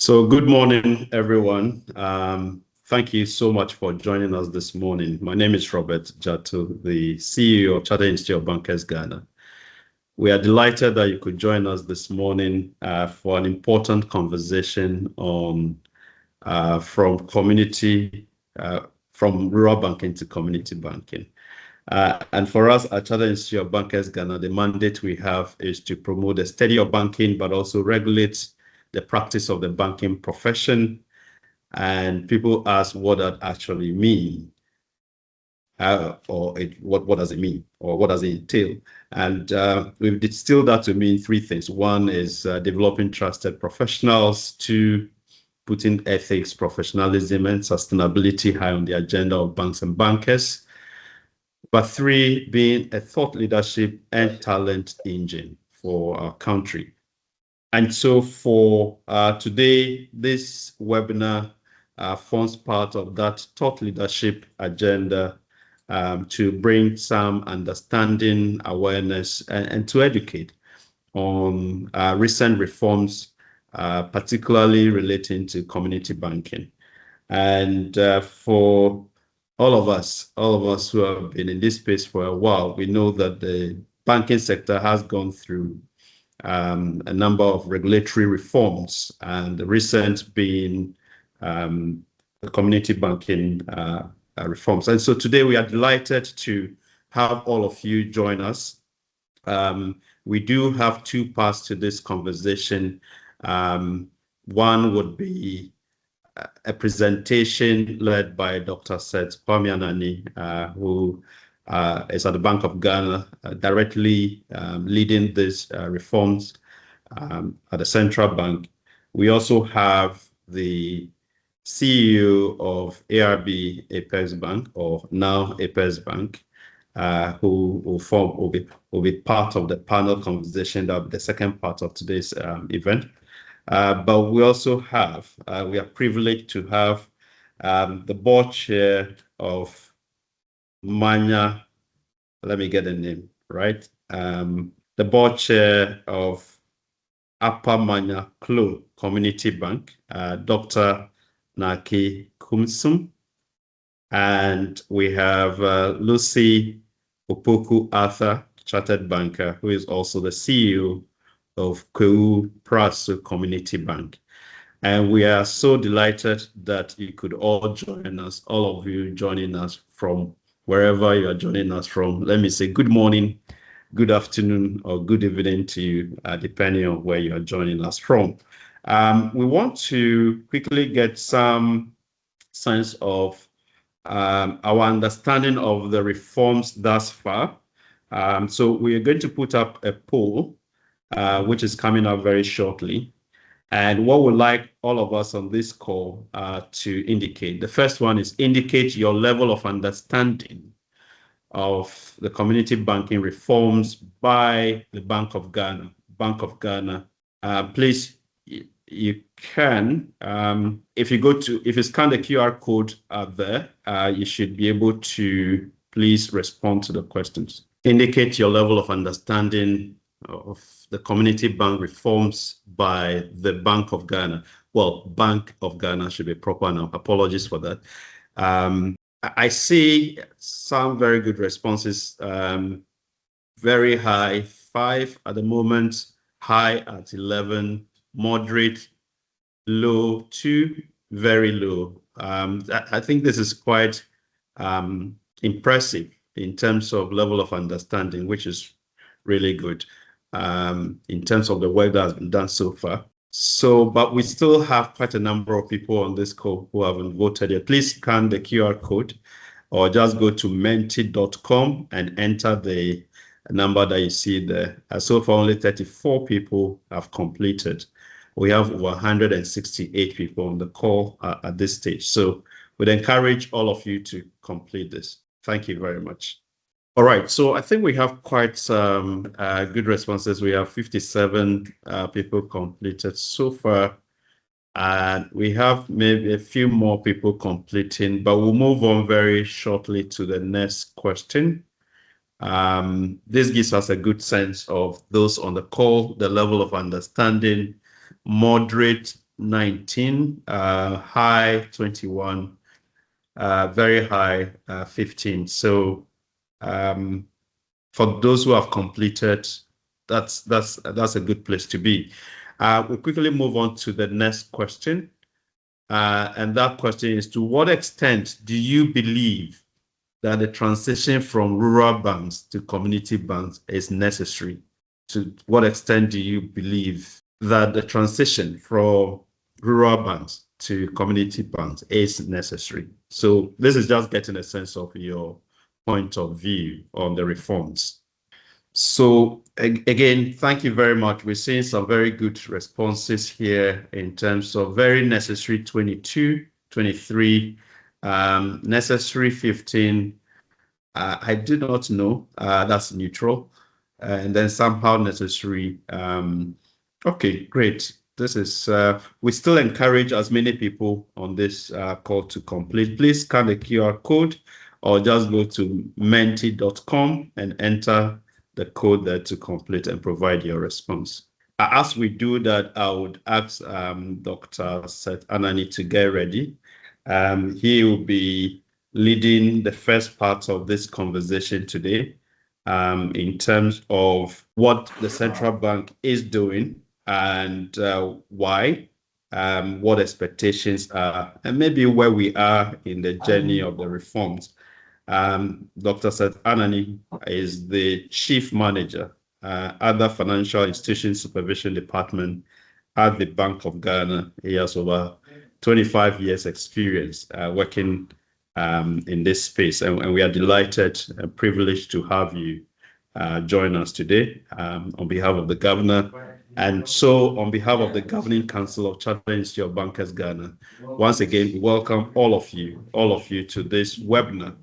So good morning, everyone. Thank you so much for joining us this morning. My name is Robert Jatu, the CEO of Chartered Institute of Bankers Ghana. We are delighted that you could join us this morning for an important conversation on from rural banking to community banking. And for us at Chartered Institute of Bankers Ghana, the mandate we have is to promote the study of banking, but also regulate the practice of the banking profession. And people ask what that actually means, what does it mean, or what does it entail? And we've distilled that to mean three things. One is developing trusted professionals. Two, putting ethics, professionalism, and sustainability high on the agenda of banks and bankers. But three, being a thought leadership and talent engine for our country. And so for today, this webinar forms part of that thought leadership agenda to bring some understanding, awareness, and to educate on recent reforms, particularly relating to community banking. And for all of us who have been in this space for a while, we know that the banking sector has gone through a number of regulatory reforms, and the recent being the community banking reforms. And so today we are delighted to have all of you join us. We do have two parts to this conversation. One would be a presentation led by Dr. Seth Kwame, who is at the Bank of Ghana, directly leading these reforms at the central bank. We also have the CEO of ARB Apex Bank, or now Apex Bank, who will be part of the panel conversation. That will be the second part of today's event. But we also have, we are privileged to have the board chair of Manya, let me get the name right. The board chair of Upper Manya Klo Community Bank, Dr. Naki Kumsum. And we have Lucy Opoku Arthur, chartered banker, who is also the CEO of Kwewu Praso Community Bank. And we are so delighted that you could all join us, all of you joining us from wherever you are joining us from. Let me say good morning, good afternoon, or good evening to you, depending on where you are joining us from. We want to quickly get some sense of our understanding of the reforms thus far. So we are going to put up a poll, which is coming up very shortly. And what we'd like all of us on this call to indicate, the first one is indicate your level of understanding of the community banking reforms by the Bank of Ghana. Please, you can, if you scan the QR code out there, you should be able to please respond to the questions. Indicate your level of understanding of the community bank reforms by the Bank of Ghana. Well, Bank of Ghana should be proper now. Apologies for that. I see some very good responses. Very high, 5 at the moment, high at 11, moderate, low, 2, very low. I think this is quite impressive in terms of level of understanding, which is really good. In terms of the work that has been done so far. But we still have quite a number of people on this call who haven't voted yet. Please scan the QR code or just go to menti.com and enter the number that you see there. So far, only 34 people have completed. We have over 168 people on the call at this stage. So we'd encourage all of you to complete this. Thank you very much. All right, so I think we have quite some good responses. We have 57 people completed so far, and we have maybe a few more people completing, but we'll move on very shortly to the next question. This gives us a good sense of those on the call, the level of understanding, moderate, 19, high 21, very high 15. So for those who have completed, that's a good place to be. We'll quickly move on to the next question. And that question is, to what extent do you believe that the transition from rural banks to community banks is necessary? To what extent do you believe that the transition from rural banks to community banks is necessary? So this is just getting a sense of your point of view on the reforms. So again, thank you very much. We're seeing some very good responses here in terms of very necessary 22, 23, necessary 15. I do not know. That's neutral. And then somehow necessary. Okay, great. This is, we still encourage as many people on this call to complete. Please scan the QR code or just go to menti.com and enter the code there to complete and provide your response. As we do that, I would ask Dr. Seth Anani to get ready. He will be leading the first part of this conversation today in terms of what the central bank is doing and why, what expectations are, and maybe where we are in the journey of the reforms. Dr. Seth Anani is the Chief Manager at the Financial Institution Supervision Department at the Bank of Ghana. He has over 25 years experience working in this space, and we are delighted and privileged to have you join us today on behalf of the governor, and so on behalf of the Governing Council of Chartered Institute of Bankers Ghana. Once again, we welcome all of you to this webinar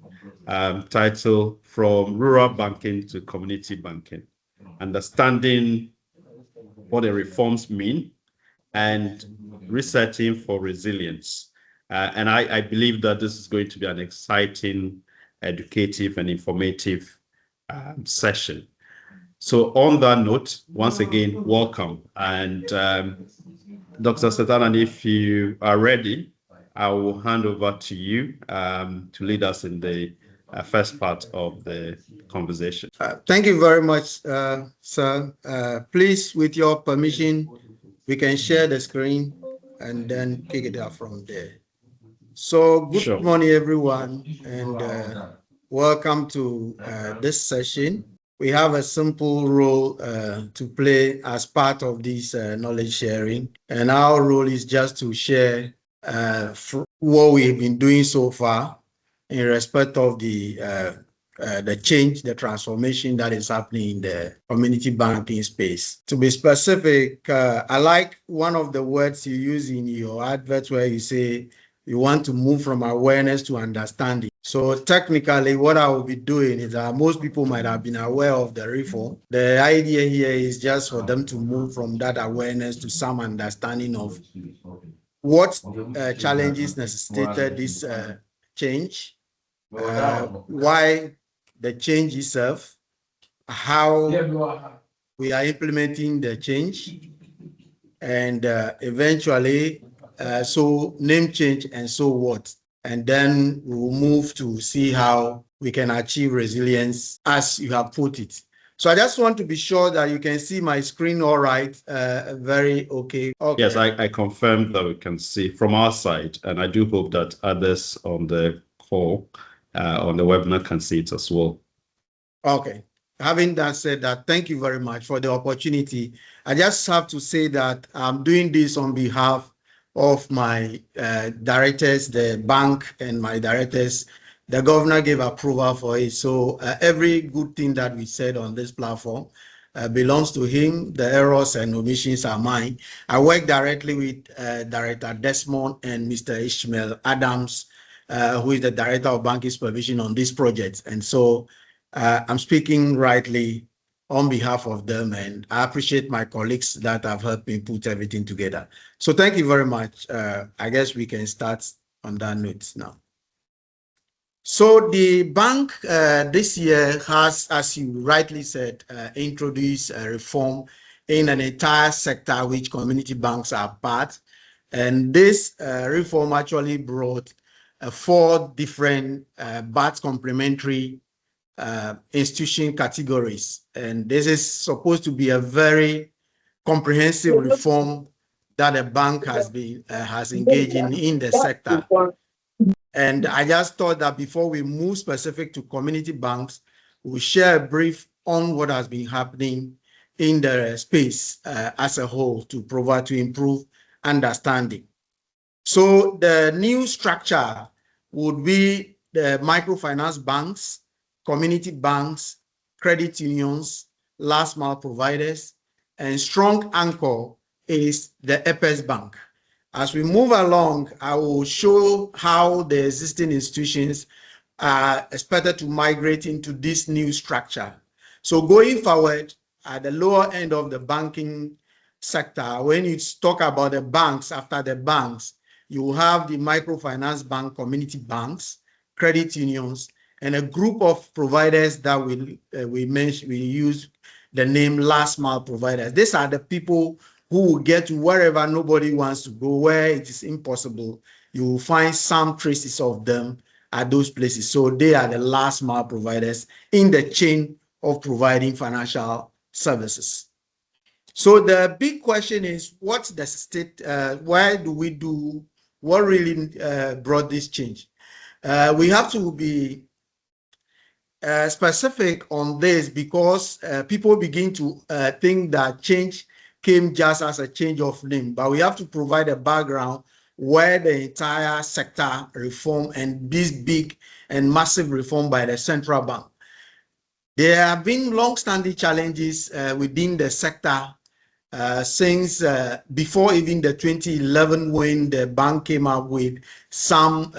titled From Rural Banking to Community Banking, Understanding what the reforms mean and Resetting for Resilience. And I believe that this is going to be an exciting, educative, and informative session. So on that note, once again, welcome. And Dr. Seth Anani, if you are ready, I will hand over to you to lead us in the first part of the conversation. Thank you very much, sir. Please, with your permission, we can share the screen and then kick it off from there. So good morning, everyone, and welcome to this session. We have a simple role to play as part of this knowledge sharing, and our role is just to share what we've been doing so far in respect of the change, the transformation that is happening in the community banking space. To be specific, I like one of the words you use in your advert where you say you want to move from awareness to understanding. So technically, what I will be doing is that most people might have been aware of the reform. The idea here is just for them to move from that awareness to some understanding of what challenges necessitated this change, why the change itself, how we are implementing the change, and eventually, so name change and so what. And then we will move to see how we can achieve resilience as you have put it. So I just want to be sure that you can see my screen all right, very okay. Yes, I confirm that we can see from our side, and I do hope that others on the call, on the webinar can see it as well. Okay. Having that said, that thank you very much for the opportunity. I just have to say that I'm doing this on behalf of my directors, the bank and my directors. The governor gave approval for it. So every good thing that we said on this platform belongs to him. The errors and omissions are mine. I work directly with Director Desmond and Mr. Ishmael Adams, who is the Director of Banking Supervision on this project. And so I'm speaking rightly on behalf of them, and I appreciate my colleagues that have helped me put everything together. So thank you very much. I guess we can start on that note now. So the bank this year has, as you rightly said, introduced a reform in an entire sector which community banks are part. And this reform actually brought 4 different BAT complementary institution categories. And this is supposed to be a very comprehensive reform that the bank has engaged in the sector. And I just thought that before we move specific to community banks, we'll share a brief on what has been happening in the space as a whole to improve understanding. So the new structure would be the microfinance banks, community banks, credit unions, last mile providers, and strong anchor is the EPES Bank. As we move along, I will show how the existing institutions are expected to migrate into this new structure. So going forward, at the lower end of the banking sector, when you talk about the banks, after the banks, you have the microfinance bank, community banks, credit unions, and a group of providers that we use the name last mile providers. These are the people who will get to wherever nobody wants to go, where it is impossible. You will find some traces of them at those places. So they are the last mile providers in the chain of providing financial services. So the big question is, what's the state? Why do we do? What really brought this change? We have to be specific on this because people begin to think that change came just as a change of name, but we have to provide a background where the entire sector reform and this big and massive reform by the central bank. There have been long-standing challenges within the sector since before even the 2011, when the bank came up with some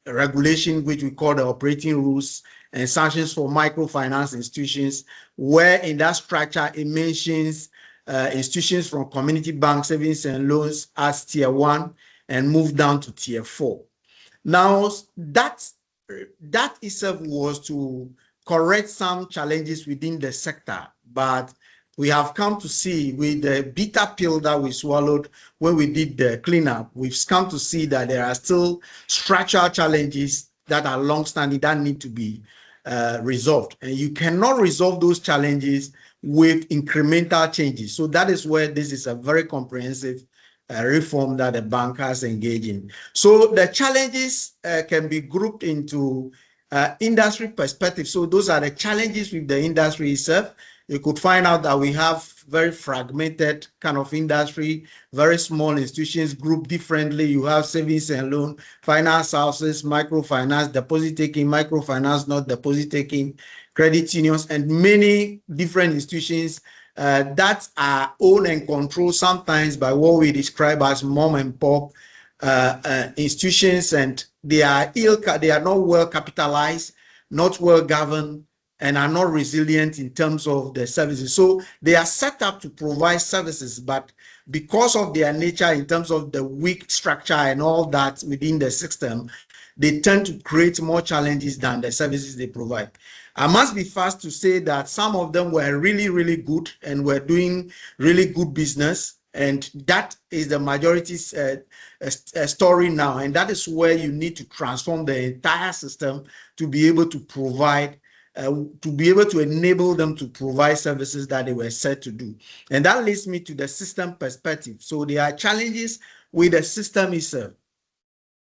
regulation which we call the operating rules and sanctions for microfinance institutions, where in that structure it mentions institutions from community bank savings and loans as tier 1 and move down to tier 4. Now that itself was to correct some challenges within the sector, but we have come to see with the bitter pill that we swallowed when we did the cleanup, we've come to see that there are still structural challenges that are long-standing that need to be resolved. And you cannot resolve those challenges with incremental changes. So that is where this is a very comprehensive reform that the bank has engaged in. So the challenges can be grouped into industry perspective. So those are the challenges with the industry itself. You could find out that we have very fragmented kind of industry, very small institutions grouped differently. You have savings and loan, finance houses, microfinance, deposit taking, microfinance, not deposit taking, credit unions, and many different institutions that are owned and controlled sometimes by what we describe as mom and pop institutions, and they are not well capitalized, not well governed, and are not resilient in terms of the services. So they are set up to provide services, but because of their nature in terms of the weak structure and all that within the system, they tend to create more challenges than the services they provide. I must be fast to say that some of them were really, really good and were doing really good business. And that is the majority's story now. And that is where you need to transform the entire system to be able to provide, to be able to enable them to provide services that they were set to do. And that leads me to the system perspective. So there are challenges with the system itself.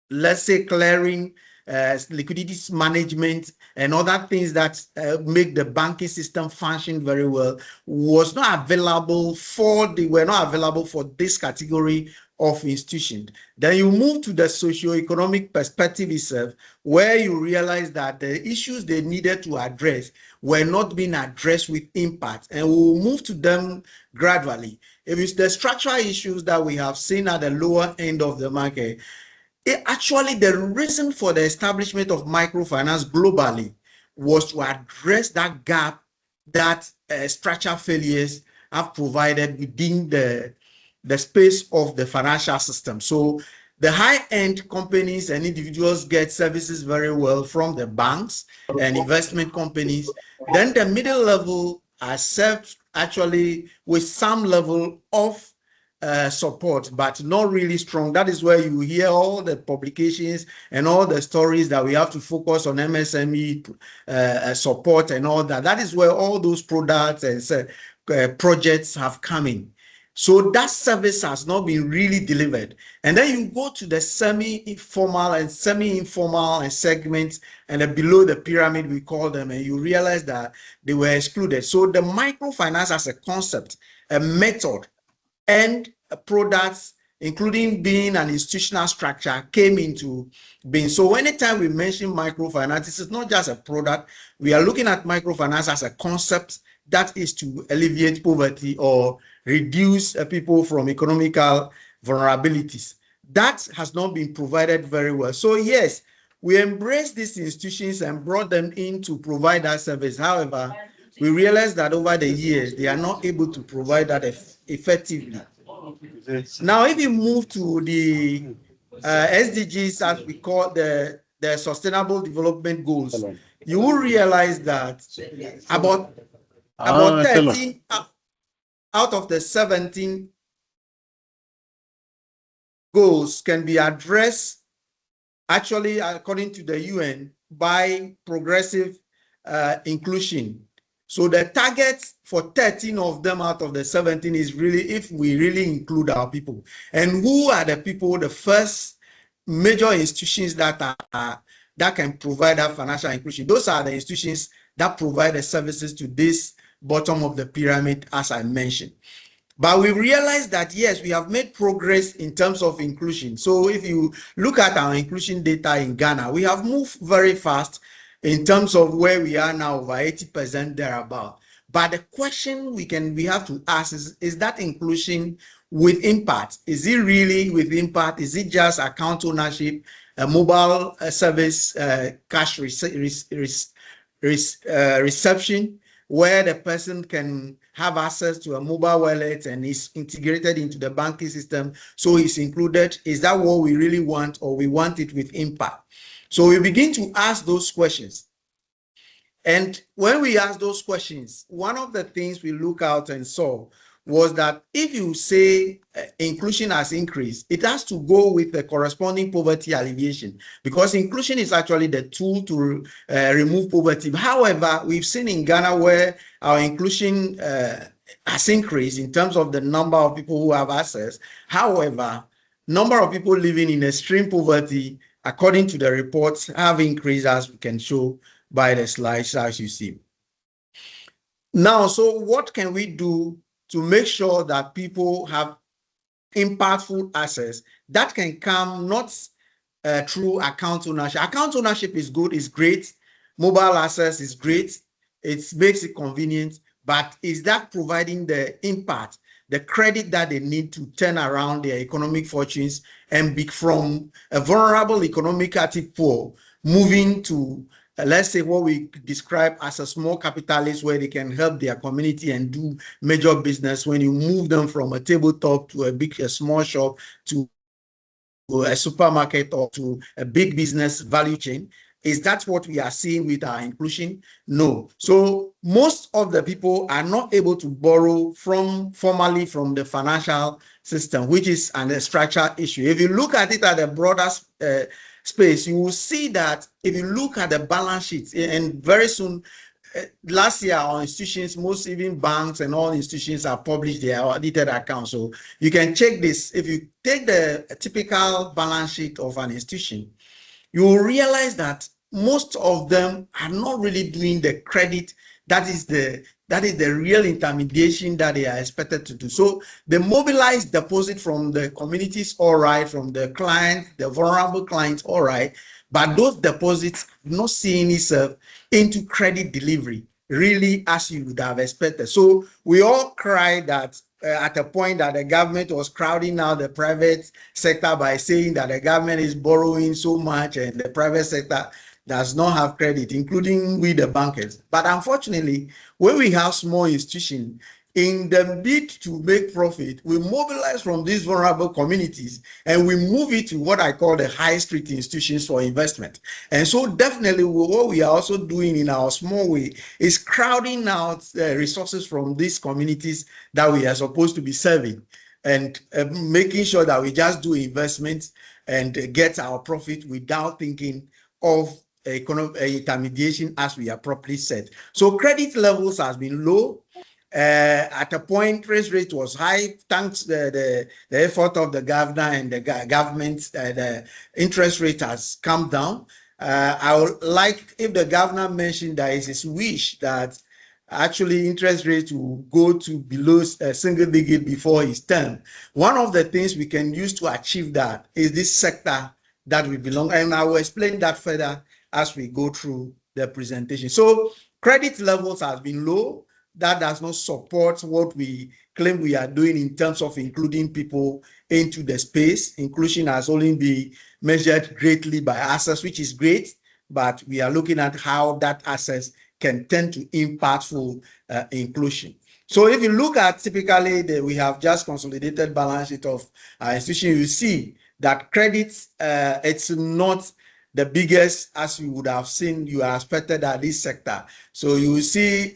Let's say clearing, liquidity management, and other things that make the banking system function very well was not available were not available for this category of institutions. Then you move to the socio-economic perspective itself, where you realize that the issues they needed to address were not being addressed with impact, and we'll move to them gradually. If it's the structural issues that we have seen at the lower end of the market, actually, the reason for the establishment of microfinance globally was to address that gap that structural failures have provided within the space of the financial system. So the high-end companies and individuals get services very well from the banks and investment companies. Then the middle level are served actually with some level of support, but not really strong. That is where you hear all the publications and all the stories that we have to focus on MSME support and all that. That is where all those products and projects have come in. So that service has not been really delivered. And then you go to the semi-formal and semi-informal segments, and below the pyramid, we call them, and you realize that they were excluded. So the microfinance as a concept, a method, and products, including being an institutional structure, came into being. So anytime we mention microfinance, this is not just a product. We are looking at microfinance as a concept that is to alleviate poverty or reduce people from economical vulnerabilities. That has not been provided very well. So yes, we embraced these institutions and brought them in to provide that service. However, we realized that over the years, they are not able to provide that effectively. Now, if you move to the SDGs, as we call the Sustainable Development Goals, you will realize that about 13 out of the 17 goals can be addressed, actually, according to the UN, by progressive inclusion. So the target for 13 of them out of the 17 is really if we really include our people. And who are the people? The first major institutions that can provide that financial inclusion. Those are the institutions that provide the services to this bottom of the pyramid, as I mentioned. But we realized that, yes, we have made progress in terms of inclusion. So if you look at our inclusion data in Ghana, we have moved very fast in terms of where we are now, over 80% thereabout. But the question we have to ask is that inclusion with impact? Is it really with impact? Is it just account ownership, a mobile service, cash reception, where the person can have access to a mobile wallet and is integrated into the banking system, so it's included? Is that what we really want, or we want it with impact? So we begin to ask those questions. And when we ask those questions, one of the things we look out and saw was that if you say inclusion has increased, it has to go with the corresponding poverty alleviation, because inclusion is actually the tool to remove poverty. However, we've seen in Ghana where our inclusion has increased in terms of the number of people who have access. However, number of people living in extreme poverty, according to the reports, have increased, as we can show by the slides as you see. Now, so what can we do to make sure that people have impactful access that can come not through account ownership? Account ownership is good, is great. Mobile access is great. It makes it convenient, but is that providing the impact, the credit that they need to turn around their economic fortunes and be from a vulnerable economically poor, moving to let's say what we describe as a small capitalist, where they can help their community and do major business? When you move them from a tabletop to a small shop to a supermarket or to a big business value chain, is that what we are seeing with our inclusion? No. So most of the people are not able to borrow formally from the financial system, which is a structural issue. If you look at it at a broader space, you will see that if you look at the balance sheets, and very soon, last year, our institutions, most even banks and all institutions, have published their audited accounts. So you can check this. If you take the typical balance sheet of an institution, you will realize that most of them are not really doing the credit that is the real intermediation that they are expected to do. So the mobilized deposit from the communities, all right, from the clients, the vulnerable clients, all right, but those deposits not seeing itself into credit delivery, really, as you would have expected. So we all cry that at a point that the government was crowding out the private sector by saying that the government is borrowing so much and the private sector does not have credit, including with the bankers. But unfortunately, when we have small institutions, in the bid to make profit, we mobilize from these vulnerable communities and we move it to what I call the high street institutions for investment. And so definitely what we are also doing in our small way is crowding out resources from these communities that we are supposed to be serving. and making sure that we just do investments and get our profit without thinking of intermediation as we are properly set. So credit levels has been low. At a point, interest rate was high, thanks the effort of the governor and the government. The interest rate has come down. I would like if the governor mentioned that it's his wish that actually interest rates will go to below a single digit before his term. One of the things we can use to achieve that is this sector that we belong, and I will explain that further as we go through the presentation. So credit levels has been low. That does not support what we claim we are doing in terms of including people into the space. Inclusion has only been measured greatly by access, which is great, but we are looking at how that access can tend to impactful inclusion. So if you look at typically we have just consolidated balance sheet of our institution, you see that credit, it's not the biggest as you would have seen, you are expected at this sector. So you will see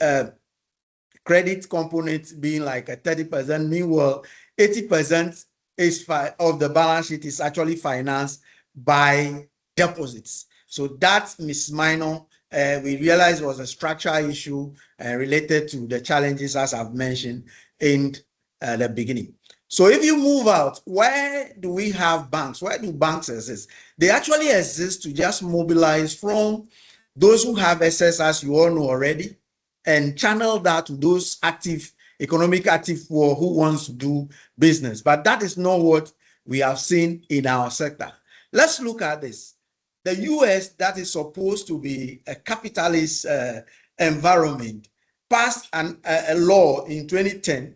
credit component being like a 30%, meanwhile 80% is of the balance sheet is actually financed by deposits. So that Ms. Minor, we realized was a structural issue related to the challenges as I've mentioned in the beginning. So if you move out, where do we have banks? Where do banks exist? They actually exist to just mobilize from those who have access, as you all know already, and channel that to those economic active poor who wants to do business. But that is not what we have seen in our sector. Let's look at this. The US, that is supposed to be a capitalist environment, passed a law in 2010,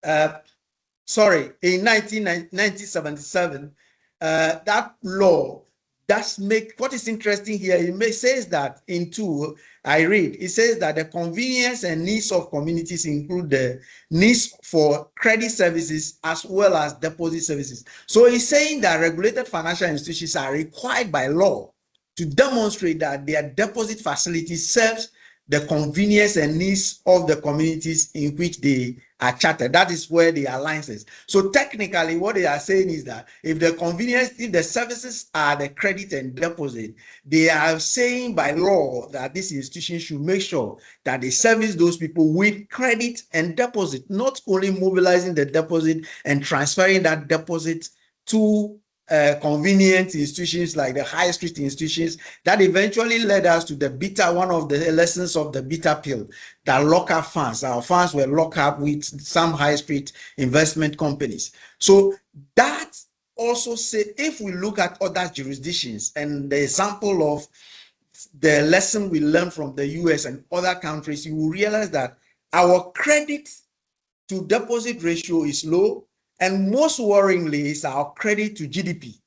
in 1977, that law does make, what is interesting here, it says that it says that the convenience and needs of communities include the needs for credit services as well as deposit services. So it's saying that regulated financial institutions are required by law to demonstrate that their deposit facility serves the convenience and needs of the communities in which they are chartered. That is where the alliance is. So technically what they are saying is that if the services are the credit and deposit, they are saying by law that this institution should make sure that they service those people with credit and deposit, not only mobilizing the deposit and transferring that deposit to convenient institutions like the high street institutions that eventually led us to the one of the lessons of the bitter pill, that lock-up funds. Our funds were locked up with some high street investment companies. So that also said, if we look at other jurisdictions and the example of the lesson we learned from the US and other countries, you will realize that our credit to deposit ratio is low. And most worryingly is our credit to GDP,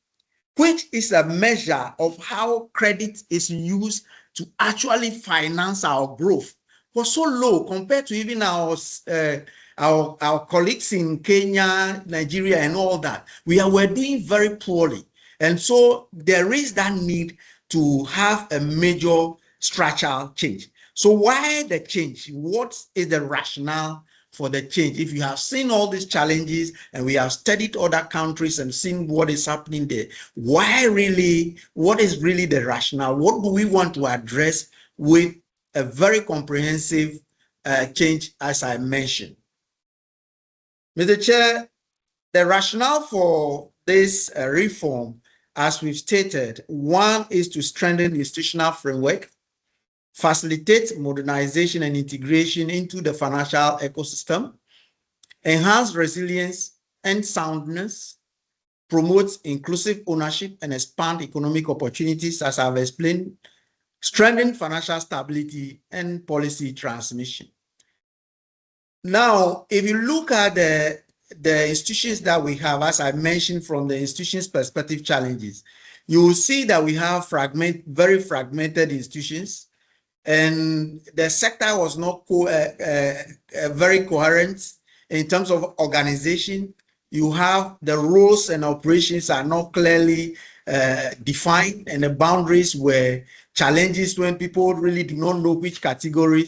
which is a measure of how credit is used to actually finance our growth, was so low compared to even our colleagues in Kenya, Nigeria, and all that. We're doing very poorly. And so there is that need to have a major structural change. So why the change? What is the rationale for the change? If you have seen all these challenges and we have studied other countries and seen what is happening there, what is really the rationale? What do we want to address with a very comprehensive change, as I mentioned? Mr. Chair, the rationale for this reform, as we've stated, one is to strengthen the institutional framework, facilitate modernization and integration into the financial ecosystem, enhance resilience and soundness, promote inclusive ownership and expand economic opportunities, as I've explained, strengthen financial stability and policy transmission. Now, if you look at the institutions that we have, as I mentioned, from the institutions' perspective challenges, you will see that we have very fragmented institutions, and the sector was not very coherent in terms of organization. You have the roles and operations are not clearly defined, and the boundaries were challenges when people really do not know which category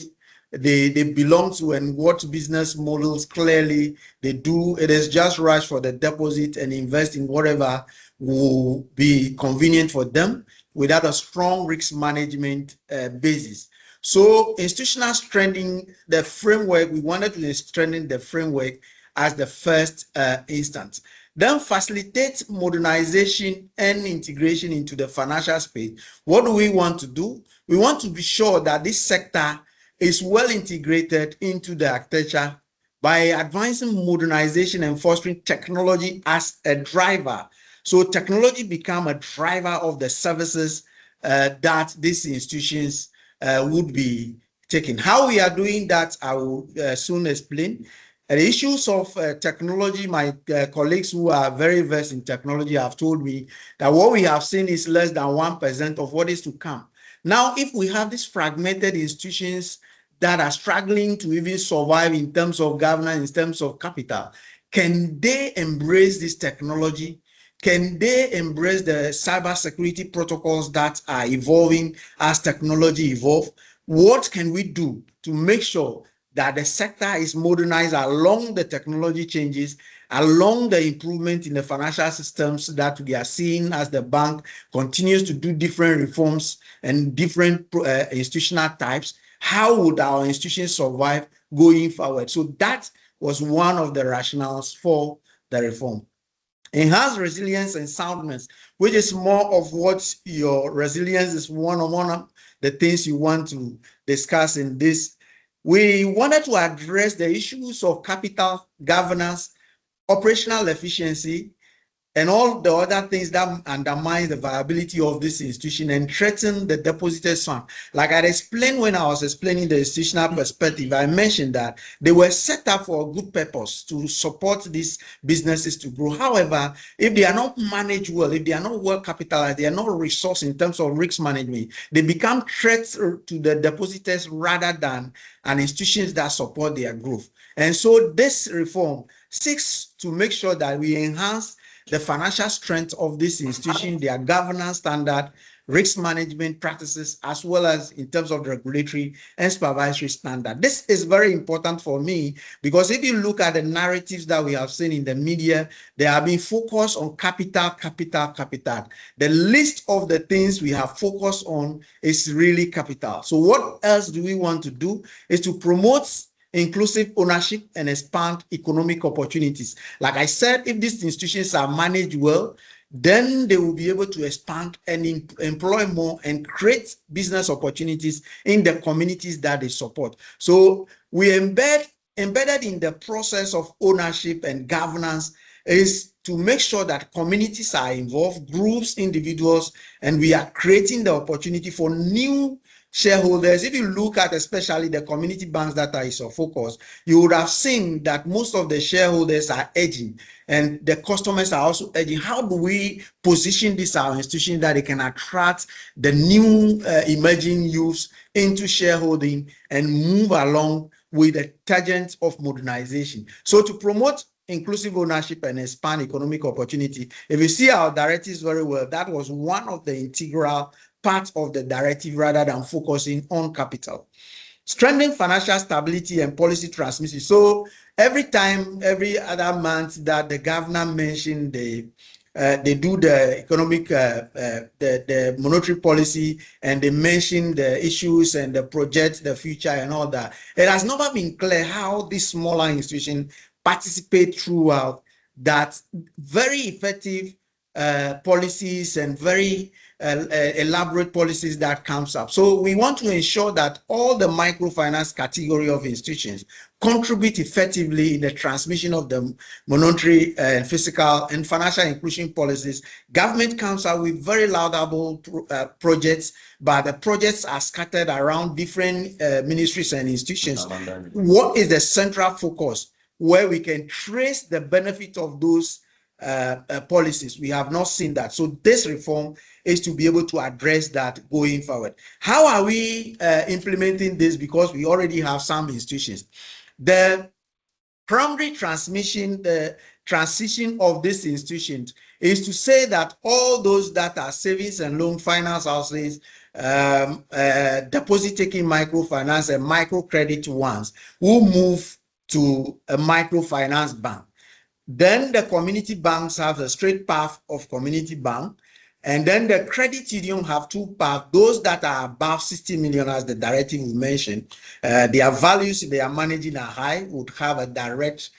they belong to and what business models clearly they do. It is just rush for the deposit and invest in whatever will be convenient for them without a strong risk management basis. So institutional strengthening the framework, we wanted to strengthen the framework as the first instance. Then facilitate modernization and integration into the financial space. What do we want to do? We want to be sure that this sector is well integrated into the architecture by advancing modernization and fostering technology as a driver. So technology become a driver of the services that these institutions would be taking. How we are doing that, I will soon explain. The issues of technology, my colleagues who are very versed in technology have told me that what we have seen is less than 1% of what is to come. Now, if we have these fragmented institutions that are struggling to even survive in terms of governance, in terms of capital, can they embrace this technology? Can they embrace the cybersecurity protocols that are evolving as technology evolves? What can we do to make sure that the sector is modernized along the technology changes, along the improvement in the financial systems that we are seeing as the bank continues to do different reforms and different institutional types? How would our institutions survive going forward? So that was one of the rationales for the reform. Enhance resilience and soundness, which is more of what your resilience is one of the things you want to discuss in this. We wanted to address the issues of capital governance, operational efficiency, and all the other things that undermine the viability of this institution and threaten the depositors' fund. Like I explained when I was explaining the institutional perspective, I mentioned that they were set up for a good purpose to support these businesses to grow. However, if they are not managed well, if they are not well capitalized, they are not resourced in terms of risk management, they become threats to the depositors rather than an institutions that support their growth. And so this reform seeks to make sure that we enhance the financial strength of this institution, their governance standard, risk management practices, as well as in terms of regulatory and supervisory standard. This is very important for me because if you look at the narratives that we have seen in the media, they have been focused on capital, capital, capital. The list of the things we have focused on is really capital. So what else do we want to do is to promote inclusive ownership and expand economic opportunities. Like I said, if these institutions are managed well, then they will be able to expand and employ more and create business opportunities in the communities that they support. So we embedded in the process of ownership and governance is to make sure that communities are involved, groups, individuals, and we are creating the opportunity for new shareholders. If you look at especially the community banks that are your focus, you would have seen that most of the shareholders are aging and the customers are also aging. How do we position this our institution that it can attract the new emerging youths into shareholding and move along with the tangent of modernization? So to promote inclusive ownership and expand economic opportunity, if you see our directives very well, that was one of the integral part of the directive rather than focusing on capital. Strengthening financial stability and policy transmission. So every time, every other month that the governor mentioned they do the economic, the monetary policy, and they mention the issues and the projects, the future and all that. It has never been clear how these smaller institutions participate throughout that very effective policies and very elaborate policies that comes up. So we want to ensure that all the microfinance category of institutions contribute effectively in the transmission of the monetary and fiscal and financial inclusion policies. Government comes out with very laudable projects, but the projects are scattered around different ministries and institutions. What is the central focus where we can trace the benefit of those policies? We have not seen that. So this reform is to be able to address that going forward. How are we implementing this? Because we already have some institutions. The primary transmission, the transition of these institutions is to say that all those that are savings and loan finance houses, deposit-taking microfinance and microcredit ones will move to a microfinance bank. Then the community banks have a straight path of community bank. And then the credit union have two paths. Those that are above 60 million, as the directive we mentioned, their values they are managing are high, would have a direct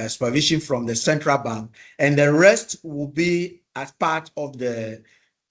supervision from the central bank. And the rest will be as part of the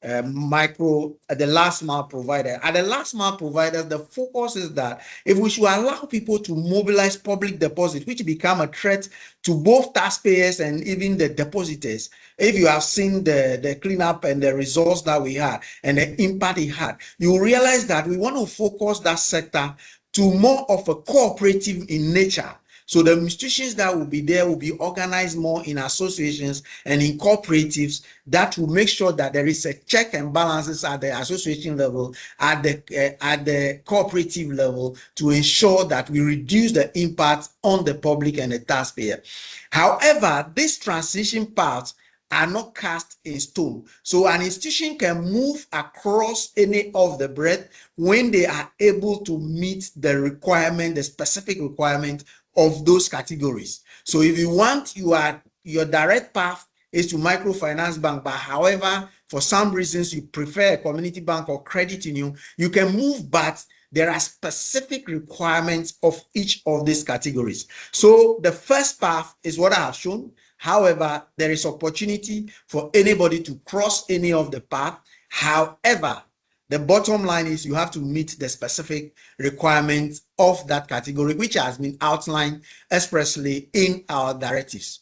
the last mile provider. At the last mile providers, the focus is that if we should allow people to mobilize public deposit, which become a threat to both taxpayers and even the depositors. If you have seen the cleanup and the results that we had and the impact it had, you realize that we want to focus that sector to more of a cooperative in nature. So the institutions that will be there will be organized more in associations and in cooperatives that will make sure that there is a check and balances at the association level, at the cooperative level, to ensure that we reduce the impact on the public and the taxpayer. However, this transition paths are not cast in stone. So an institution can move across any of the breadth when they are able to meet the requirement, the specific requirement of those categories. So if you want, your direct path is to microfinance bank, but however, for some reasons you prefer a community bank or credit union, you can move, but there are specific requirements of each of these categories. So the first path is what I have shown. However, there is opportunity for anybody to cross any of the path. However, the bottom line is you have to meet the specific requirements of that category, which has been outlined expressly in our directives.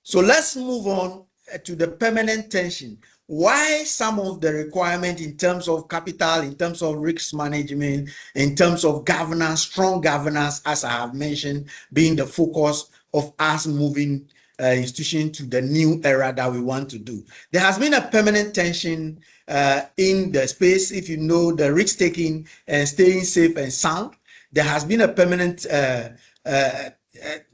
So let's move on to the permanent tension. Why some of the requirements in terms of capital, in terms of risk management, in terms of governance, strong governance, as I have mentioned, being the focus of us moving institution to the new era that we want to do. There has been a permanent tension in the space. If you know the risk taking and staying safe and sound, there has been a permanent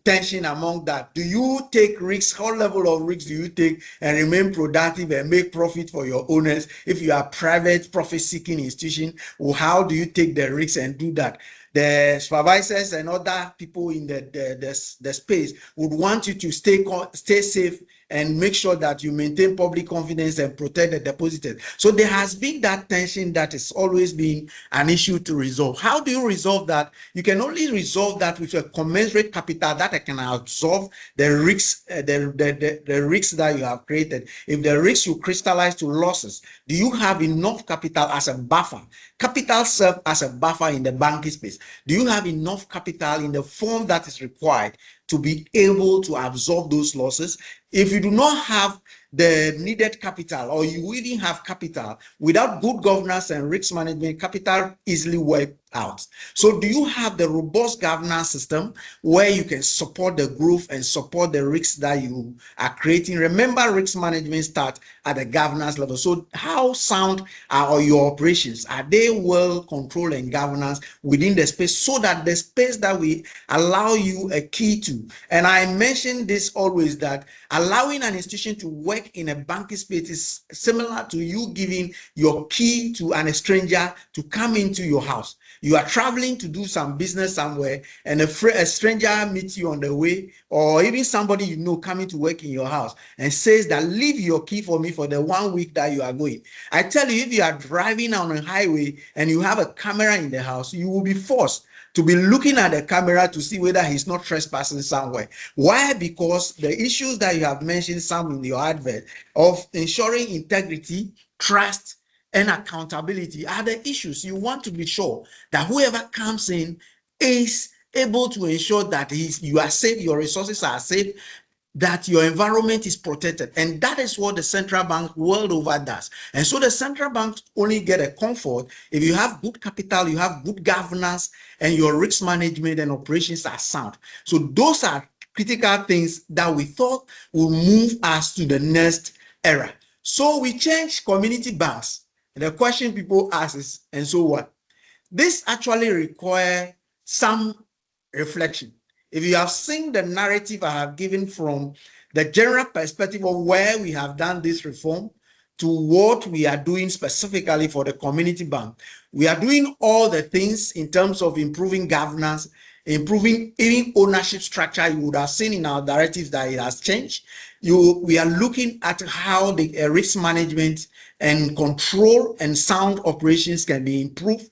tension among that. Do you take risks? What level of risks do you take and remain productive and make profit for your owners? If you are private profit-seeking institution, well, how do you take the risks and do that? The supervisors and other people in the space would want you to stay safe and make sure that you maintain public confidence and protect the depositors. So there has been that tension that has always been an issue to resolve. How do you resolve that? You can only resolve that with a commensurate capital that can absorb the risks, the risks that you have created. If the risks you crystallize to losses, do you have enough capital as a buffer? Capital serves as a buffer in the banking space. Do you have enough capital in the form that is required to be able to absorb those losses? If you do not have the needed capital, or you even have capital, without good governance and risk management, capital easily wiped out. So do you have the robust governance system where you can support the growth and support the risks that you are creating? Remember, risk management starts at the governance level. So how sound are your operations? Are they well controlled and governance within the space, so that the space that we allow you a key to? And I mention this always, that allowing an institution to work in a banking space is similar to you giving your key to a stranger to come into your house. You are traveling to do some business somewhere, and a stranger meets you on the way, or even somebody you know coming to work in your house and says that, leave your key for me for the 1 week that you are going. I tell you, if you are driving on a highway and you have a camera in the house, you will be forced to be looking at the camera to see whether he's not trespassing somewhere. Why? Because the issues that you have mentioned, some in your advert, of ensuring integrity, trust, and accountability are the issues. You want to be sure that whoever comes in is able to ensure that you are safe, your resources are safe, that your environment is protected. And that is what the central bank world over does. And so the central banks only get a comfort if you have good capital, you have good governance, and your risk management and operations are sound. So those are critical things that we thought will move us to the next era. So we changed community banks. And the question people ask is, and so what? This actually requires some reflection. if you have seen the narrative I have given from the general perspective of where we have done this reform to what we are doing specifically for the community bank, we are doing all the things in terms of improving governance, improving even ownership structure. You would have seen in our directives that it has changed. We are looking at how the risk management and control and sound operations can be improved.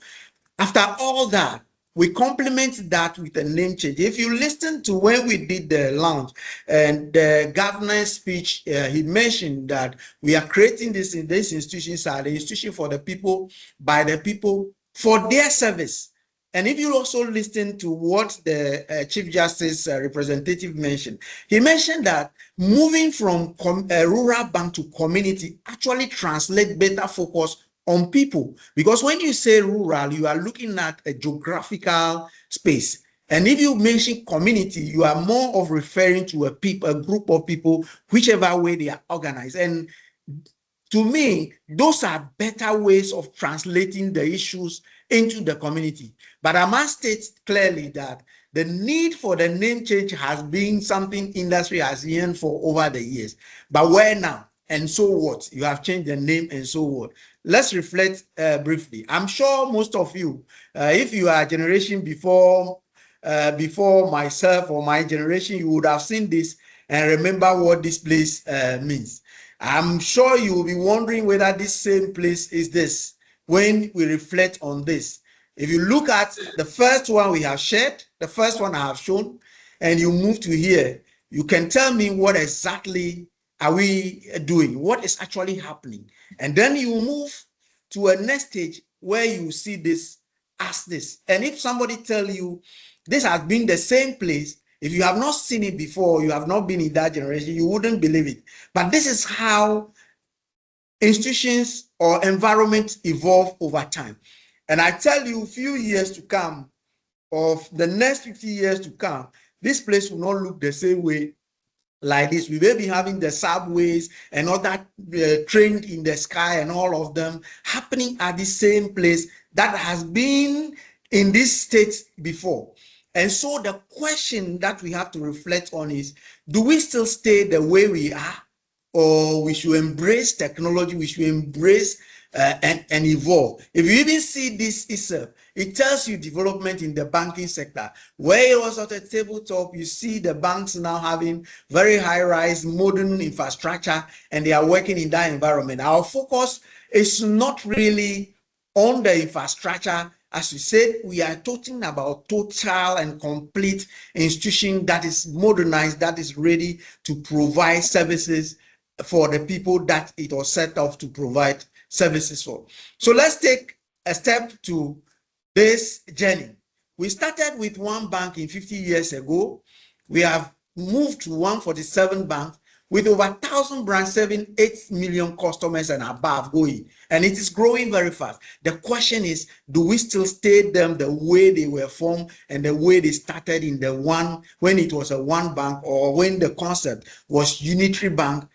After all that, we complement that with a name change. If you listen to when we did the launch and the governor's speech, he mentioned that we are creating this institutions are the institution for the people, by the people, for their service. And if you also listen to what the Chief Justice representative mentioned, he mentioned that moving from a rural bank to community actually translates better focus on people. Because when you say rural, you are looking at a geographical space. And if you mention community, you are more of referring to a group of people, whichever way they are organized. And to me, those are better ways of translating the issues into the community. But I must state clearly that the need for the name change has been something industry has yearned for over the years. But where now? And so what? You have changed the name and so what? Let's reflect briefly. I'm sure most of you, if you are a generation before myself or my generation, you would have seen this and remember what this place means. I'm sure you will be wondering whether this same place is this when we reflect on this. If you look at the first one we have shared, the first one I have shown, and you move to here, you can tell me what exactly are we doing, what is actually happening. And then you move to a next stage where you see this as this. And if somebody tell you this has been the same place, if you have not seen it before, you have not been in that generation, you wouldn't believe it. But this is how institutions or environments evolve over time. And I tell you, a few years to come, of the next 50 years to come, this place will not look the same way like this. We may be having the subways and other trains in the sky and all of them happening at the same place that has been in this state before. And so the question that we have to reflect on is, do we still stay the way we are, or we should embrace technology, we should embrace and evolve? If you even see this itself, it tells you development in the banking sector. Where it was at the tabletop, you see the banks now having very high-rise modern infrastructure, and they are working in that environment. Our focus is not really on the infrastructure. As we said, we are talking about total and complete institution that is modernized, that is ready to provide services for the people that it was set off to provide services for. So let's take a step to this journey. We started with one bank in 50 years ago. We have moved to 147 banks with over 1,000 branches serving 8 million customers and above going. And it is growing very fast. The question is, do we still stay them the way they were formed and the way they started in the one, when it was a one bank, or when the concept was unitary bank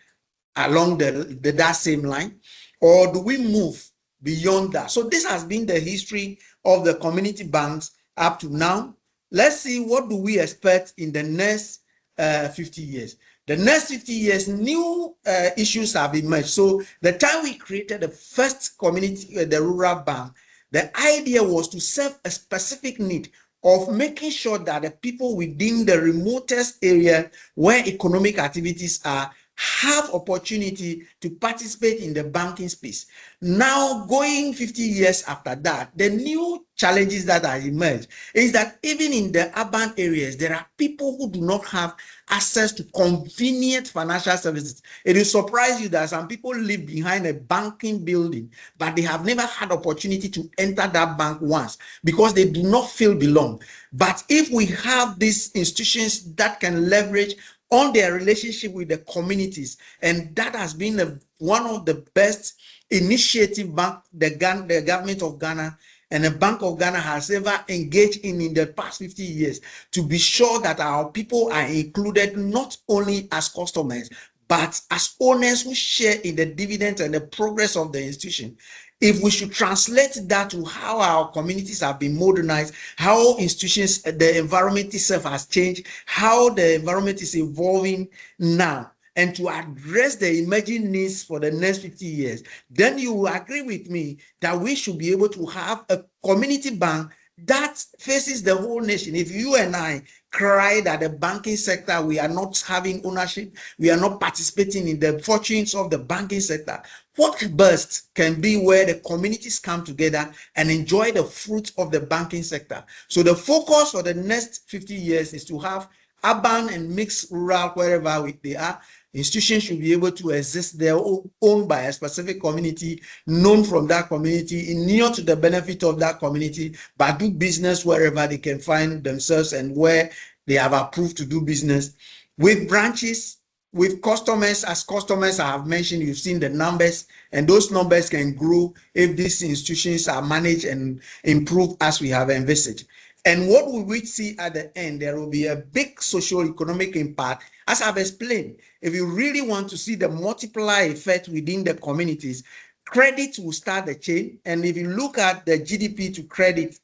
along that same line? Or do we move beyond that? So this has been the history of the community banks up to now. Let's see, what do we expect in the next 50 years? The next 50 years, new issues have emerged. So the time we created the first community, the rural bank, the idea was to serve a specific need of making sure that the people within the remotest area where economic activities are have opportunity to participate in the banking space. Now, going 50 years after that, the new challenges that are emerged is that even in the urban areas, there are people who do not have access to convenient financial services. It will surprise you that some people live behind a banking building, but they have never had opportunity to enter that bank once because they do not feel belong. But if we have these institutions that can leverage on their relationship with the communities, and that has been one of the best initiative the government of Ghana and the Bank of Ghana has ever engaged in the past 50 years, to be sure that our people are included not only as customers, but as owners who share in the dividends and the progress of the institution. if we should translate that to how our communities have been modernized, how institutions, the environment itself has changed, how the environment is evolving now, and to address the emerging needs for the next 50 years, then you will agree with me that we should be able to have a community bank that faces the whole nation. If you and I cry that the banking sector, we are not having ownership, we are not participating in the fortunes of the banking sector, what best can be where the communities come together and enjoy the fruits of the banking sector? So the focus for the next 50 years is to have urban and mixed rural, wherever they are. Institutions should be able to exist there, owned by a specific community, known from that community, near to the benefit of that community, but do business wherever they can find themselves and where they have approved to do business, with branches, with customers. As customers I have mentioned, you've seen the numbers, and those numbers can grow if these institutions are managed and improved as we have envisaged. And what will we see at the end? There will be a big socio-economic impact. As I've explained, if you really want to see the multiplier effect within the communities, credit will start the chain. And if you look at the GDP to credit,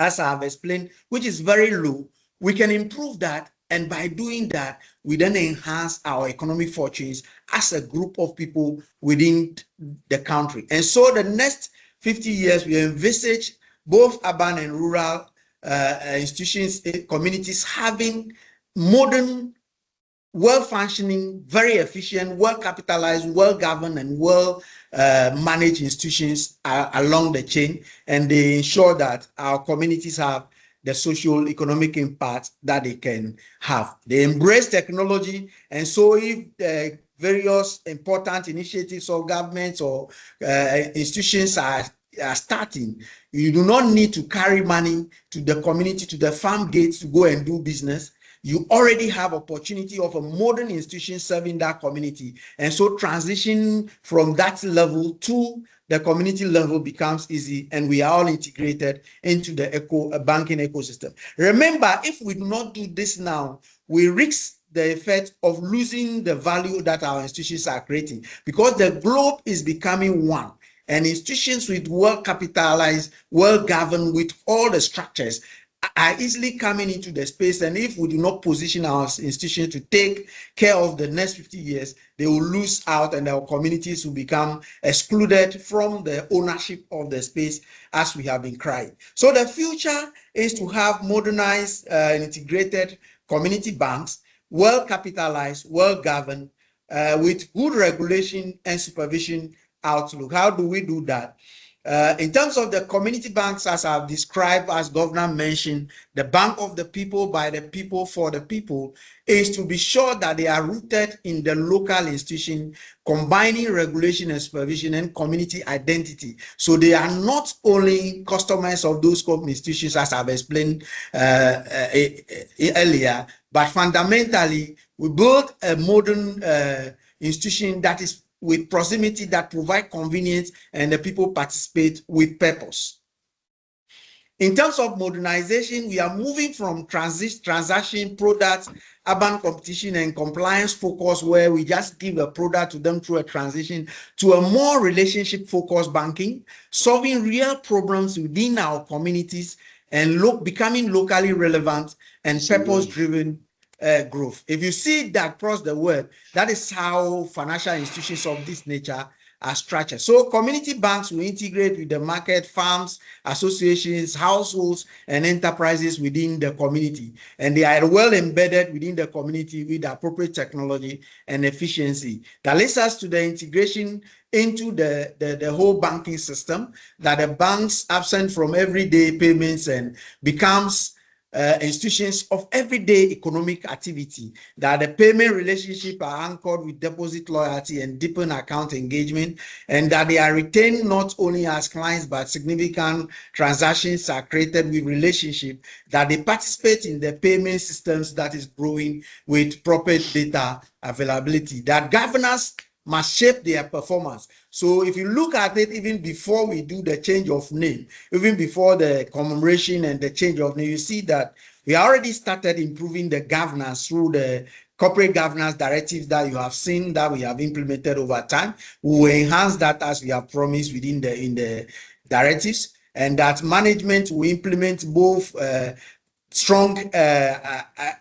as I've explained, which is very low, we can improve that. And by doing that, we then enhance our economic fortunes as a group of people within the country. And so the next 50 years, we envisage both urban and rural institutions, communities having modern, well-functioning, very efficient, well-capitalized, well-governed, and well-managed institutions along the chain, and they ensure that our communities have the social economic impact that they can have. They embrace technology, and so if the various important initiatives of governments or institutions are starting, you do not need to carry money to the community, to the farm gates to go and do business. You already have opportunity of a modern institution serving that community. And so transition from that level to the community level becomes easy, and we are all integrated into the banking ecosystem. Remember, if we do not do this now, we risk the effect of losing the value that our institutions are creating, because the globe is becoming one. And institutions with well-capitalized, well-governed, with all the structures are easily coming into the space. And if we do not position our institutions to take care of the next 50 years, they will lose out, and our communities will become excluded from the ownership of the space, as we have been crying. So the future is to have modernized and integrated community banks, well-capitalized, well-governed, with good regulation and supervision outlook. How do we do that? In terms of the community banks, as I've described, as Governor mentioned, the bank of the people, by the people, for the people, is to be sure that they are rooted in the local institution, combining regulation and supervision and community identity. So they are not only customers of those institutions, as I've explained earlier, but fundamentally, we build a modern institution that is with proximity, that provide convenience, and the people participate with purpose. In terms of modernization, we are moving from transaction products, urban competition, and compliance focus, where we just give a product to them through a transition, to a more relationship-focused banking, solving real problems within our communities, and becoming locally relevant and purpose-driven growth. If you see that across the world, that is how financial institutions of this nature are structured. So community banks will integrate with the market, farms, associations, households, and enterprises within the community. And they are well embedded within the community with appropriate technology and efficiency. That leads us to the integration into the whole banking system, that the banks absent from everyday payments and becomes institutions of everyday economic activity, that the payment relationship are anchored with deposit loyalty and deepen account engagement, and that they are retained not only as clients, but significant transactions are created with relationship, that they participate in the payment systems that is growing with proper data availability, that governance must shape their performance. So if you look at it, even before we do the change of name, even before the commemoration and the change of name, you see that we already started improving the governance through the corporate governance directives that you have seen that we have implemented over time. We will enhance that as we have promised within the directives, and that management will implement both strong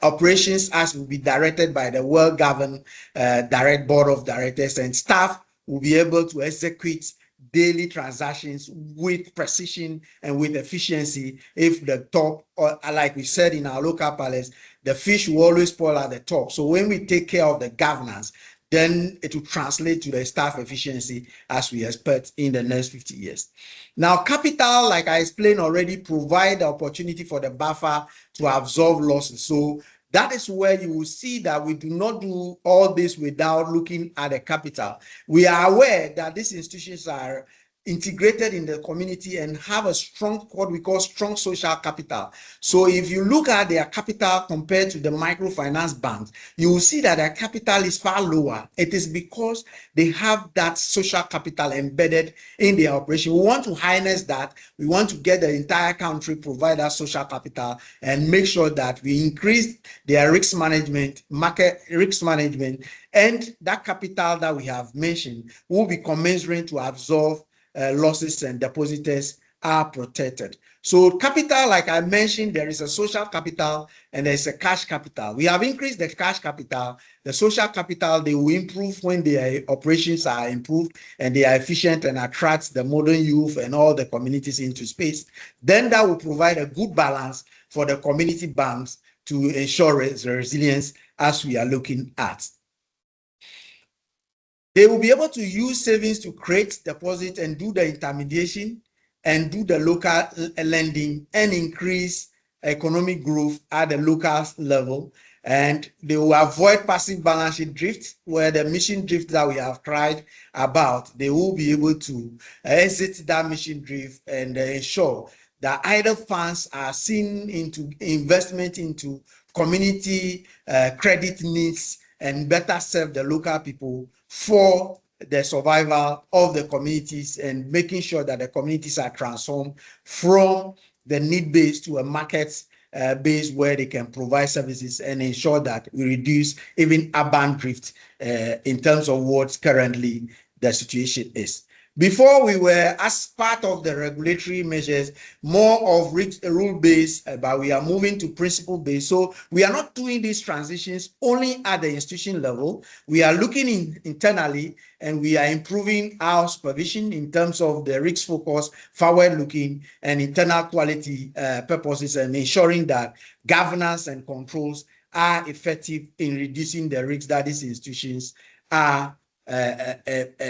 operations as will be directed by the well-governed direct board of directors, and staff will be able to execute daily transactions with precision and with efficiency. If the top, or like we said in our local palace, the fish will always spoil at the top. So when we take care of the governance, then it will translate to the staff efficiency as we expect in the next 50 years. Now, capital, like I explained already, provide the opportunity for the buffer to absorb losses. So that is where you will see that we do not do all this without looking at the capital. We are aware that these institutions are integrated in the community and have a strong, what we call strong social capital. So if you look at their capital compared to the microfinance banks, you will see that their capital is far lower. It is because they have that social capital embedded in their operation. We want to harness that. We want to get the entire country provide that social capital and make sure that we increase their risk management, market risk management, and that capital that we have mentioned will be commensurate to absorb losses, and depositors are protected. So capital, like I mentioned, there is a social capital and there's a cash capital. We have increased the cash capital. The social capital, they will improve when their operations are improved and they are efficient and attract the modern youth and all the communities into space. Then that will provide a good balance for the community banks to ensure resilience as we are looking at. They will be able to use savings to create deposit and do the intermediation and do the local lending and increase economic growth at the local level. And they will avoid passive balance sheet drift, where the mission drift that we have tried about, they will be able to exit that mission drift and ensure that idle funds are seen into investment into community credit needs and better serve the local people for the survival of the communities and making sure that the communities are transformed from the need-based to a market base where they can provide services and ensure that we reduce even urban drift in terms of what currently the situation is. Before, we were, as part of the regulatory measures, more of rule-based, but we are moving to principle-based. So we are not doing these transitions only at the institution level. We are looking internally, and we are improving our supervision in terms of the risk focus, forward-looking, and internal quality purposes, and ensuring that governance and controls are effective in reducing the risks that these institutions are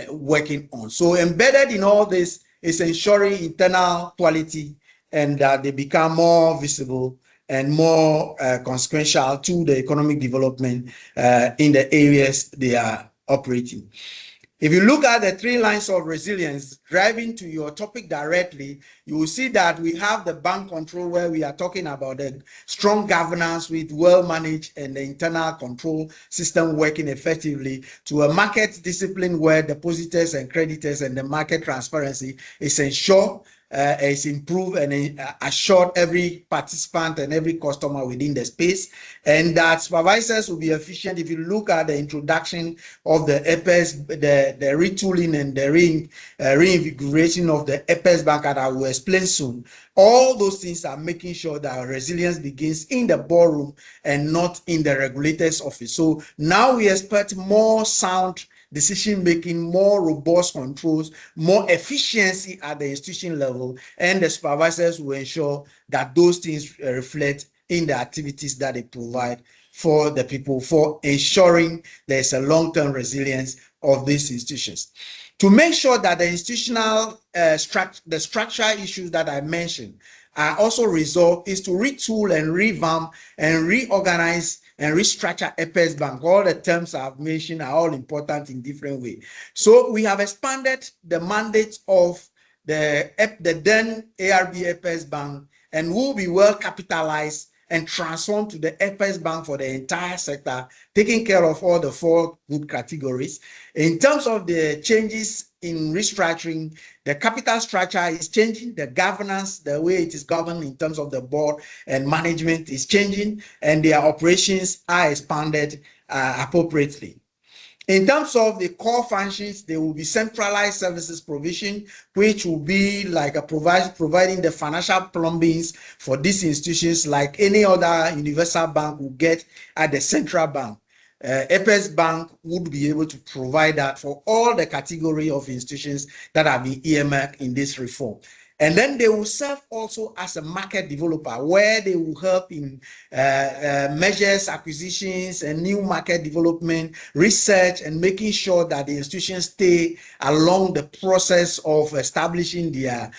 working on. So embedded in all this is ensuring internal quality and that they become more visible and more consequential to the economic development in the areas they are operating. If you look at the 3 lines of resilience, driving to your topic directly, you will see that we have the bank control, where we are talking about the strong governance with well-managed and the internal control system working effectively, to a market discipline where depositors and creditors and the market transparency is ensured, is improved and assured every participant and every customer within the space, and that supervisors will be efficient. If you look at the introduction of the EPES, the retooling and the reinvigoration of the EPES bank that I will explain soon, all those things are making sure that resilience begins in the boardroom and not in the regulator's office. So now we expect more sound decision-making, more robust controls, more efficiency at the institution level, and the supervisors will ensure that those things reflect in the activities that they provide for the people, for ensuring there's a long-term resilience of these institutions. To make sure that the institutional the structural issues that I mentioned are also resolved is to retool and revamp and reorganize and restructure EPES Bank. All the terms I've mentioned are all important in different ways. So we have expanded the mandate of the then ARB EPES Bank and will be well capitalized and transformed to the EPES Bank for the entire sector, taking care of all the 4 good categories. In terms of the changes in restructuring, the capital structure is changing, the governance, the way it is governed in terms of the board and management is changing, and their operations are expanded appropriately. In terms of the core functions, there will be centralized services provision, which will be like providing the financial plumbings for these institutions like any other universal bank will get at the central bank. Apex Bank would be able to provide that for all the category of institutions that have been earmarked in this reform. And then they will serve also as a market developer, where they will help in measures, acquisitions, and new market development, research, and making sure that the institutions stay along the process of establishing their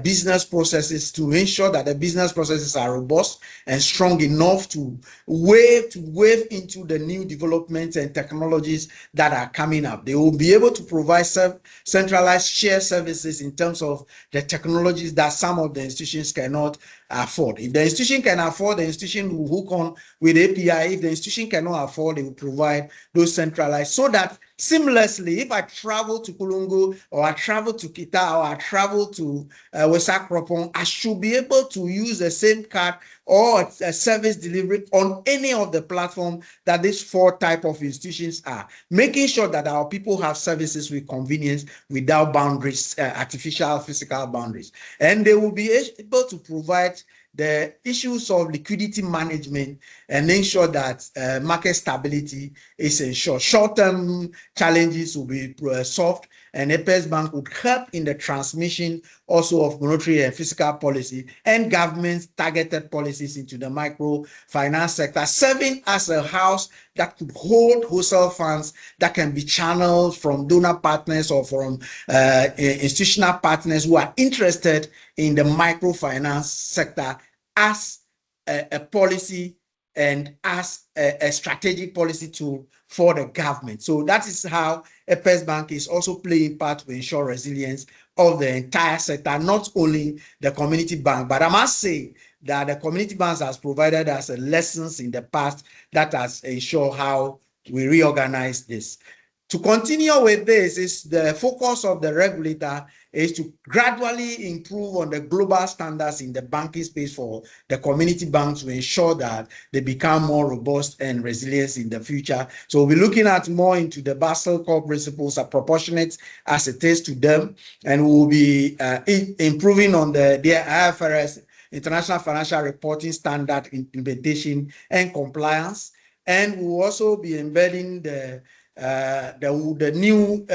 business processes to ensure that the business processes are robust and strong enough to wave into the new developments and technologies that are coming up. They will be able to provide centralized shared services in terms of the technologies that some of the institutions cannot afford. If the institution can afford, the institution will hook on with API. If the institution cannot afford, they will provide those centralized, so that seamlessly, if I travel to Kulungu, or I travel to Kita, or I travel to Wesakropong, I should be able to use the same card or a service delivery on any of the platform that these four type of institutions are, making sure that our people have services with convenience without boundaries, artificial physical boundaries. And they will be able to provide the issues of liquidity management and ensure that market stability is ensured. Short-term challenges will be solved, and Apex Bank would help in the transmission also of monetary and fiscal policy and government's targeted policies into the microfinance sector, serving as a house that could hold wholesale funds that can be channeled from donor partners or from institutional partners who are interested in the microfinance sector as a policy and as a strategic policy tool for the government. So that is how Apex Bank is also playing part to ensure resilience of the entire sector, not only the community bank. But I must say that the community banks has provided us lessons in the past that has ensured how we reorganize this. To continue with this, is the focus of the regulator is to gradually improve on the global standards in the banking space for the community banks to ensure that they become more robust and resilient in the future. So we're looking at more into the Basel core principles are proportionate as it is to them, and we'll be improving on their IFRS, International Financial Reporting Standard implementation and compliance. And we'll also be embedding the new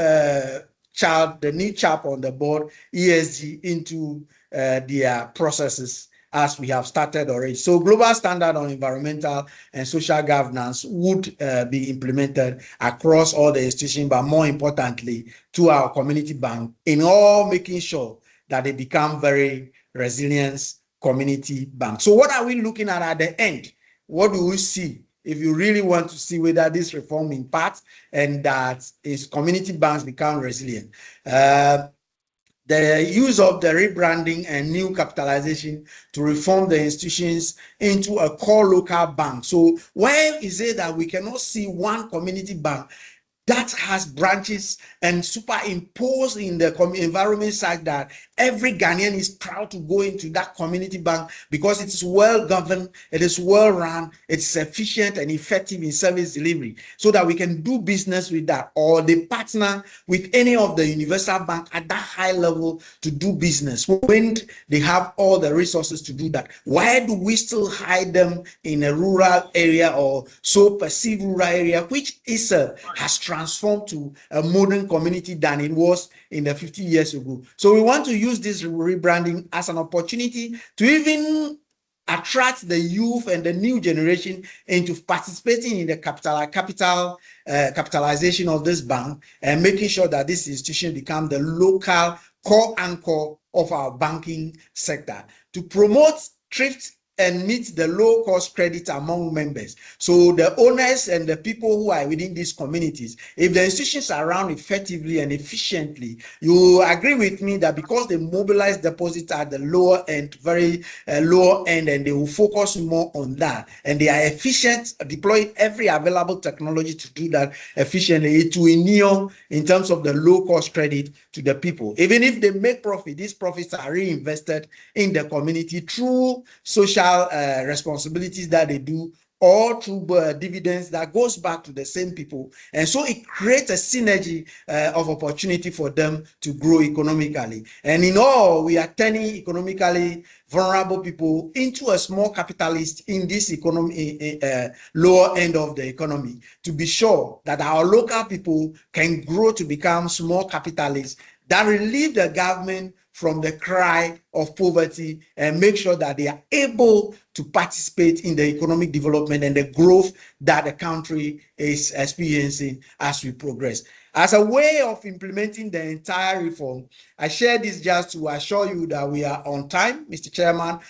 chap on the board, ESG, into their processes as we have started already. So global standard on environmental and social governance would be implemented across all the institutions, but more importantly to our community bank, in all making sure that they become very resilient community bank. So what are we looking at the end? What do we see? If you really want to see whether this reform impacts and that is community banks become resilient, the use of the rebranding and new capitalization to reform the institutions into a core local bank. So why is it that we cannot see one community bank that has branches and superimposed in the environment side that every Ghanaian is proud to go into that community bank because it is well governed, it is well run, it's efficient and effective in service delivery, so that we can do business with that, or they partner with any of the universal bank at that high level to do business when they have all the resources to do that. Why do we still hide them in a rural area or so perceived rural area, which is has transformed to a modern community than it was in the 50 years ago? So we want to use this rebranding as an opportunity to even attract the youth and the new generation into participating in the capitalization of this bank, and making sure that this institution become the local core anchor of our banking sector to promote thrift and meet the low-cost credit among members. So the owners and the people who are within these communities, if the institutions are run effectively and efficiently, you agree with me that because they mobilize deposits at the lower end, very lower end, and they will focus more on that, and they are efficient, deploying every available technology to do that efficiently, it will inure in terms of the low-cost credit to the people. Even if they make profit, these profits are reinvested in the community through social responsibilities that they do or through dividends that goes back to the same people. And so it creates a synergy of opportunity for them to grow economically. And in all, we are turning economically vulnerable people into a small capitalist in this economy, lower end of the economy, to be sure that our local people can grow to become small capitalists that relieve the government from the cry of poverty and make sure that they are able to participate in the economic development and the growth that the country is experiencing as we progress. As a way of implementing the entire reform, I share this just to assure you that we are on time, Mr. Chairman.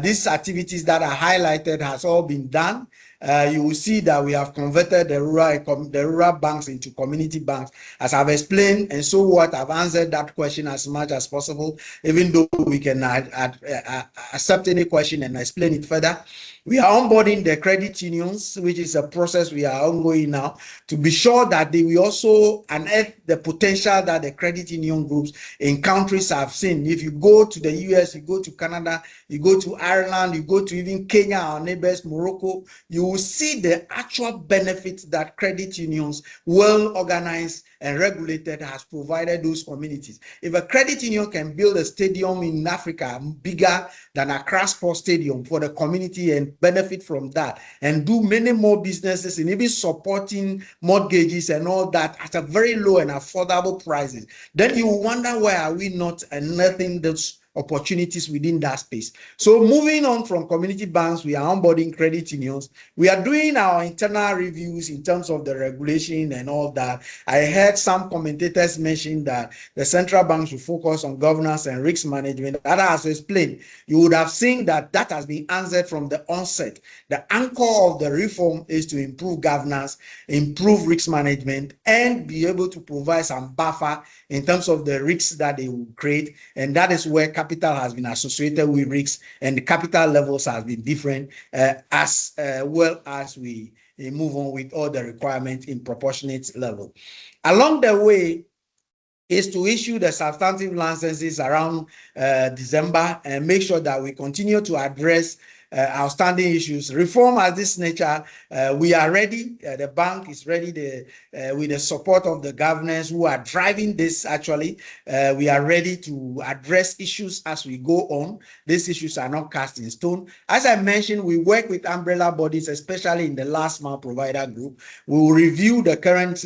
These activities that are highlighted has all been done. You will see that we have converted the rural banks into community banks, as I've explained, and so what, I've answered that question as much as possible, even though we can accept any question and explain it further. We are onboarding the credit unions, which is a process we are ongoing now, to be sure that they will also unearth the potential that the credit union groups in countries have seen. If you go to the US, you go to Canada, you go to Ireland, you go to even Kenya, our neighbors, Morocco, you will see the actual benefits that credit unions, well organized and regulated, has provided those communities. If a credit union can build a stadium in Africa bigger than Accra Sports Stadium for the community and benefit from that, and do many more businesses and even supporting mortgages and all that at a very low and affordable prices, then you wonder why are we not unearthing those opportunities within that space. So moving on from community banks, we are onboarding credit unions. We are doing our internal reviews in terms of the regulation and all that. I heard some commentators mention that the central bank should focus on governance and risk management. That has explained. You would have seen that that has been answered from the onset. The anchor of the reform is to improve governance, improve risk management, and be able to provide some buffer in terms of the risks that they will create. And that is where capital has been associated with risks, and the capital levels has been different, as well as we move on with all the requirements in proportionate level. Along the way is to issue the substantive licenses around December and make sure that we continue to address outstanding issues. Reform of this nature, we are ready. The bank is ready with the support of the governors who are driving this. Actually, we are ready to address issues as we go on. These issues are not cast in stone. As I mentioned, we work with umbrella bodies, especially in the last mile provider group. We will review the current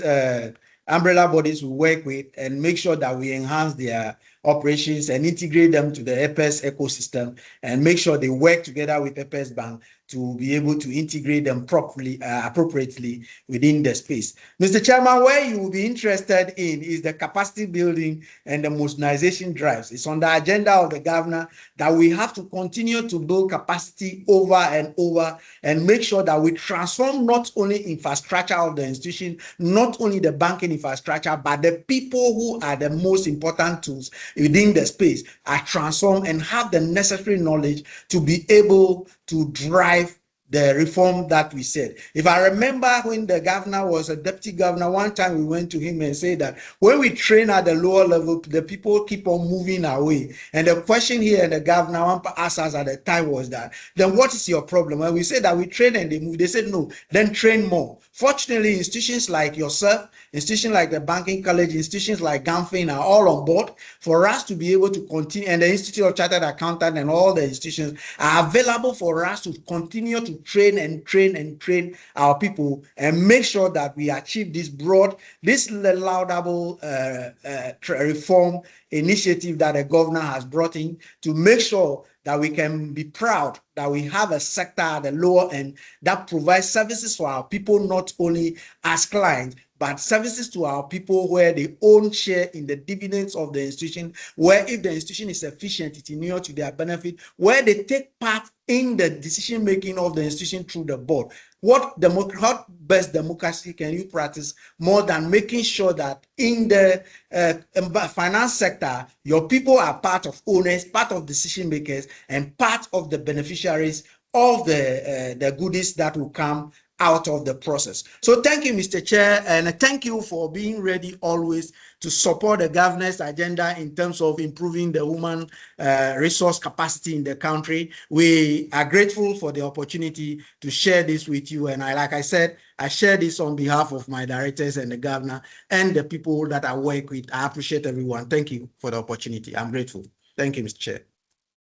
umbrella bodies we work with and make sure that we enhance their operations and integrate them to the EPES ecosystem and make sure they work together with EPES Bank to be able to integrate them properly, appropriately within the space. Mr. Chairman, where you will be interested in is the capacity building and the modernization drives. It's on the agenda of the governor that we have to continue to build capacity over and over and make sure that we transform not only infrastructure of the institution, not only the banking infrastructure, but the people who are the most important tools within the space are transformed and have the necessary knowledge to be able to drive the reform that we said. If I remember when the governor was a deputy governor, one time we went to him and said that when we train at the lower level, the people keep on moving away. And the question here and the governor asked us at the time was that, then what is your problem? And we said that we train and they move. They said, no, then train more. Fortunately, institutions like yourself, institutions like the banking college, institutions like GAMFIN are all on board for us to be able to continue, and the Institute of Chartered Accountant and all the institutions are available for us to continue to train our people and make sure that we achieve this broad, this laudable reform initiative that the governor has brought in to make sure that we can be proud that we have a sector at the lower end that provides services for our people, not only as clients, but services to our people where they own share in the dividends of the institution, where if the institution is efficient, it's inured to their benefit, where they take part in the decision making of the institution through the board. What best democracy can you practice more than making sure that in the finance sector, your people are part of owners, part of decision makers, and part of the beneficiaries of the goodies that will come out of the process. So thank you, Mr. Chair, and thank you for being ready always to support the governor's agenda in terms of improving the human resource capacity in the country. We are grateful for the opportunity to share this with you. And like I said, I share this on behalf of my directors and the governor and the people that I work with. I appreciate everyone. Thank you for the opportunity. I'm grateful. Thank you, Mr. Chair.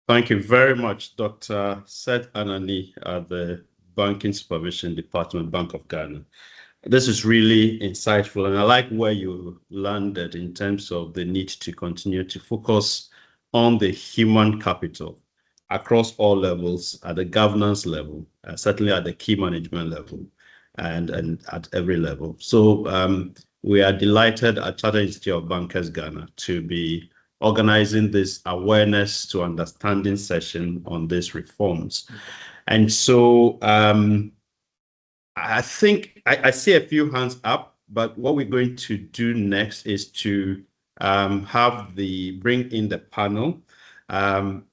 Thank you very much, Dr. Seth Anani at the Banking Supervision Department, Bank of Ghana. This is really insightful, and I like where you landed in terms of the need to continue to focus on the human capital across all levels, at the governance level, certainly at the key management level, and at every level. So we are delighted at Chartered Institute of Bankers Ghana to be organizing this awareness to understanding session on these reforms. And so I think I see a few hands up, but what we're going to do next is to bring in the panel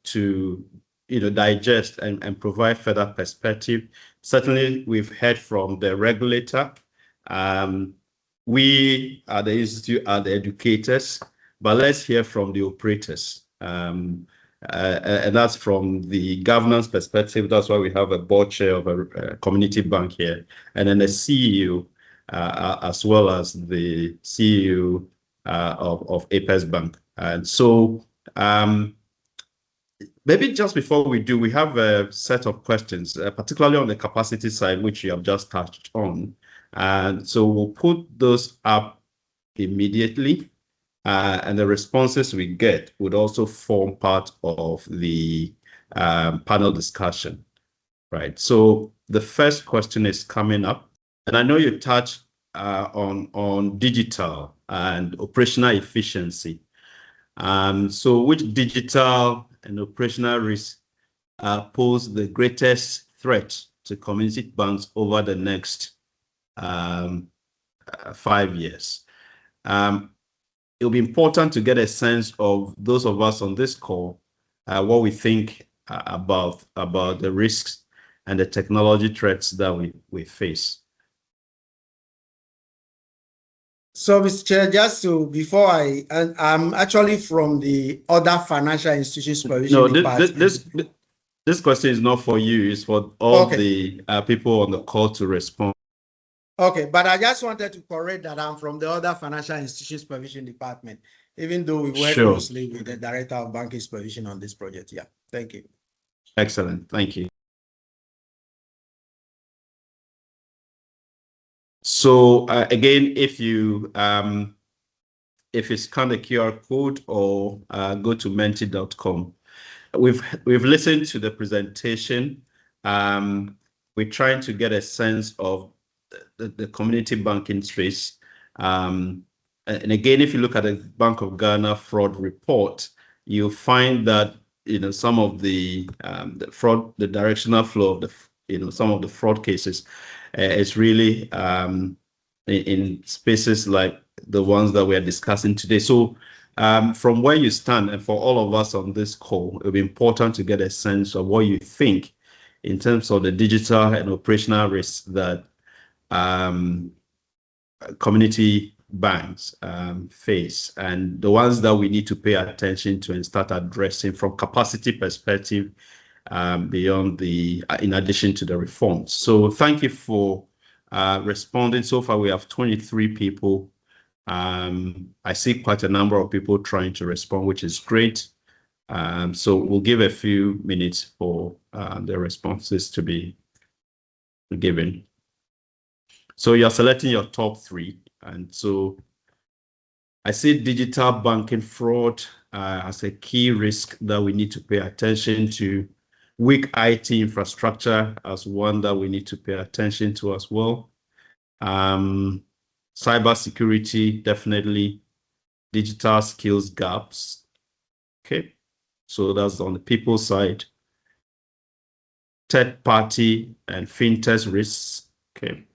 to digest and provide further perspective. Certainly, we've heard from the regulator. We at the Institute are the educators, but let's hear from the operators. And that's from the governance perspective. That's why we have a board chair of a community bank here, and then the CEO, as well as the CEO of Apex Bank. And so maybe just before we do, we have a set of questions, particularly on the capacity side, which you have just touched on. And so we'll put those up immediately. And the responses we get would also form part of the panel discussion, right? So the first question is coming up, and I know you touched on digital and operational efficiency. So which digital and operational risks pose the greatest threat to community banks over the next 5 years? It'll be important to get a sense of those of us on this call, what we think about the risks and the technology threats that we face. So, Mr. Chair, before I'm actually from the other financial institutions supervision department. This question is not for you, it's for all the people on the call to respond. Okay, but I just wanted to correct that I'm from the other financial institutions supervision department, even though we work closely with the director of banking supervision on this project. Yeah, thank you. Excellent, thank you. So again, if you scan the QR code or go to menti.com, we've listened to the presentation. We're trying to get a sense of the community banking space. And again, if you look at the Bank of Ghana fraud report, you'll find that some of the fraud, the directional flow of the some of the fraud cases is really in spaces like the ones that we are discussing today. So from where you stand, and for all of us on this call, it'll be important to get a sense of what you think in terms of the digital and operational risks that community banks face, and the ones that we need to pay attention to and start addressing from capacity perspective beyond in addition to the reforms. So thank you for responding. So far, we have 23 people. I see quite a number of people trying to respond, which is great. So we'll give a few minutes for the responses to be given. So you're selecting your top 3. And so I see digital banking fraud as a key risk that we need to pay attention to. Weak IT infrastructure as one that we need to pay attention to as well. Cybersecurity, definitely. Digital skills gaps. Okay, so that's on the people side. Third party and fintech risks. Okay.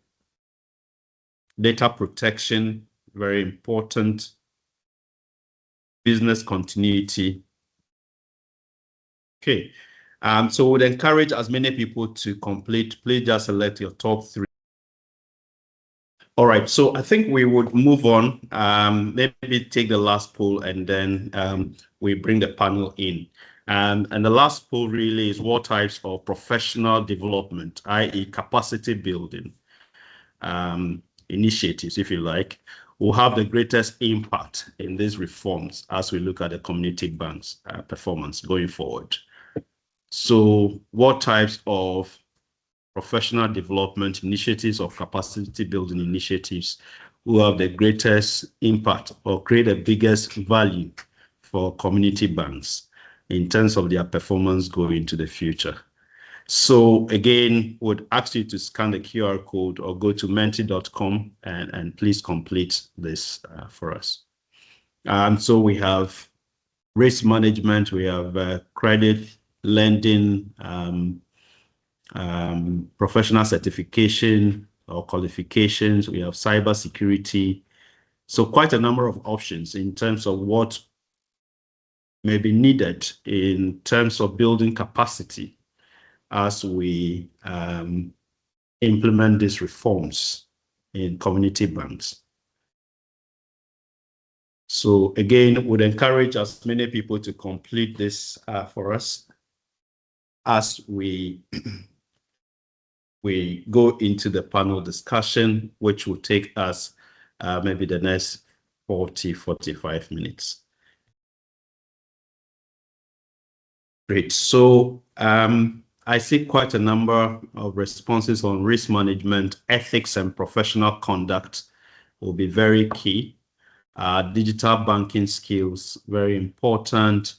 Data protection, very important. Business continuity. Okay, so we'd encourage as many people to complete. Please just select your top 3. All right, so I think we would move on, maybe take the last poll and then we bring the panel in. And the last poll really is what types of professional development, i.e. capacity building initiatives, if you like, will have the greatest impact in these reforms as we look at the community banks' performance going forward. So what types of professional development initiatives or capacity building initiatives will have the greatest impact or create the biggest value for community banks in terms of their performance going into the future? So again, would ask you to scan the QR code or go to menti.com and please complete this for us. So we have risk management, we have credit, lending, professional certification or qualifications, we have cybersecurity. So quite a number of options in terms of what may be needed in terms of building capacity as we implement these reforms in community banks. So again, would encourage as many people to complete this for us as we go into the panel discussion, which will take us maybe the next 45 minutes. Great. So I see quite a number of responses on risk management, ethics, and professional conduct will be very key. Digital banking skills, very important.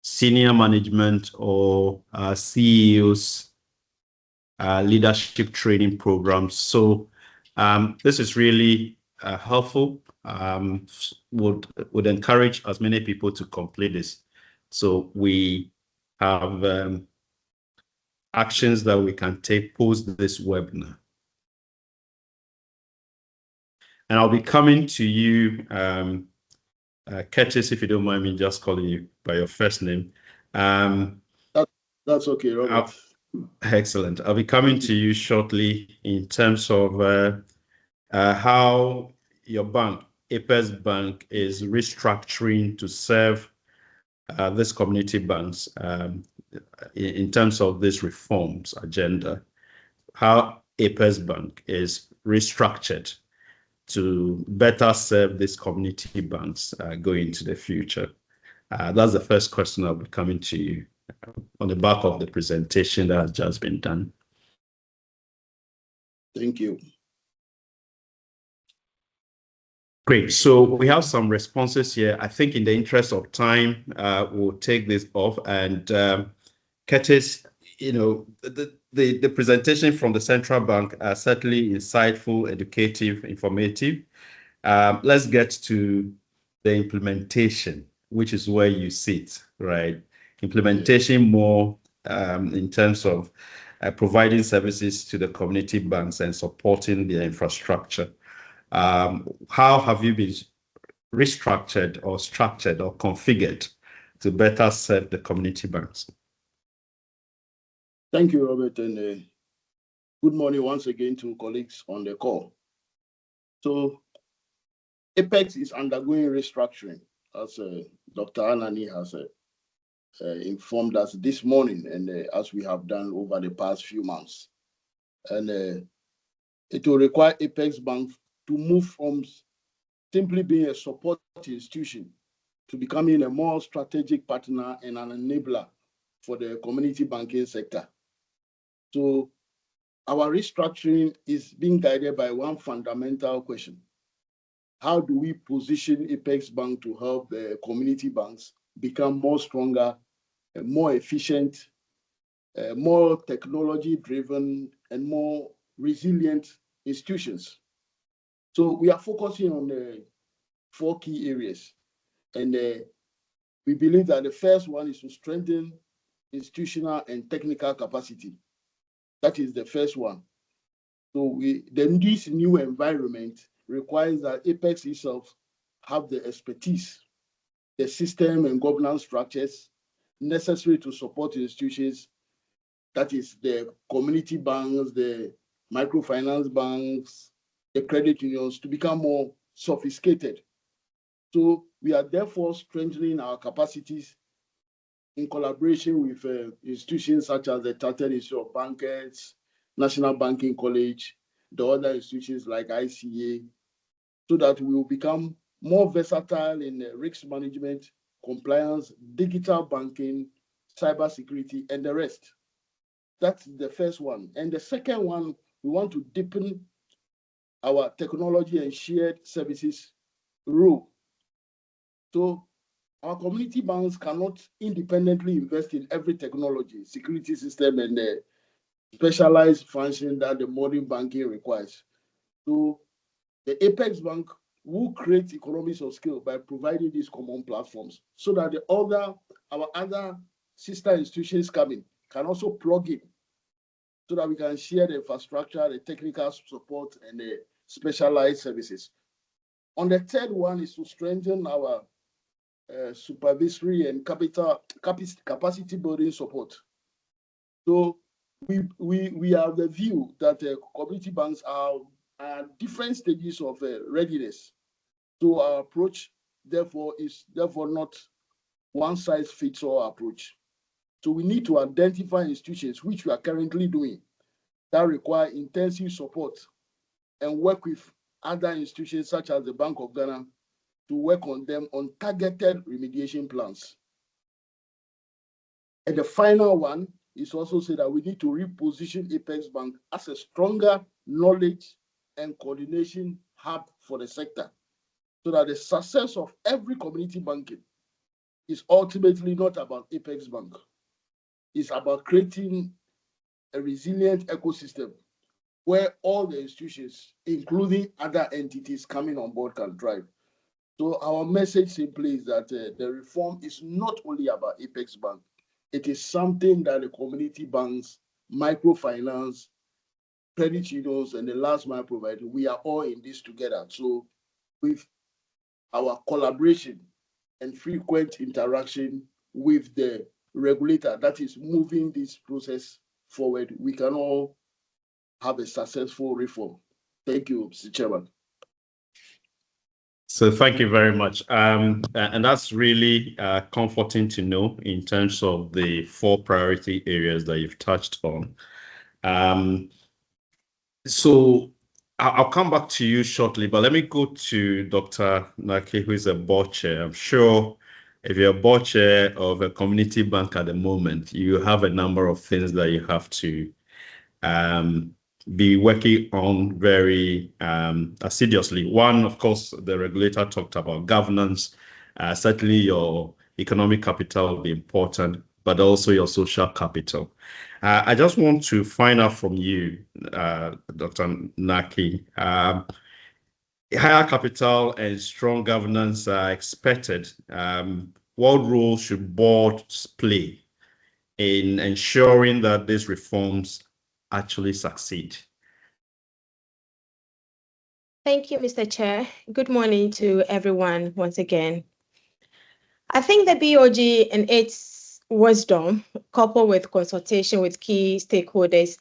Senior management or CEOs, leadership training programs. So this is really helpful. Would encourage as many people to complete this. So we have actions that we can take post this webinar. And I'll be coming to you, Curtis, if you don't mind me just calling you by your first name. That's okay, Robert. Excellent. I'll be coming to you shortly in terms of how your bank, Apex Bank, is restructuring to serve these community banks in terms of this reforms agenda, how Apex Bank is restructured to better serve these community banks going into the future. That's the first question I'll be coming to you on the back of the presentation that has just been done. Thank you. Great. So we have some responses here. I think in the interest of time, we'll take this off. And Curtis, you know, the presentation from the central bank are certainly insightful, educative, informative. Let's get to the implementation, which is where you sit, right? Implementation more in terms of providing services to the community banks and supporting their infrastructure. How have you been restructured or structured or configured to better serve the community banks? Thank you, Robert, and good morning once again to colleagues on the call. So Apex is undergoing restructuring, as Dr. Anani has informed us this morning, and as we have done over the past few months. And it will require Apex Bank to move from simply being a support institution to becoming a more strategic partner and an enabler for the community banking sector. So our restructuring is being guided by one fundamental question. How do we position Apex Bank to help the community banks become more stronger, more efficient, more technology-driven, and more resilient institutions? So we are focusing on 4 key areas. And we believe that the first one is to strengthen institutional and technical capacity. That is the first one. So this new environment requires that Apex itself have the expertise, the system and governance structures necessary to support institutions, that is the community banks, the microfinance banks, the credit unions to become more sophisticated. So we are therefore strengthening our capacities in collaboration with institutions such as the Chartered Institute of Bankers, National Banking College, the other institutions like ICA, so that we will become more versatile in risk management, compliance, digital banking, cybersecurity, and the rest. That's the first one. And the second one, we want to deepen our technology and shared services role. So our community banks cannot independently invest in every technology, security system, and the specialized function that the modern banking requires. So the Apex Bank will create economies of scale by providing these common platforms so that our other sister institutions coming can also plug in so that we can share the infrastructure, the technical support, and the specialized services. On the third one is to strengthen our supervisory and capacity building support. So we have the view that community banks are at different stages of readiness. So our approach, therefore, is not one size fits all approach. So we need to identify institutions, which we are currently doing, that require intensive support and work with other institutions such as the Bank of Ghana to work on them on targeted remediation plans. And the final one is also say that we need to reposition Apex Bank as a stronger knowledge and coordination hub for the sector, so that the success of every community banking is ultimately not about Apex Bank. It's about creating a resilient ecosystem where all the institutions, including other entities coming on board, can thrive. So our message simply is that the reform is not only about Apex Bank. It is something that the community banks, microfinance, credit unions, and the last mile provider, we are all in this together. So with our collaboration and frequent interaction with the regulator that is moving this process forward, we can all have a successful reform. Thank you, Mr. Chairman. So thank you very much. And that's really comforting to know in terms of the 4 priority areas that you've touched on. So I'll come back to you shortly, but let me go to Dr. Naki, who is a board chair. I'm sure if you're a board chair of a community bank at the moment, you have a number of things that you have to be working on very assiduously. One, of course, the regulator talked about governance. Certainly your economic capital will be important, but also your social capital. I just want to find out from you, Dr. Naki, higher capital and strong governance are expected. What role should boards play in ensuring that these reforms actually succeed? Thank you, Mr. Chair. Good morning to everyone once again. I think the BOG and its wisdom, coupled with consultation with key stakeholders,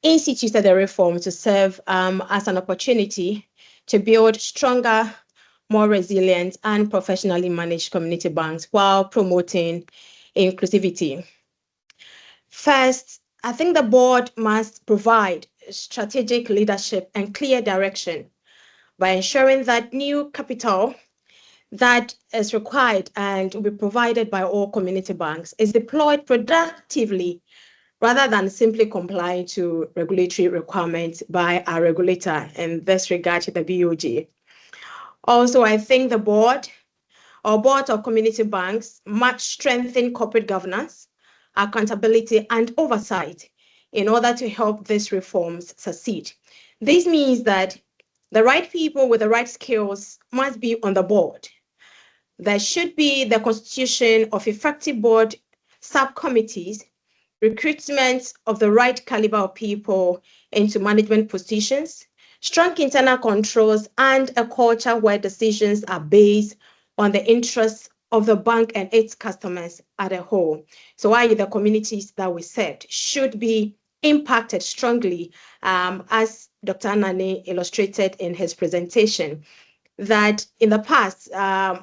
instituted the reform to serve as an opportunity to build stronger, more resilient and professionally managed community banks while promoting inclusivity. First, I think the board must provide strategic leadership and clear direction by ensuring that new capital that is required and will be provided by all community banks is deployed productively rather than simply complying to regulatory requirements by our regulator, in this regard to the BOG. Also, I think the board or board of community banks must strengthen corporate governance, accountability, and oversight in order to help these reforms succeed. This means that the right people with the right skills must be on the board. There should be the constitution of effective board subcommittees, recruitment of the right caliber of people into management positions, strong internal controls, and a culture where decisions are based on the interests of the bank and its customers as a whole. So i.e. the communities that we served should be impacted strongly, as Dr. Anani illustrated in his presentation, that in the past,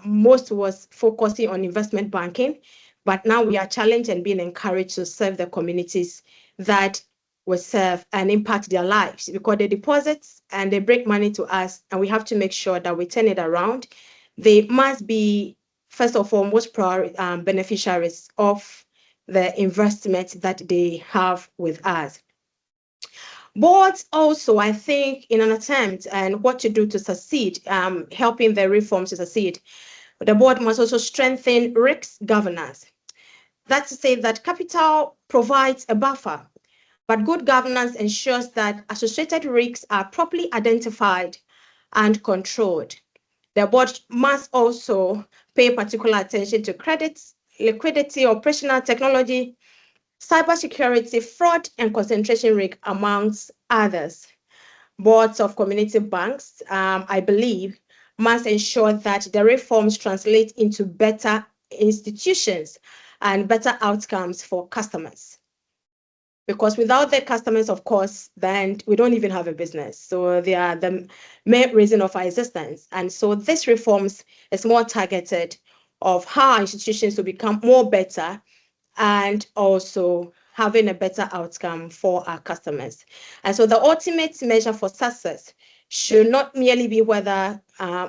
most was focusing on investment banking, but now we are challenged and being encouraged to serve the communities that we serve and impact their lives, because they deposit and they bring money to us, and we have to make sure that we turn it around. They must be, first of all, most beneficiaries of the investment that they have with us. Boards also, I think, in an attempt and what to do to succeed, helping the reforms to succeed, the board must also strengthen risk governance. That's to say that capital provides a buffer, but good governance ensures that associated risks are properly identified and controlled. The board must also pay particular attention to credit, liquidity, operational technology, cybersecurity, fraud, and concentration risk, amongst others. Boards of community banks, I believe, must ensure that the reforms translate into better institutions and better outcomes for customers. Because without the customers, of course, then we don't even have a business. So they are the main reason of our existence. And so this reforms is more targeted of how our institutions will become more better and also having a better outcome for our customers. And so the ultimate measure for success should not merely be whether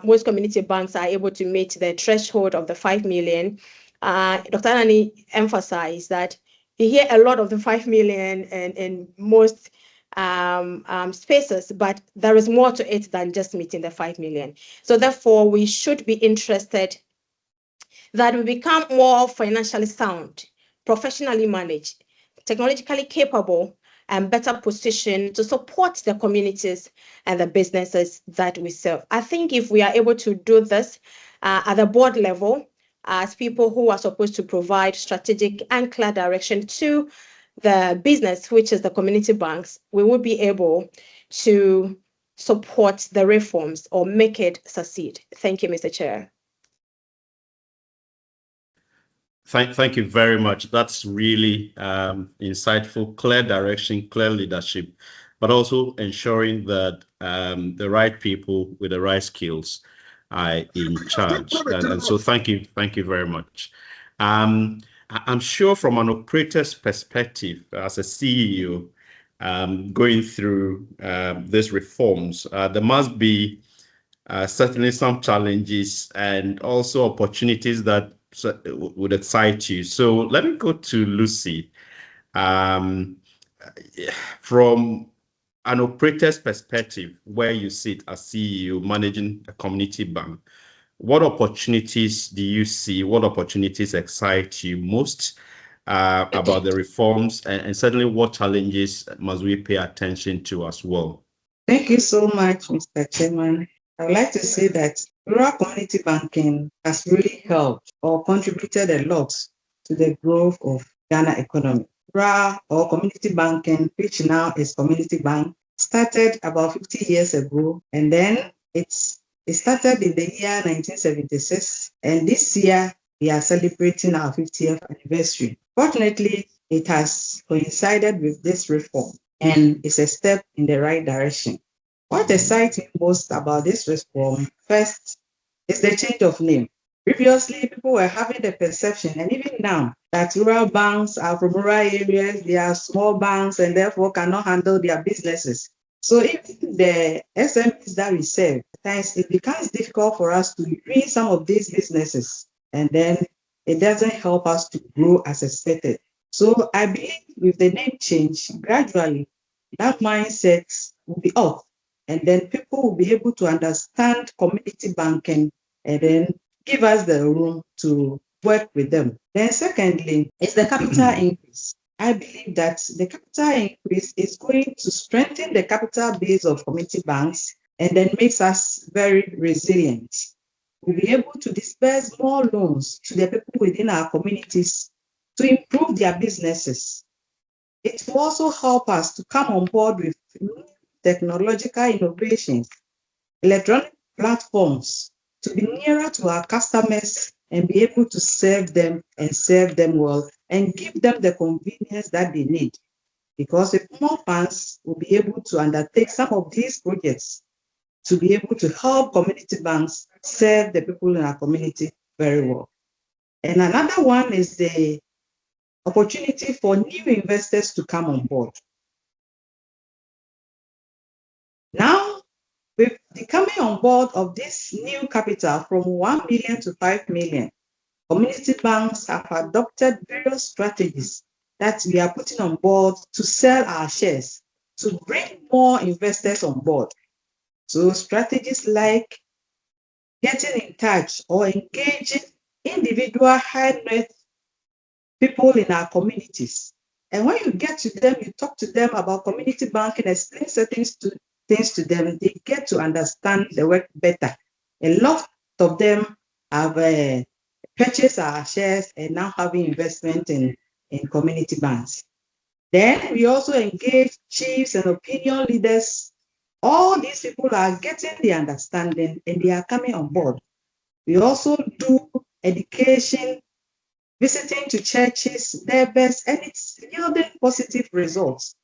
most community banks are able to meet the threshold of the 5 million. Dr. Anani emphasized that you hear a lot of the 5 million in most spaces, but there is more to it than just meeting the 5 million. So therefore, we should be interested that we become more financially sound, professionally managed, technologically capable, and better positioned to support the communities and the businesses that we serve. I think if we are able to do this at the board level, as people who are supposed to provide strategic and clear direction to the business, which is the community banks, we will be able to support the reforms or make it succeed. Thank you, Mr. Chair. Thank you very much. That's really insightful, clear direction, clear leadership, but also ensuring that the right people with the right skills are in charge. And so thank you very much. I'm sure from an operator's perspective, as a CEO, going through these reforms, there must be certainly some challenges and also opportunities that would excite you. So let me go to Lucy. From an operator's perspective, where you sit as CEO managing a community bank, what opportunities do you see? What opportunities excite you most about the reforms? And certainly, what challenges must we pay attention to as well? Thank you so much, Mr. Chairman. I would like to say that rural community banking has really helped or contributed a lot to the growth of Ghana economy. Rural or community banking, which now is Community Bank, started about 50 years ago, and then it started in the year 1976, and this year we are celebrating our 50th anniversary. Fortunately, it has coincided with this reform and is a step in the right direction. What excites me most about this reform, first, is the change of name. Previously, people were having the perception, and even now, that rural banks are from rural areas, they are small banks, and therefore cannot handle their businesses. So even the SMEs that we serve, at times it becomes difficult for us to bring some of these businesses, and then it doesn't help us to grow as expected. So I believe with the name change, gradually, that mindset will be off, and then people will be able to understand community banking and then give us the room to work with them. Then secondly, is the capital increase. I believe that the capital increase is going to strengthen the capital base of community banks and then makes us very resilient. We'll be able to disperse more loans to the people within our communities to improve their businesses. It will also help us to come on board with technological innovations, electronic platforms, to be nearer to our customers and be able to serve them and serve them well and give them the convenience that they need. because if more funds will be able to undertake some of these projects to be able to help community banks serve the people in our community very well. And another one is the opportunity for new investors to come on board. Now, with the coming on board of this new capital from 1 million to 5 million, community banks have adopted various strategies that we are putting on board to sell our shares, to bring more investors on board. So strategies like getting in touch or engaging individual high net people in our communities. And when you get to them, you talk to them about community banking, explain certain things to them, they get to understand the work better. A lot of them have purchased our shares and now having investment in community banks. Then we also engage chiefs and opinion leaders. All these people are getting the understanding and they are coming on board. We also do education, visiting to churches, neighbors, and it's yielding positive results.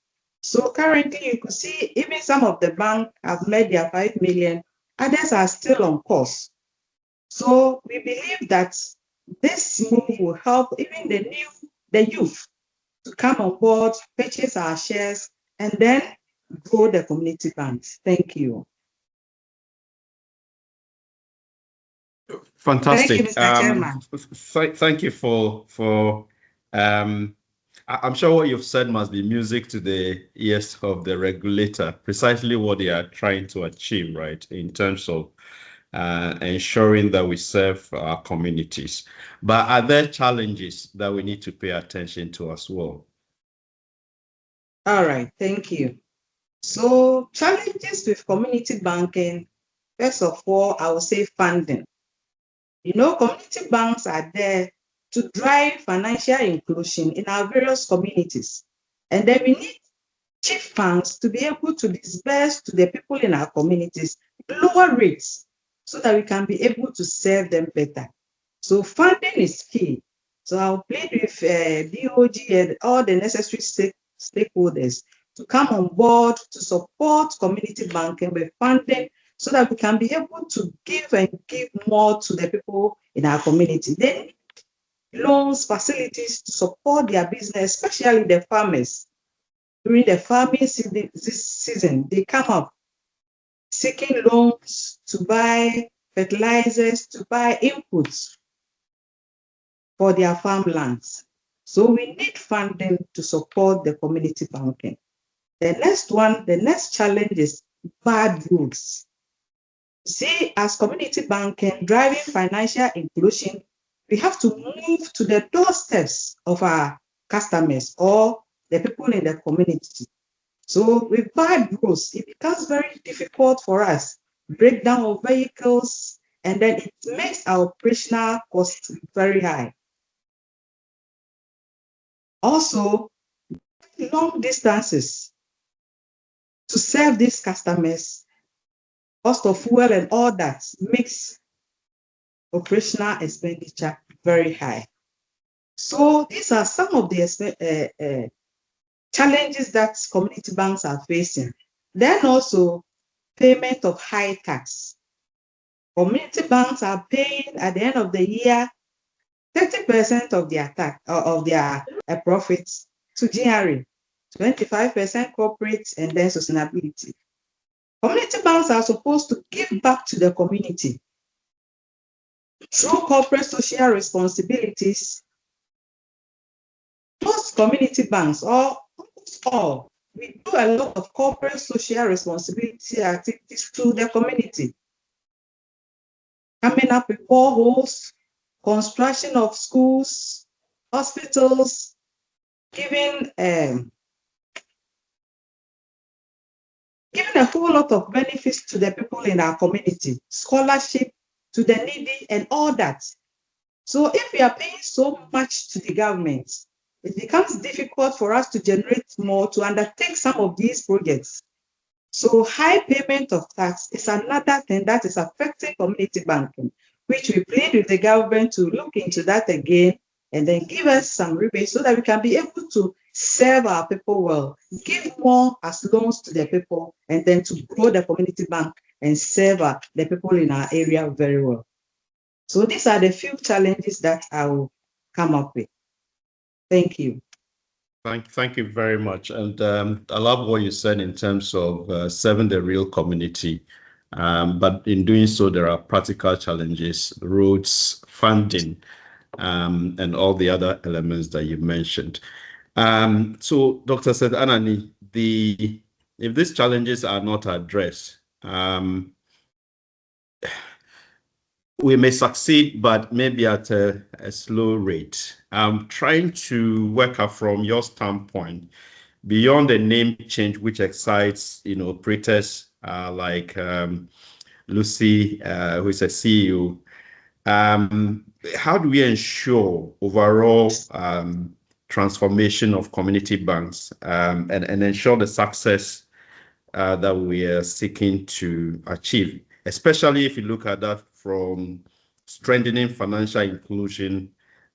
So currently you could see even some of the banks have made their 5 million, others are still on course. So we believe that this move will help even the youth to come on board, purchase our shares, and then grow the community banks. Thank you. Fantastic. Thank you, Mr. Chairman. Thank you for I'm sure what you've said must be music to the ears of the regulator, precisely what they are trying to achieve, right, in terms of ensuring that we serve our communities. But are there challenges that we need to pay attention to as well? All right, thank you. So challenges with community banking, first of all, I will say funding. You know, community banks are there to drive financial inclusion in our various communities. And then we need cheap funds to be able to disburse to the people in our communities lower rates so that we can be able to serve them better. So funding is key. So I'll plead with BOG and all the necessary stakeholders to come on board to support community banking with funding so that we can be able to give more to the people in our community. They need loans, facilities to support their business, especially the farmers. During the farming season, they come up seeking loans to buy fertilizers, to buy inputs for their farmlands. So we need funding to support the community banking. The next challenge is bad rules. See, as community banking driving financial inclusion, we have to move to the doorsteps of our customers or the people in the community. So with bad rules, it becomes very difficult for us. Breakdown of vehicles, and then it makes our operational costs very high. Also, long distances to serve these customers, cost of fuel and all that makes operational expenditure very high. So these are some of the challenges that community banks are facing. Then also payment of high tax. Community banks are paying at the end of the year 30% of their tax of their profits to GRA, 25% corporate, and then sustainability. Community banks are supposed to give back to the community through corporate social responsibilities. Most community banks, or almost all, we do a lot of corporate social responsibility activities to the community. Coming up with boreholes, construction of schools, hospitals, giving a whole lot of benefits to the people in our community, scholarship to the needy and all that. So if we are paying so much to the government, it becomes difficult for us to generate more to undertake some of these projects. So high payment of tax is another thing that is affecting community banking, which we plead with the government to look into that again and then give us some rebates so that we can be able to serve our people well, give more as loans to the people, and then to grow the community bank and serve the people in our area very well. So these are the few challenges that I will come up with. Thank you. Thank you very much. And I love what you said in terms of serving the real community. But in doing so, there are practical challenges, roads, funding, and all the other elements that you mentioned. So, Dr. Seth Anani, if these challenges are not addressed, we may succeed, but maybe at a slow rate. I'm trying to work out from your standpoint, beyond the name change, which excites, operators like Lucy, who is a CEO. How do we ensure overall transformation of community banks and ensure the success that we are seeking to achieve, especially if you look at that from strengthening financial inclusion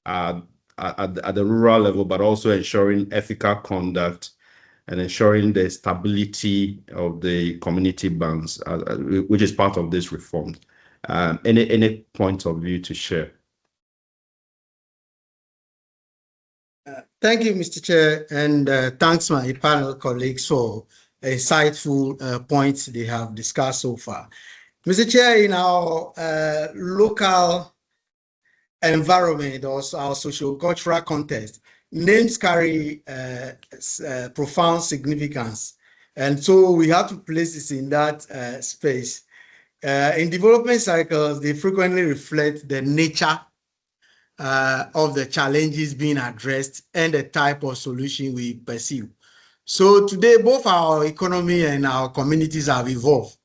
at the rural level, but also ensuring ethical conduct and ensuring the stability of the community banks, which is part of this reform. Any point of view to share? Thank you, Mr. Chair, and thanks my panel colleagues for insightful points they have discussed so far. Mr. Chair, in our local environment or our socio-cultural context, names carry profound significance. And so we have to place this in that space. In development cycles, they frequently reflect the nature of the challenges being addressed and the type of solution we pursue. So today, both our economy and our communities have evolved,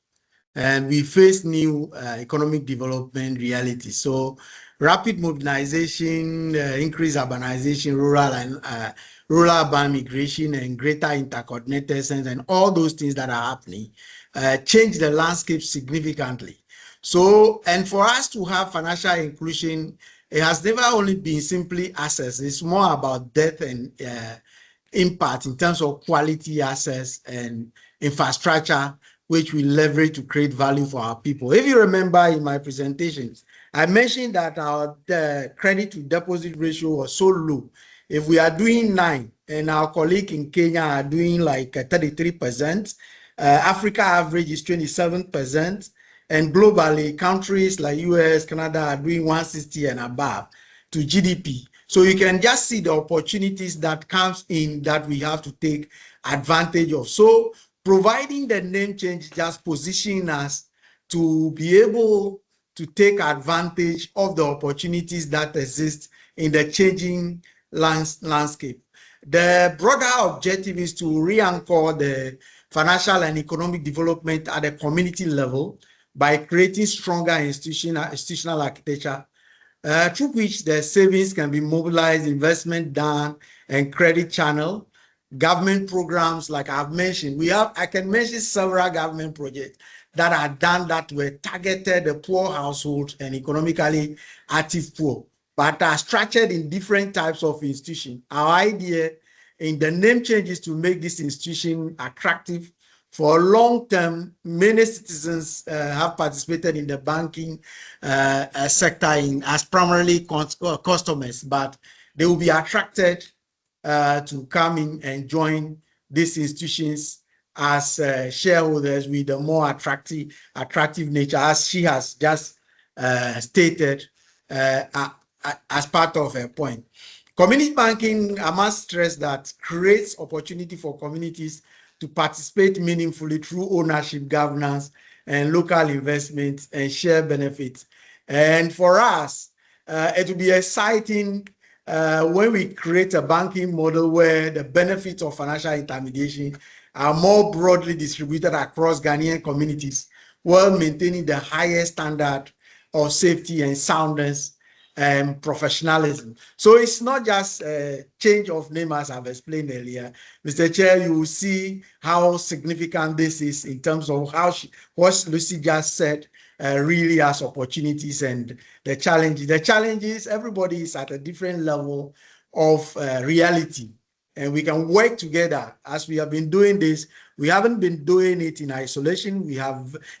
and we face new economic development realities. So rapid modernization, increased urbanization, rural-urban migration, and greater interconnectedness, and all those things that are happening change the landscape significantly. So, and for us to have financial inclusion, it has never only been simply access. It's more about depth and impact in terms of quality access and infrastructure, which we leverage to create value for our people. If you remember in my presentations, I mentioned that our credit to deposit ratio was so low. If we are doing 9 and our colleague in Kenya are doing like 33%, Africa average is 27%, and globally countries like US, Canada are doing 160 and above to GDP. So you can just see the opportunities that comes in that we have to take advantage of. So providing the name change just positioning us to be able to take advantage of the opportunities that exist in the changing landscape. The broader objective is to re-anchor the financial and economic development at the community level by creating stronger institutional architecture, through which the savings can be mobilized, investment done, and credit channel. Government programs, like I've mentioned, I can mention several government projects that are done that were targeted the poor households and economically active poor, but are structured in different types of institutions. Our idea in the name change is to make this institution attractive for long term. Many citizens have participated in the banking sector as primarily customers, but they will be attracted to come in and join these institutions as shareholders with a more attractive nature, as she has just stated as part of her point. Community banking, I must stress that, creates opportunity for communities to participate meaningfully through ownership, governance, and local investments and share benefits. And for us, it will be exciting when we create a banking model where the benefits of financial intermediation are more broadly distributed across Ghanaian communities while maintaining the highest standard of safety and soundness and professionalism. So it's not just a change of name, as I've explained earlier. Mr. Chair, you will see how significant this is in terms of how what Lucy just said really has opportunities and the challenges. The challenges, everybody is at a different level of reality. and we can work together as we have been doing this. We haven't been doing it in isolation.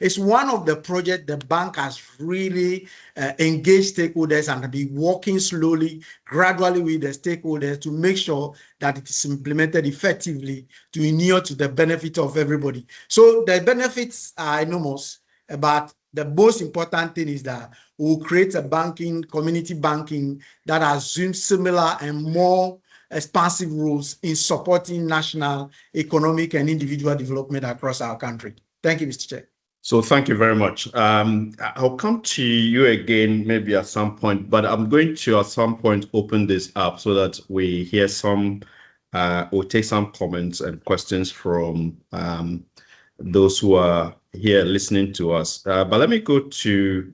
It's one of the projects the bank has really engaged stakeholders and be working slowly, gradually with the stakeholders to make sure that it is implemented effectively to inure to the benefit of everybody. So the benefits are enormous, but the most important thing is that we'll create a community banking that assumes similar and more expansive roles in supporting national, economic, and individual development across our country. Thank you, Mr. Chair. So thank you very much. I'll come to you again maybe at some point, but I'm going to at some point open this up so that we hear we'll take some comments and questions from those who are here listening to us. But let me go to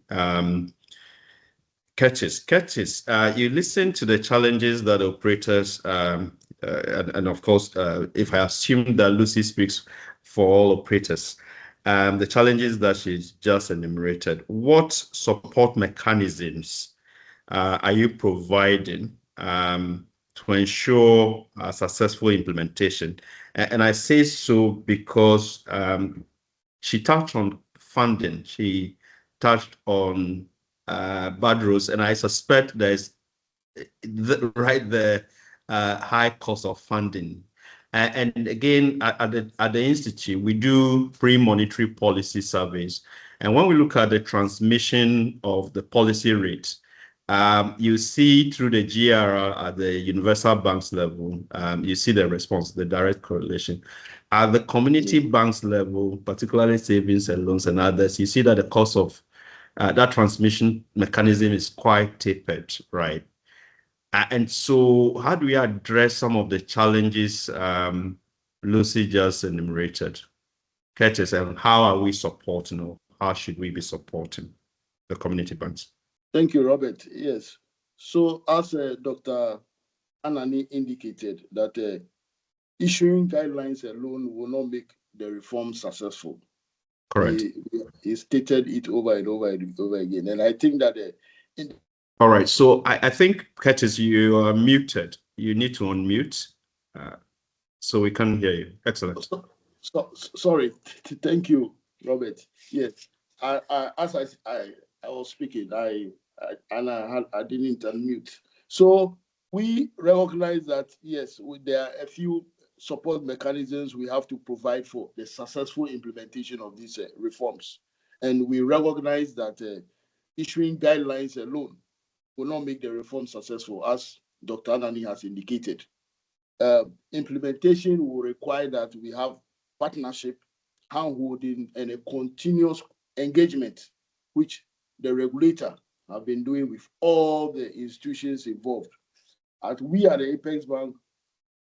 Curtis. Curtis, you listen to the challenges that operators, and of course, if I assume that Lucy speaks for all operators, the challenges that she's just enumerated, what support mechanisms are you providing to ensure a successful implementation? And I say so because she touched on funding. She touched on bad roads, and I suspect there's the high cost of funding. And again, at the Institute, we do pre-monetary policy surveys. And when we look at the transmission of the policy rates, you see through the GRR at the universal banks level, you see the response, the direct correlation. At the community banks level, particularly savings and loans and others, you see that the cost of that transmission mechanism is quite tapered, right? And so how do we address some of the challenges Lucy just enumerated? Curtis, and how are we supporting, or how should we be supporting the community banks? Thank you, Robert. Yes. So as Dr. Anani indicated, that issuing guidelines alone will not make the reform successful. Correct. He stated it over and over and over again. And I think that all right. So I think, Curtis, you are muted. You need to unmute so we can hear you. Excellent. Sorry. Thank you, Robert. Yes. As I was speaking, I didn't unmute. So we recognize that, yes, there are a few support mechanisms we have to provide for the successful implementation of these reforms. And we recognize that issuing guidelines alone will not make the reform successful, as Dr. Anani has indicated. Implementation will require that we have partnership, hand-holding, and a continuous engagement, which the regulator have been doing with all the institutions involved. As we at the Apex Bank,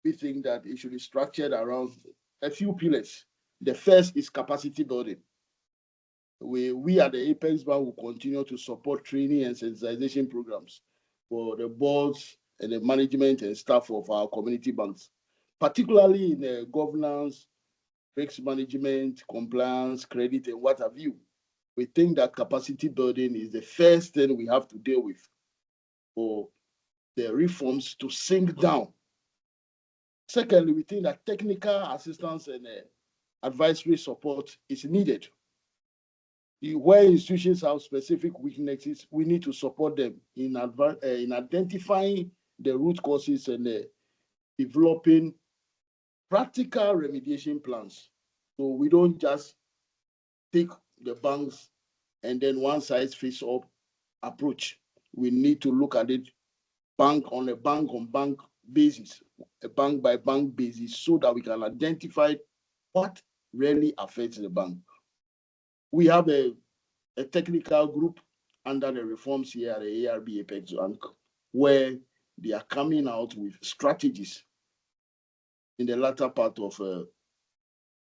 we think that it should be structured around a few pillars. The first is capacity building. We at the Apex Bank will continue to support training and sensitization programs for the boards and the management and staff of our community banks, particularly in the governance, risk management, compliance, credit, and what have you. We think that capacity building is the first thing we have to deal with for the reforms to sink down. Secondly, we think that technical assistance and advisory support is needed. Where institutions have specific weaknesses, we need to support them in identifying the root causes and developing practical remediation plans. So we don't just take the banks and then one size fits all approach. We need to look at it bank on bank basis, a bank by bank basis, so that we can identify what really affects the bank. We have a technical group under the reforms here at the ARB Apex Bank, where they are coming out with strategies in the latter part of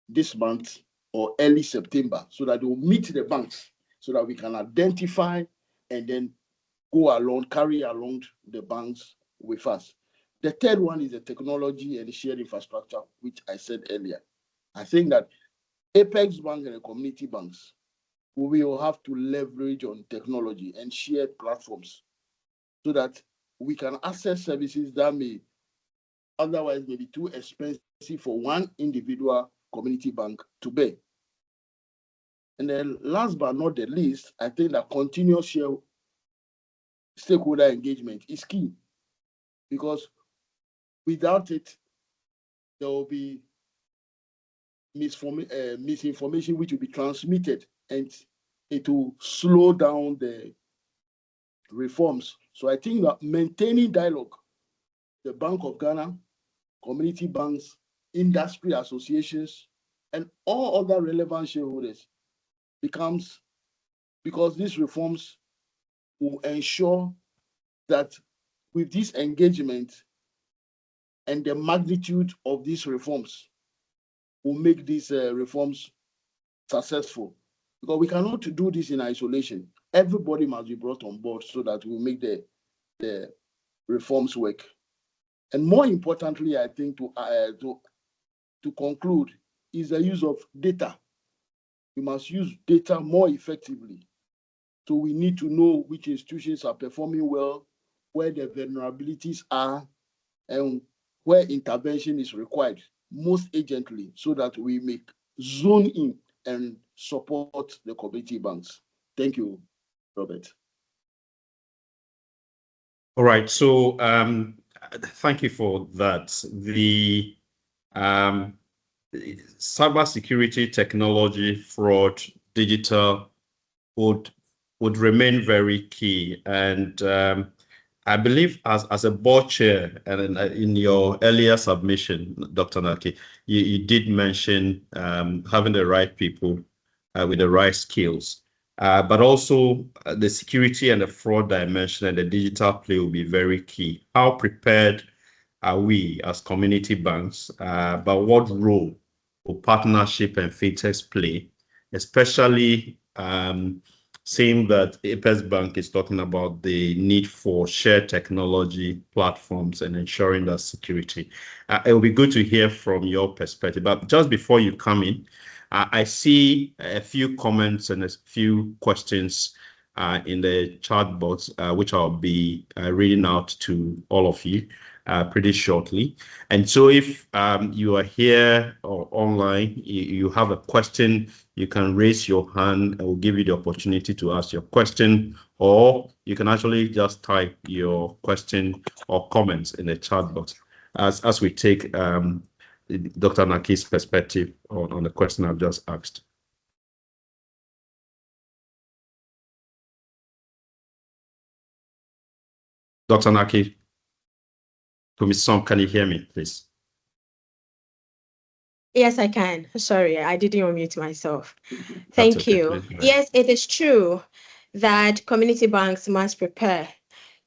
this month or early September, so that they will meet the banks, so that we can identify and then carry along the banks with us. The third one is the technology and the shared infrastructure, which I said earlier. I think that Apex Bank and the community banks we will have to leverage on technology and shared platforms so that we can access services that may otherwise may be too expensive for one individual community bank to bear. And then last but not the least, I think that continuous stakeholder engagement is key, because without it, there will be misinformation which will be transmitted, and it will slow down the reforms. So I think that maintaining dialogue, the Bank of Ghana, community banks, industry associations, and all other relevant shareholders becomes, because these reforms will ensure that with this engagement and the magnitude of these reforms will make these reforms successful. Because we cannot do this in isolation. Everybody must be brought on board so that we make the reforms work. And more importantly, I think to conclude, is the use of data. We must use data more effectively. So we need to know which institutions are performing well, where the vulnerabilities are, and where intervention is required most urgently, so that we may zone in and support the community banks. Thank you, Robert. All right. So thank you for that. The cybersecurity, technology, fraud, digital would remain very key. And I believe as a board chair, and in your earlier submission, Dr. Naki, you did mention having the right people with the right skills. But also the security and the fraud dimension and the digital play will be very key. How prepared are we as community banks? But what role will partnership and fintechs play, especially seeing that Apex Bank is talking about the need for shared technology platforms and ensuring that security. It will be good to hear from your perspective. But just before you come in, I see a few comments and a few questions in the chat box, which I'll be reading out to all of you pretty shortly. And so if you are here or online, you have a question, you can raise your hand and we'll give you the opportunity to ask your question, or you can actually just type your question or comments in the chat box as we take Dr. Naki's perspective on the question I've just asked. Dr. Naki, can you hear me, please? Yes, I can. Sorry, I didn't unmute myself. Thank okay. you. Yes, it is true that community banks must prepare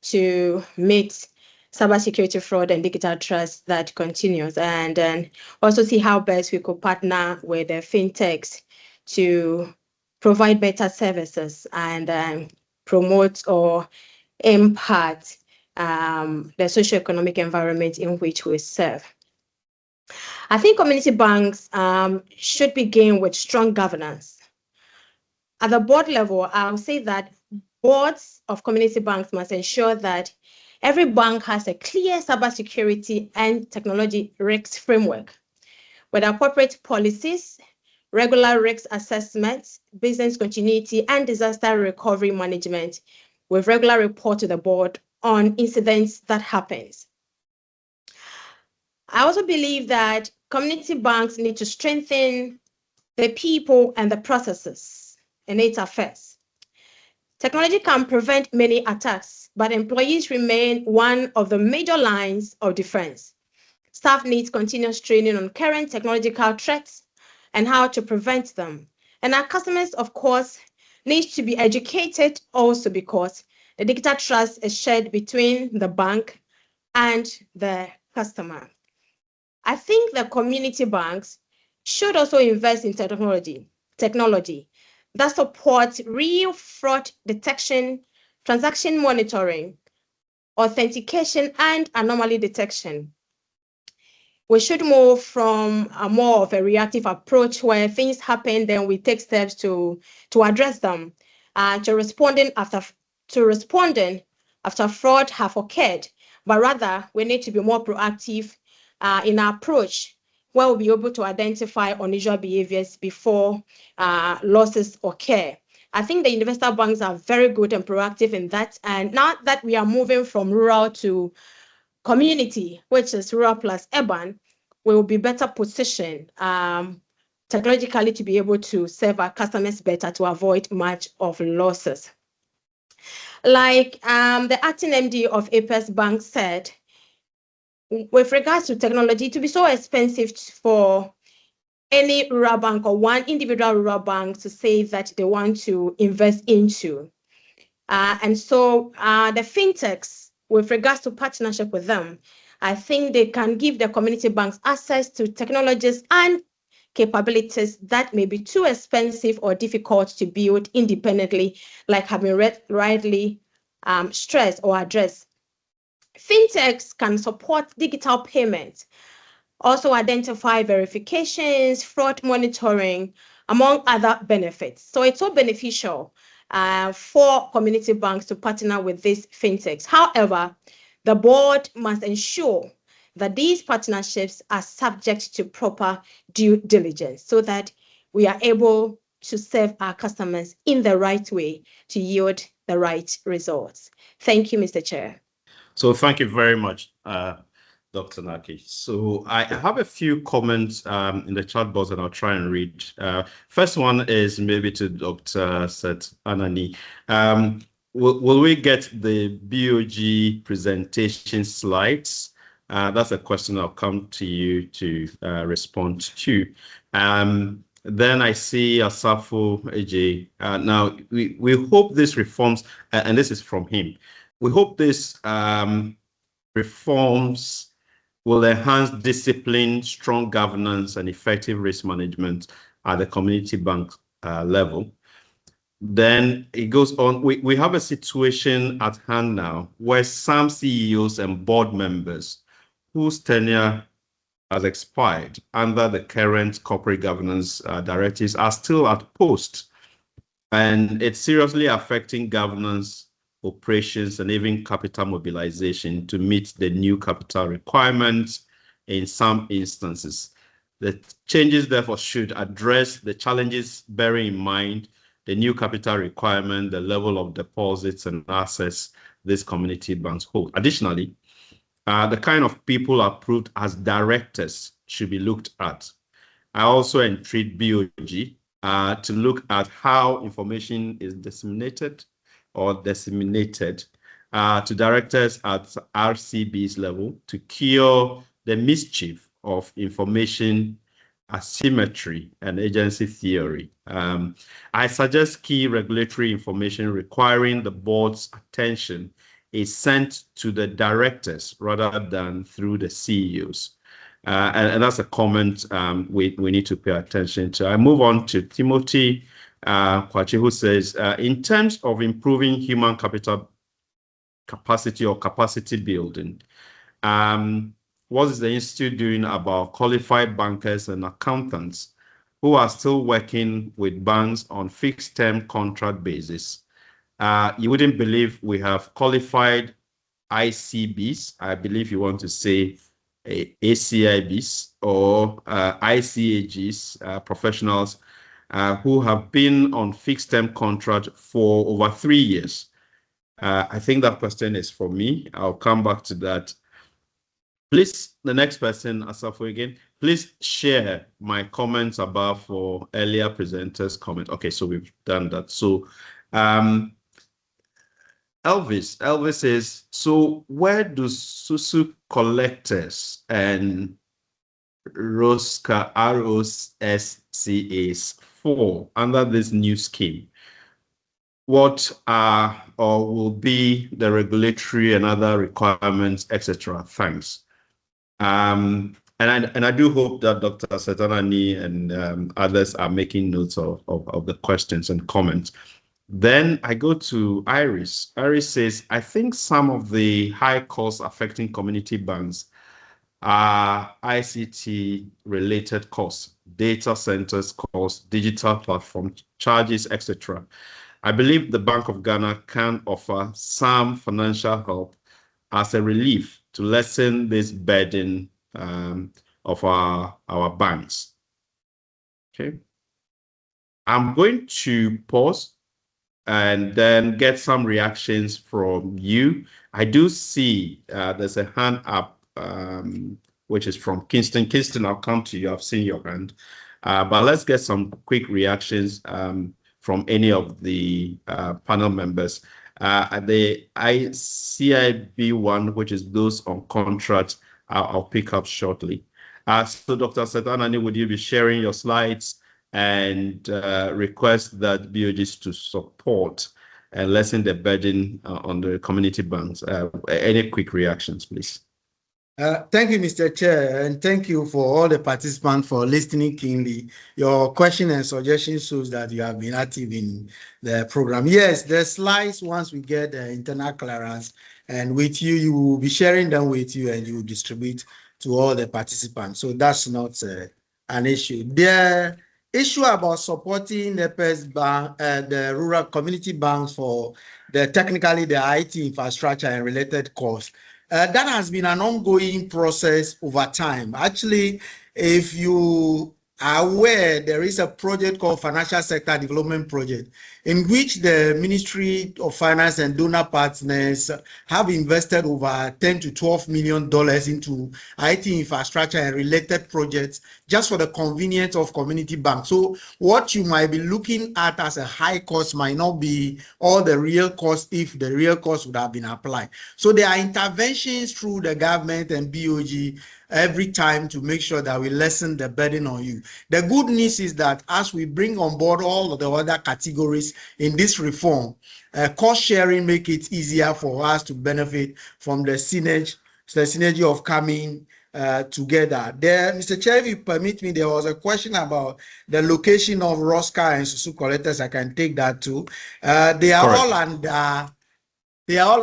to meet cybersecurity fraud and digital trust that continues, and also see how best we could partner with the fintechs to provide better services and promote or impact the socioeconomic environment in which we serve. I think community banks should begin with strong governance. At the board level, I'll say that boards of community banks must ensure that every bank has a clear cybersecurity and technology risks framework, with appropriate policies, regular risk assessments, business continuity, and disaster recovery management, with regular report to the board on incidents that happens. I also believe that community banks need to strengthen the people and the processes in its affairs. Technology can prevent many attacks, but employees remain one of the major lines of defense. Staff needs continuous training on current technological threats and how to prevent them. And our customers, of course, need to be educated also, because the digital trust is shared between the bank and the customer. I think the community banks should also invest in technology that supports real fraud detection, transaction monitoring, authentication, and anomaly detection. We should move from a more of a reactive approach where things happen, then we take steps to address them, to responding after fraud have occurred. But rather, we need to be more proactive in our approach, where we'll be able to identify unusual behaviors before losses occur. I think the universal banks are very good and proactive in that. And now that we are moving from rural to community, which is rural plus urban, we will be better positioned technologically to be able to serve our customers better to avoid much of losses. Like the acting MD of Apex Bank said, with regards to technology, to be so expensive for any rural bank or one individual rural bank to say that they want to invest into. And so the fintechs, with regards to partnership with them, I think they can give the community banks access to technologies and capabilities that may be too expensive or difficult to build independently, like have been rightly stressed or addressed. Fintechs can support digital payments, also identify verifications, fraud monitoring, among other benefits. So it's so beneficial for community banks to partner with these fintechs. However, the board must ensure that these partnerships are subject to proper due diligence so that we are able to serve our customers in the right way to yield the right results. Thank you, Mr. Chair. So thank you very much, Dr. Naki. So I have a few comments in the chat box and I'll try and read. First one is maybe to Dr. Seth Anani. Will we get the BOG presentation slides? That's a question I'll come to you to respond to. Then I see Asafo AJ. Now, we hope this reforms, and this is from him, we hope this reforms will enhance discipline, strong governance, and effective risk management at the community bank level. Then it goes on. We have a situation at hand now where some CEOs and board members whose tenure has expired under the current corporate governance directives are still at post. And it's seriously affecting governance, operations, and even capital mobilization to meet the new capital requirements in some instances. The changes, therefore, should address the challenges, bearing in mind the new capital requirement, the level of deposits and assets these community banks hold. Additionally, the kind of people approved as directors should be looked at. I also entreat BOG to look at how information is disseminated to directors at RCB's level to cure the mischief of information asymmetry and agency theory. I suggest key regulatory information requiring the board's attention is sent to the directors rather than through the CEOs. And that's a comment we need to pay attention to. I move on to Timothy Kwachi, who says, in terms of improving human capital capacity or capacity building, what is the Institute doing about qualified bankers and accountants who are still working with banks on fixed-term contract basis? You wouldn't believe we have qualified ICBs. I believe you want to say ACIBs or ICAGs, professionals who have been on fixed-term contract for over 3 years. I think that question is for me. I'll come back to that. Please, the next person, Asafo again, please share my comments above for earlier presenters' comment. Okay, so we've done that. So Elvis says, so where do SUSU collectors and ROSCAs fall under this new scheme? What are or will be the regulatory and other requirements, etc.? Thanks. And I do hope that Dr. Setanani and others are making notes of the questions and comments. Then I go to Iris. Iris says, I think some of the high costs affecting community banks are ICT-related costs, data centers costs, digital platform charges, etc. I believe the Bank of Ghana can offer some financial help as a relief to lessen this burden of our banks. Okay. I'm going to pause and then get some reactions from you. I do see there's a hand up, which is from Kingston. Kingston, I'll come to you. I've seen your hand. But let's get some quick reactions from any of the panel members. The CIB one, which is those on contract, I'll pick up shortly. So Dr. Setanani, would you be sharing your slides and request that BOGs to support and lessen the burden on the community banks? Any quick reactions, please? Thank you, Mr. Chair, and thank you for all the participants for listening keenly. Your question and suggestion shows that you have been active in the program. Yes, the slides, once we get the internal clearance, and with you, you will be sharing them with you and you will distribute to all the participants. So that's not an issue. The issue about supporting the PES bank, the rural community banks for technically the IT infrastructure and related costs, that has been an ongoing process over time. Actually, if you are aware, there is a project called Financial Sector Development Project, in which the Ministry of Finance and donor partners have invested over $10 to $12 million into IT infrastructure and related projects just for the convenience of community banks. So what you might be looking at as a high cost might not be all the real cost if the real cost would have been applied. So there are interventions through the government and BOG every time to make sure that we lessen the burden on you. The good news is that as we bring on board all of the other categories in this reform, cost sharing make it easier for us to benefit from the synergy of coming together. There, Mr. Chair, if you permit me, there was a question about the location of ROSCA and Susu collectors. I can take that too. They are all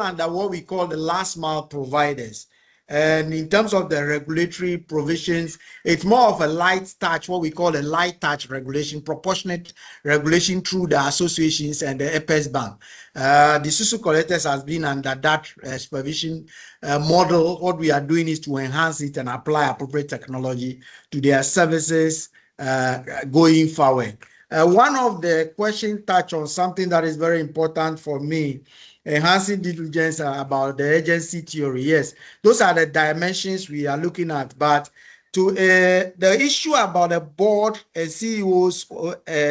under what we call the last mile providers. And in terms of the regulatory provisions, it's more of a light touch, what we call a light touch regulation, proportionate regulation through the associations and the EPES Bank. The Susu collectors has been under that supervision model. What we are doing is to enhance it and apply appropriate technology to their services going forward. One of the questions touched on something that is very important for me, enhancing diligence about the agency theory. Yes, those are the dimensions we are looking at. But to the issue about the board and CEOs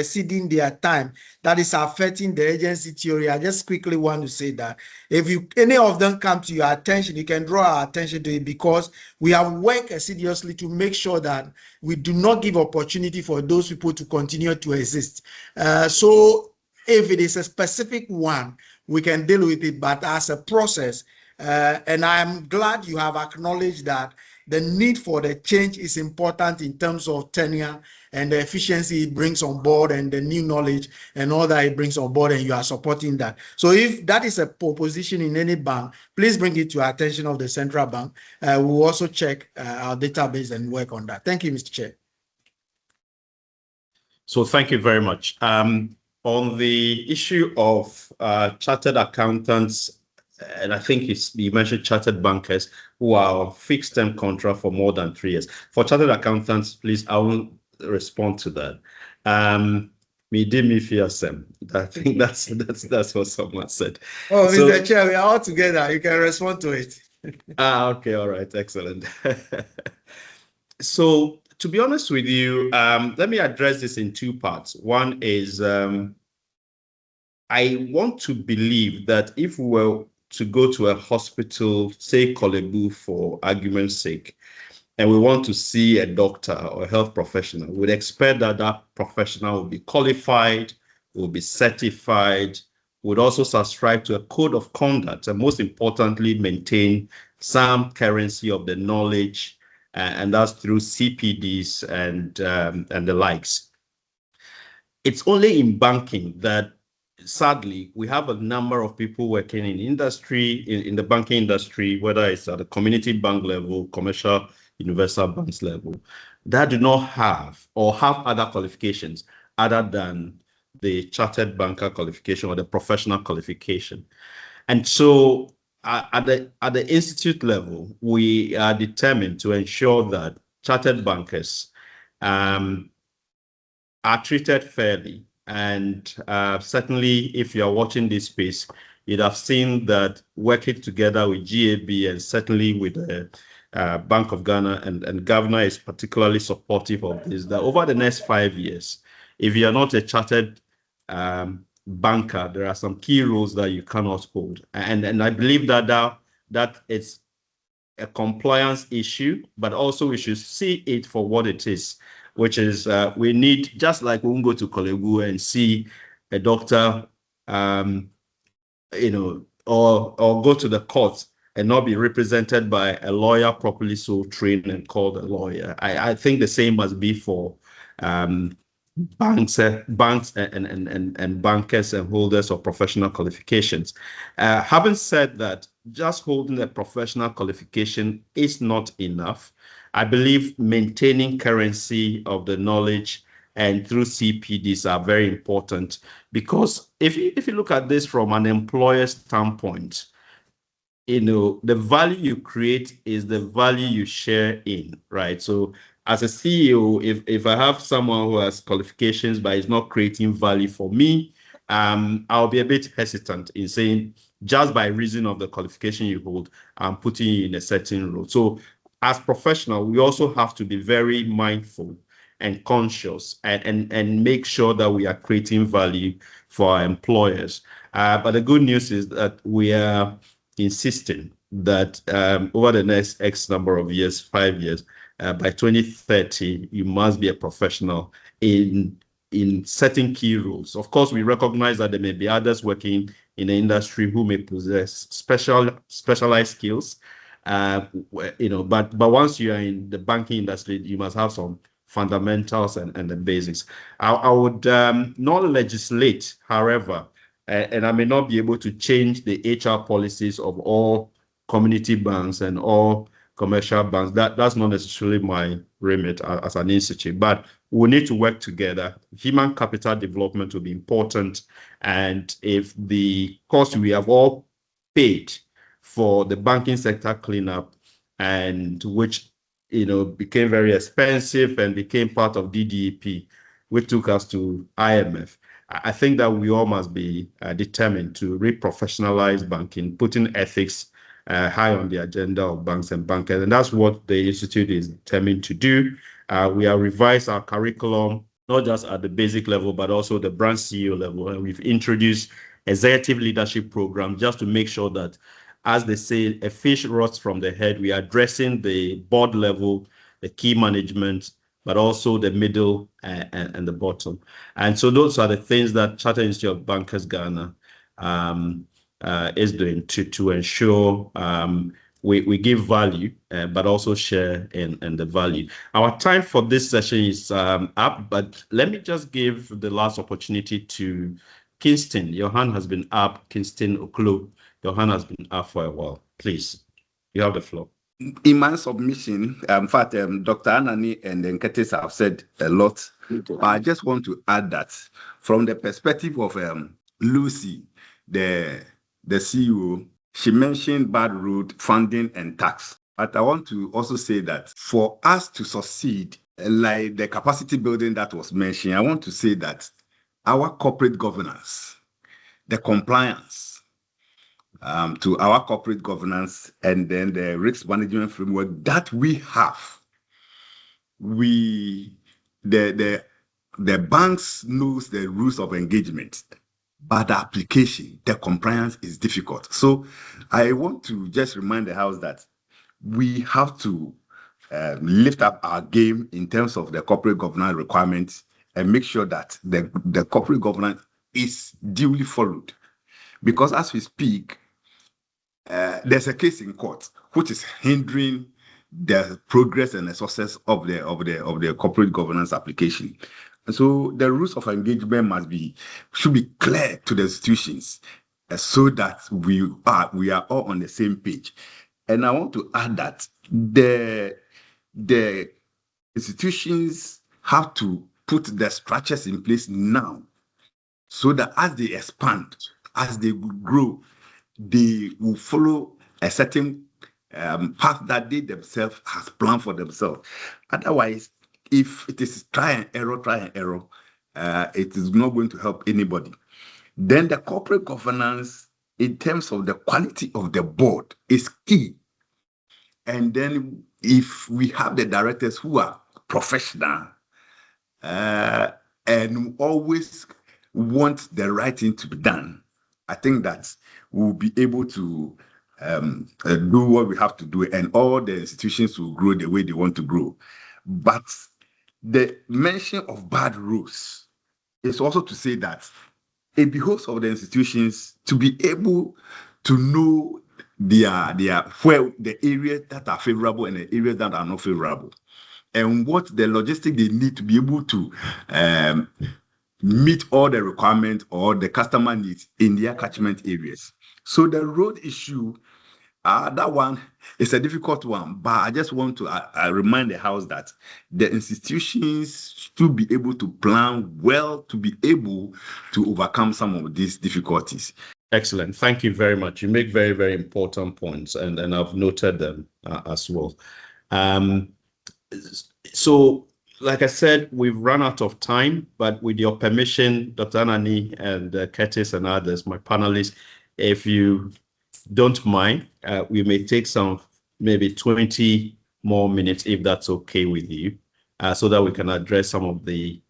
ceding their time that is affecting the agency theory, I just quickly want to say that if any of them come to your attention, you can draw our attention to it, because we have worked assiduously to make sure that we do not give opportunity for those people to continue to exist. So if it is a specific one, we can deal with it, but as a process, and I'm glad you have acknowledged that the need for the change is important in terms of tenure and the efficiency it brings on board and the new knowledge and all that it brings on board, and you are supporting that. So if that is a proposition in any bank, please bring it to attention of the central bank. We'll also check our database and work on that. Thank you, Mr. Chair. So thank you very much. On the issue of chartered accountants, and I think you mentioned chartered bankers who are on fixed term contract for more than 3 years. For chartered accountants, please, I will respond to that. I think that's what someone said. Oh, so, Mr. Chair, we are all together. You can respond to it. Okay, all right, excellent. So, to be honest with you, let me address this in 2 parts. One is I want to believe that if we were to go to a hospital, say Kolebu for argument's sake, and we want to see a doctor or a health professional, we'd expect that that professional will be qualified, will be certified, would also subscribe to a code of conduct, and most importantly, maintain some currency of the knowledge, and that's through CPDs and the likes. It's only in banking that, sadly, we have a number of people working in industry, in the banking industry, whether it's at the community bank level, commercial, universal banks level, that do not have or have other qualifications other than the chartered banker qualification or the professional qualification. And so at the institute level, we are determined to ensure that chartered bankers are treated fairly. And certainly, if you are watching this space, you'd have seen that working together with GAB and certainly with the Bank of Ghana and Governor is particularly supportive of this, that over the next 5 years, if you are not a chartered banker, there are some key roles that you cannot hold. And I believe that it's a compliance issue, but also we should see it for what it is, which is we need, just like we won't go to Kolegu and see a doctor, or go to the court and not be represented by a lawyer properly so trained and called a lawyer. I think the same must be for banks and bankers and holders of professional qualifications. Having said that, just holding a professional qualification is not enough. I believe maintaining currency of the knowledge and through CPDs are very important, because if you look at this from an employer standpoint, the value you create is the value you share in, right? So as a CEO, if I have someone who has qualifications but is not creating value for me, I'll be a bit hesitant in saying, just by reason of the qualification you hold, I'm putting you in a certain role. So as professional, we also have to be very mindful and conscious and make sure that we are creating value for our employers. But the good news is that we are insisting that over the next X number of years, 5 years, by 2030, you must be a professional in certain key roles. Of course, we recognize that there may be others working in the industry who may possess specialized skills, but once you are in the banking industry, you must have some fundamentals and the basics. I would not legislate, however, and I may not be able to change the HR policies of all community banks and all commercial banks. That's not necessarily my remit as an institute, but we need to work together. Human capital development will be important. And if the cost we have all paid for the banking sector cleanup, and which became very expensive and became part of DDEP, which took us to IMF, I think that we all must be determined to re-professionalize banking, putting ethics high on the agenda of banks and bankers. And that's what the Institute is determined to do. We have revised our curriculum, not just at the basic level, but also the branch CEO level. And we've introduced executive leadership program just to make sure that, as they say, a fish rots from the head. We are addressing the board level, the key management, but also the middle and the bottom. And so those are the things that Chartered Institute of Bankers Ghana is doing to ensure we give value, but also share in the value. Our time for this session is up, but let me just give the last opportunity to Kingston. Your hand has been up. Kingston Oklo, your hand has been up for a while. Please, you have the floor. In my submission, in fact, Dr. Anani and Nketis have said a lot. I just want to add that from the perspective of Lucy, the CEO, she mentioned bad road, funding, and tax. But I want to also say that for us to succeed, like the capacity building that was mentioned, I want to say that our corporate governance, the compliance, to our corporate governance, and then the risk management framework that we have, the banks knows the rules of engagement, but the application, the compliance is difficult. So I want to just remind the House that we have to lift up our game in terms of the corporate governance requirements and make sure that the corporate governance is duly followed. Because as we speak, there's a case in court which is hindering the progress and the success of the corporate governance application. And so the rules of engagement should be clear to the institutions so that we are all on the same page. And I want to add that the institutions have to put the structures in place now so that as they expand, as they grow, they will follow a certain path that they themselves has planned for themselves. Otherwise, if it is try and error, it is not going to help anybody. Then the corporate governance, in terms of the quality of the board, is key. And then if we have the directors who are professional and always want the right thing to be done, I think that we'll be able to do what we have to do, and all the institutions will grow the way they want to grow. But the mention of bad rules is also to say that it behoves of the institutions to be able to know their where the areas that are favorable and the areas that are not favorable, and what the logistics they need to be able to meet all the requirements or the customer needs in their catchment areas. So the road issue, that one is a difficult one, but I just want to remind the House that the institutions should be able to plan well to be able to overcome some of these difficulties. Excellent. Thank you very much. You make very, very important points, and I've noted them as well. So, like I said, we've run out of time, but with your permission, Dr. Anani and Curtis and others, my panelists, if you don't mind, we may take some maybe 20 more minutes, if that's okay with you, so that we can address some of the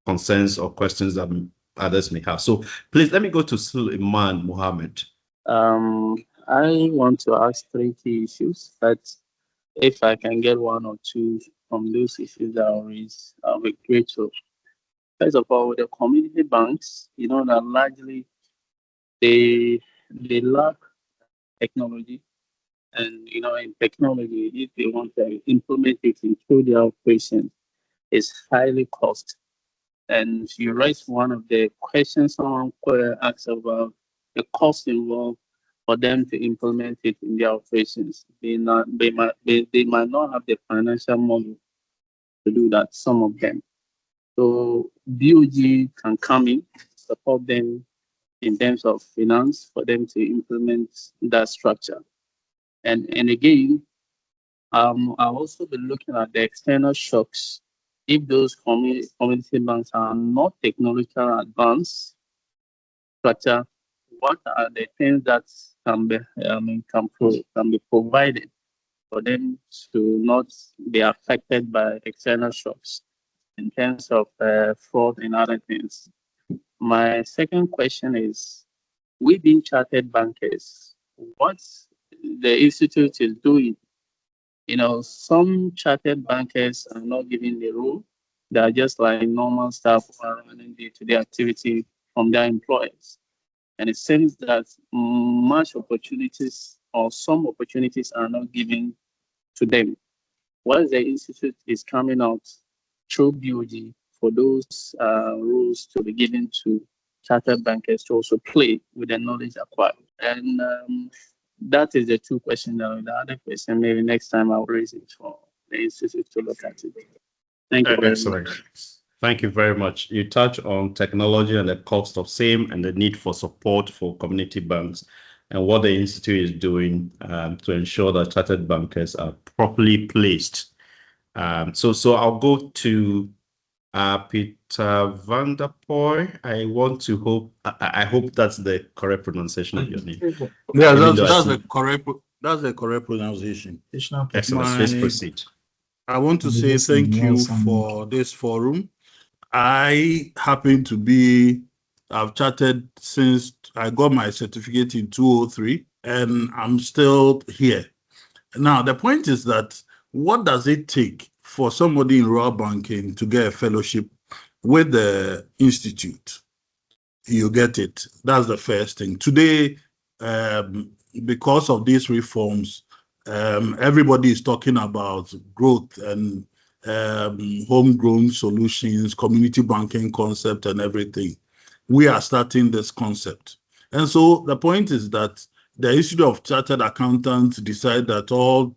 concerns or questions that others may have. So please, let me go to Suleiman Mohammed. I want to ask 3 key issues, but if I can get 1 or 2 from those issues that are raised, I'll be grateful. First of all, the community banks, that largely they lack technology, and in technology, if they want to implement it into their operations, it's highly cost. And you raised one of the questions someone asked about the cost involved for them to implement it in their operations. They might not have the financial model to do that, some of them. So BOG can come in, support them in terms of finance for them to implement that structure. And again, I'll also be looking at the external shocks. If those community banks are not technological advanced structure, what are the things that can be provided for them to not be affected by external shocks in terms of fraud and other things? My second question is, we being chartered bankers, what the institute is doing? Some chartered bankers are not given the role. They are just like normal staff who are running day-to-day activity from their employers. And it seems that much opportunities or some opportunities are not given to them. What the institute is coming out through BOG for those rules to be given to chartered bankers to also play with the knowledge acquired. And that is the 2 questions. The other question, maybe next time I'll raise it for the institute to look at it. Thank you very much. Thank you very much. You touch on technology and the cost of same and the need for support for community banks and what the institute is doing to ensure that chartered bankers are properly placed. So I'll go to Peter van der Poy. I hope that's the correct pronunciation of your name. Yeah, that's the correct pronunciation. Excellent. Please proceed. I want to say thank you for this forum. I've chatted since I got my certificate in 2003, and I'm still here. Now, the point is that what does it take for somebody in rural banking to get a fellowship with the institute? You get it. That's the first thing. Today, because of these reforms, everybody is talking about growth and homegrown solutions, community banking concept and everything. We are starting this concept. And so the point is that the Institute of Chartered Accountants decide that all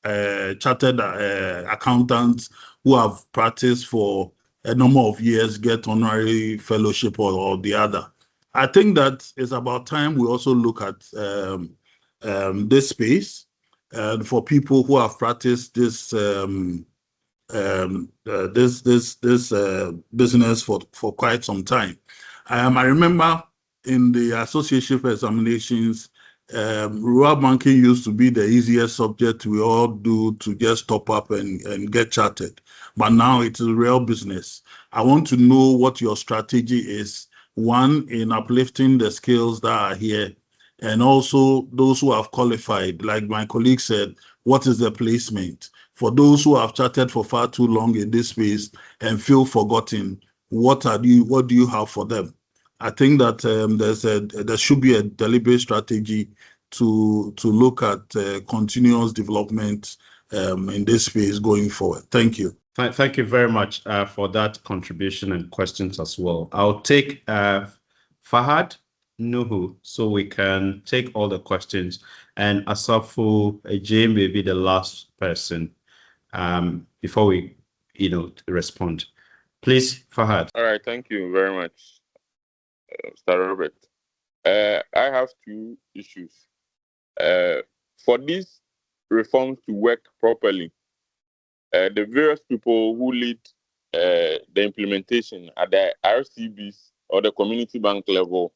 chartered accountants who have practiced for a number of years get honorary fellowship or the other. I think that it's about time we also look at this space, and for people who have practiced this business for quite some time. I remember in the association examinations, rural banking used to be the easiest subject we all do to just top up and get chartered. But now it is real business. I want to know what your strategy is, one, in uplifting the skills that are here, and also those who have qualified. Like my colleague said, what is the placement? For those who have chatted for far too long in this space and feel forgotten, what do you have for them? I think that there should be a deliberate strategy to look at continuous development in this space going forward. Thank you. Thank you very much for that contribution and questions as well. I'll take Fahad Nuhu, so we can take all the questions, and Asafu J may be the last person before we, respond. Please, Fahad. All right, thank you very much, Mr. Robert. I have two issues. For these reforms to work properly, the various people who lead the implementation at the RCBs or the community bank level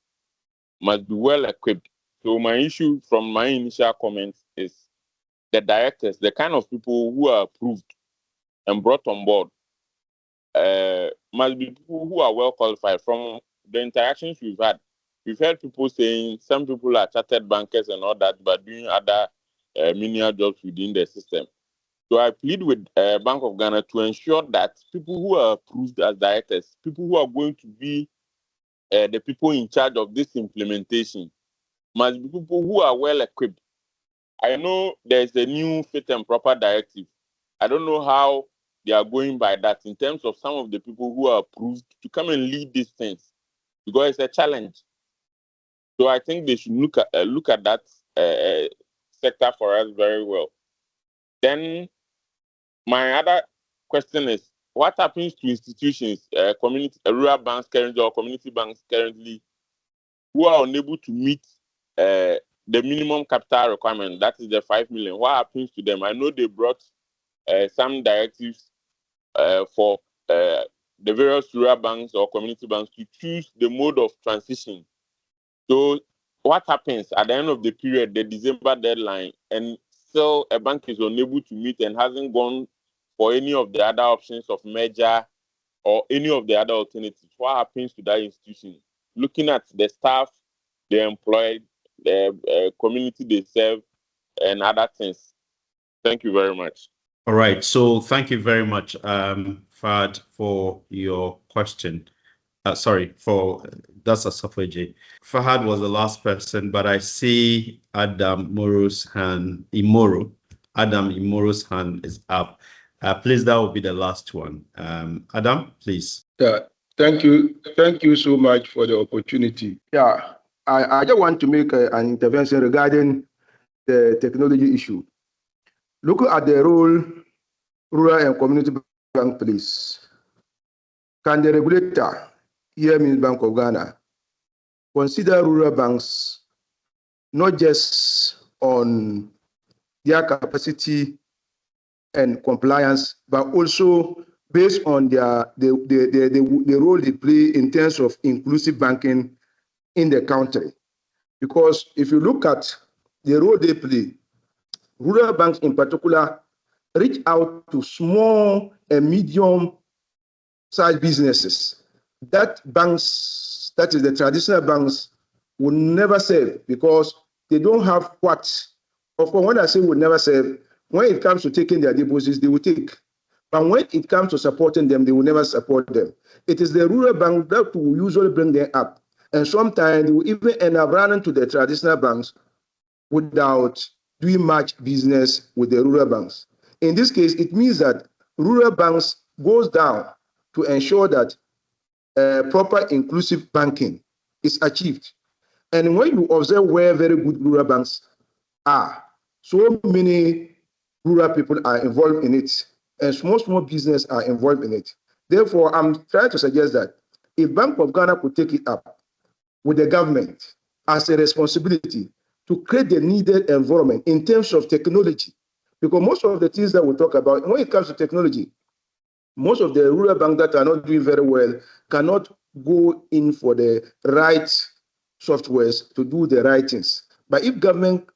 must be well equipped. So my issue from my initial comments is the directors, the kind of people who are approved and brought on board, must be people who are well qualified. From the interactions we've had, we've heard people saying some people are chartered bankers and all that, but doing other menial jobs within the system. So I plead with Bank of Ghana to ensure that people who are approved as directors, people who are going to be the people in charge of this implementation, must be people who are well equipped. I know there's a new fit and proper directive. I don't know how they are going by that in terms of some of the people who are approved to come and lead these things, because it's a challenge. So I think they should look at that sector for us very well. Then my other question is, what happens to institutions, rural banks currently or community banks currently, who are unable to meet the minimum capital requirement, that is the 5 million? What happens to them? I know they brought some directives for the various rural banks or community banks to choose the mode of transition. So what happens at the end of the period, the December deadline, and still a bank is unable to meet and hasn't gone for any of the other options of merger or any of the other alternatives? What happens to that institution? Looking at the staff they employ, the community they serve, and other things. Thank you very much. All right. So thank you very much, Fahad, for your question. That's Asafu J. Fahad was the last person, but I see Adam Imoro's hand is up. Please, that will be the last one. Adam, please. Yeah, thank you. Thank you so much for the opportunity. Yeah, I just want to make an intervention regarding the technology issue. Look at the role rural and community bank plays. Can the regulator, here means Bank of Ghana, consider rural banks not just on their capacity and compliance, but also based on the role they play in terms of inclusive banking in the country? Because if you look at the role they play, rural banks in particular reach out to small and medium-sized businesses that banks, that is the traditional banks, will never serve, because they don't have what. Of course, when I say will never serve, when it comes to taking their deposits, they will take. But when it comes to supporting them, they will never support them. It is the rural bank that will usually bring them up. And sometimes they will even end up running to the traditional banks without doing much business with the rural banks. In this case, it means that rural banks goes down to ensure that proper inclusive banking is achieved. And when you observe where very good rural banks are, so many rural people are involved in it, and small business are involved in it. Therefore, I'm trying to suggest that if Bank of Ghana could take it up with the government as a responsibility, to create the needed environment in terms of technology. Because most of the things that we talk about, when it comes to technology, most of the rural banks that are not doing very well cannot go in for the right softwares to do the right things. But if government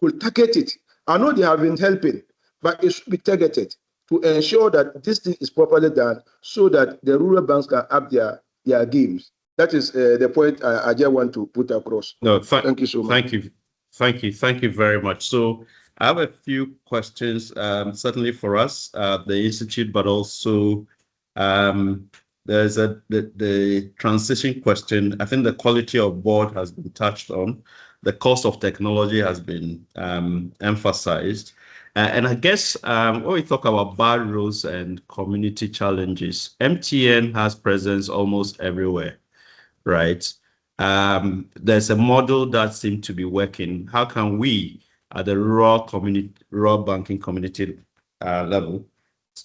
could target it, I know they have been helping, but it should be targeted to ensure that this thing is properly done so that the rural banks can up their games. That is the point I just want to put across. No, thank you so much. Thank you very much. So I have a few questions, certainly for us, the Institute, but also there's the transition question. I think the quality of board has been touched on. The cost of technology has been emphasized. And I guess when we talk about bad rules and community challenges, MTN has presence almost everywhere, right? There's a model that seems to be working. How can we, at the rural banking community level,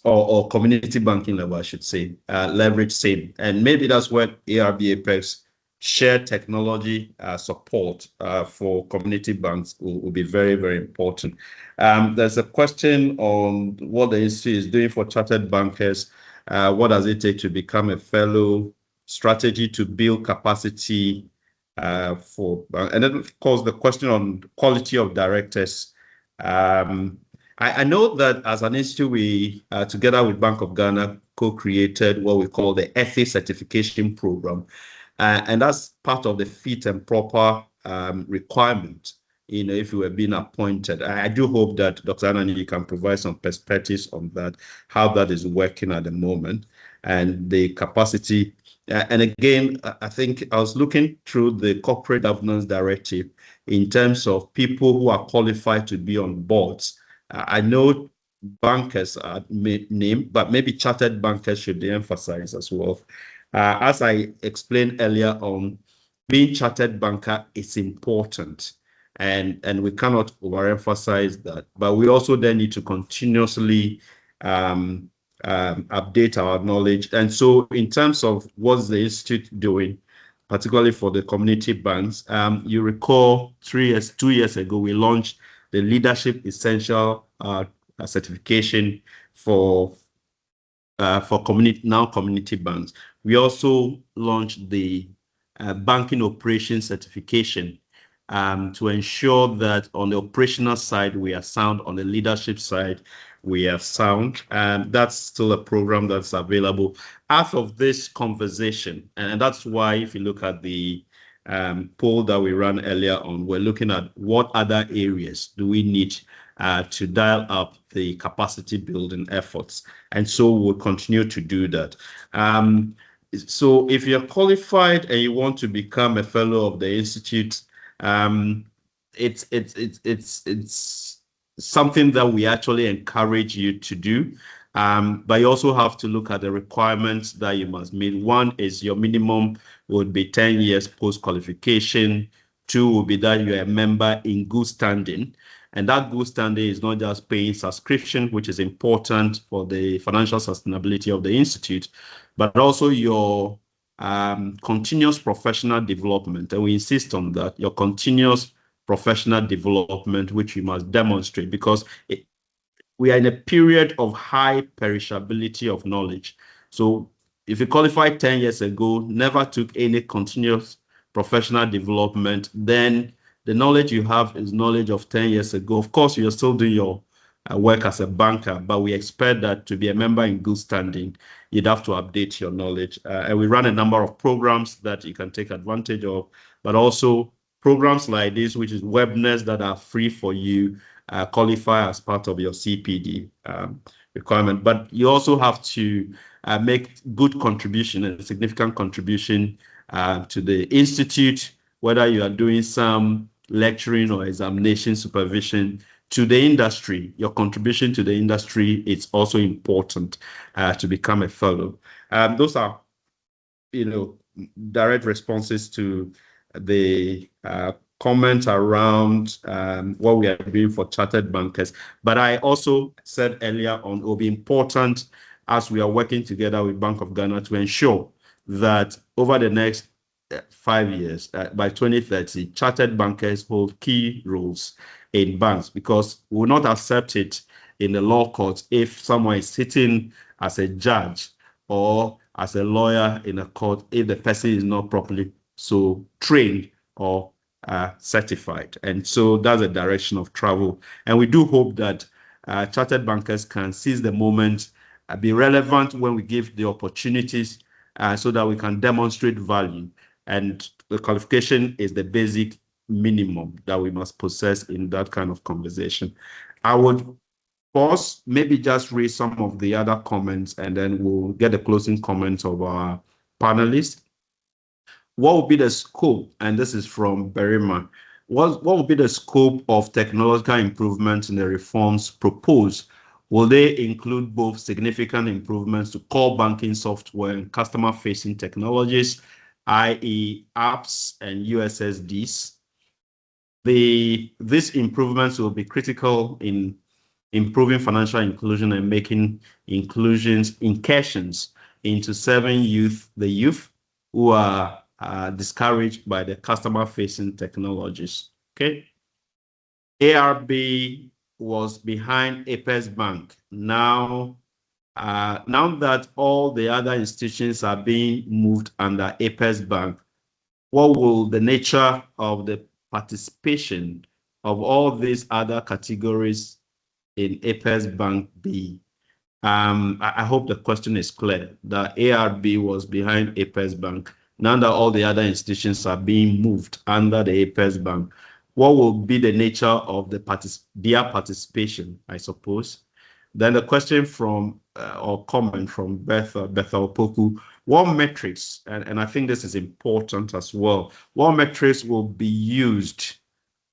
or community banking level, I should say, leverage same? And maybe that's where ARB Apex shared technology support for community banks will be very, very important. There's a question on what the institute is doing for chartered bankers. What does it take to become a fellow? Strategy to build capacity and then of course the question on quality of directors. I know that as an institute, we together with Bank of Ghana co-created what we call the ethics certification program, and that's part of the fit and proper requirement. You know, if you were being appointed, I do hope that Dr. Anani can provide some perspectives on that, how that is working at the moment, and the capacity. And again, I think I was looking through the corporate governance directive in terms of people who are qualified to be on boards. I know bankers are named, but maybe chartered bankers should be emphasized as well. As I explained earlier on, being chartered banker is important, and we cannot overemphasize that. But we also then need to continuously update our knowledge. And so in terms of what's the institute doing, particularly for the community banks, you recall 2 years ago, we launched the Leadership Essential certification for community banks. We also launched the banking operations certification to ensure that on the operational side, we are sound, on the leadership side, we are sound. And that's still a program that's available out of this conversation. And that's why if you look at the poll that we ran earlier on, we're looking at what other areas do we need to dial up the capacity building efforts. And so we'll continue to do that. So if you're qualified and you want to become a fellow of the Institute, it's something that we actually encourage you to do. But you also have to look at the requirements that you must meet. One is your minimum would be 10 years post-qualification. 2 will be that you're a member in good standing. And that good standing is not just paying subscription, which is important for the financial sustainability of the Institute, but also your continuous professional development. And we insist on that, your continuous professional development, which you must demonstrate, because we are in a period of high perishability of knowledge. So if you qualified 10 years ago, never took any continuous professional development, then the knowledge you have is knowledge of 10 years ago. Of course, you're still doing your work as a banker, but we expect that to be a member in good standing, you'd have to update your knowledge. And we run a number of programs that you can take advantage of, but also programs like this, which is webinars that are free for you, qualify as part of your CPD requirement. But you also have to make good contribution and significant contribution to the Institute, whether you are doing some lecturing or examination supervision. To the industry, your contribution to the industry is also important to become a fellow. Those are, direct responses to the comments around what we are doing for chartered bankers. But I also said earlier on, it will be important as we are working together with Bank of Ghana to ensure that over the next 5 years, by 2030, chartered bankers hold key roles in banks, because we will not accept it in the law court if someone is sitting as a judge or as a lawyer in a court if the person is not properly so trained or certified. And so that's a direction of travel. And we do hope that chartered bankers can seize the moment, be relevant when we give the opportunities, so that we can demonstrate value. And the qualification is the basic minimum that we must possess in that kind of conversation. I would pause, maybe just read some of the other comments, and then we'll get the closing comments of our panelists. What will be the scope? And this is from Berima. What will be the scope of technological improvements in the reforms proposed? Will they include both significant improvements to core banking software and customer-facing technologies, i.e. apps and USSDs? These improvements will be critical in improving financial inclusion and making incursions into serving the youth who are discouraged by the customer-facing technologies. Okay. ARB was behind Apex Bank. Now that all the other institutions are being moved under Apex Bank, what will the nature of the participation of all these other categories in Apex Bank be? I hope the question is clear. The ARB was behind Apex Bank. Now that all the other institutions are being moved under the Apex Bank, what will be the nature of their participation, I suppose? Then the question from, or comment from Bethel Poku, what metrics, and I think this is important as well, what metrics will be used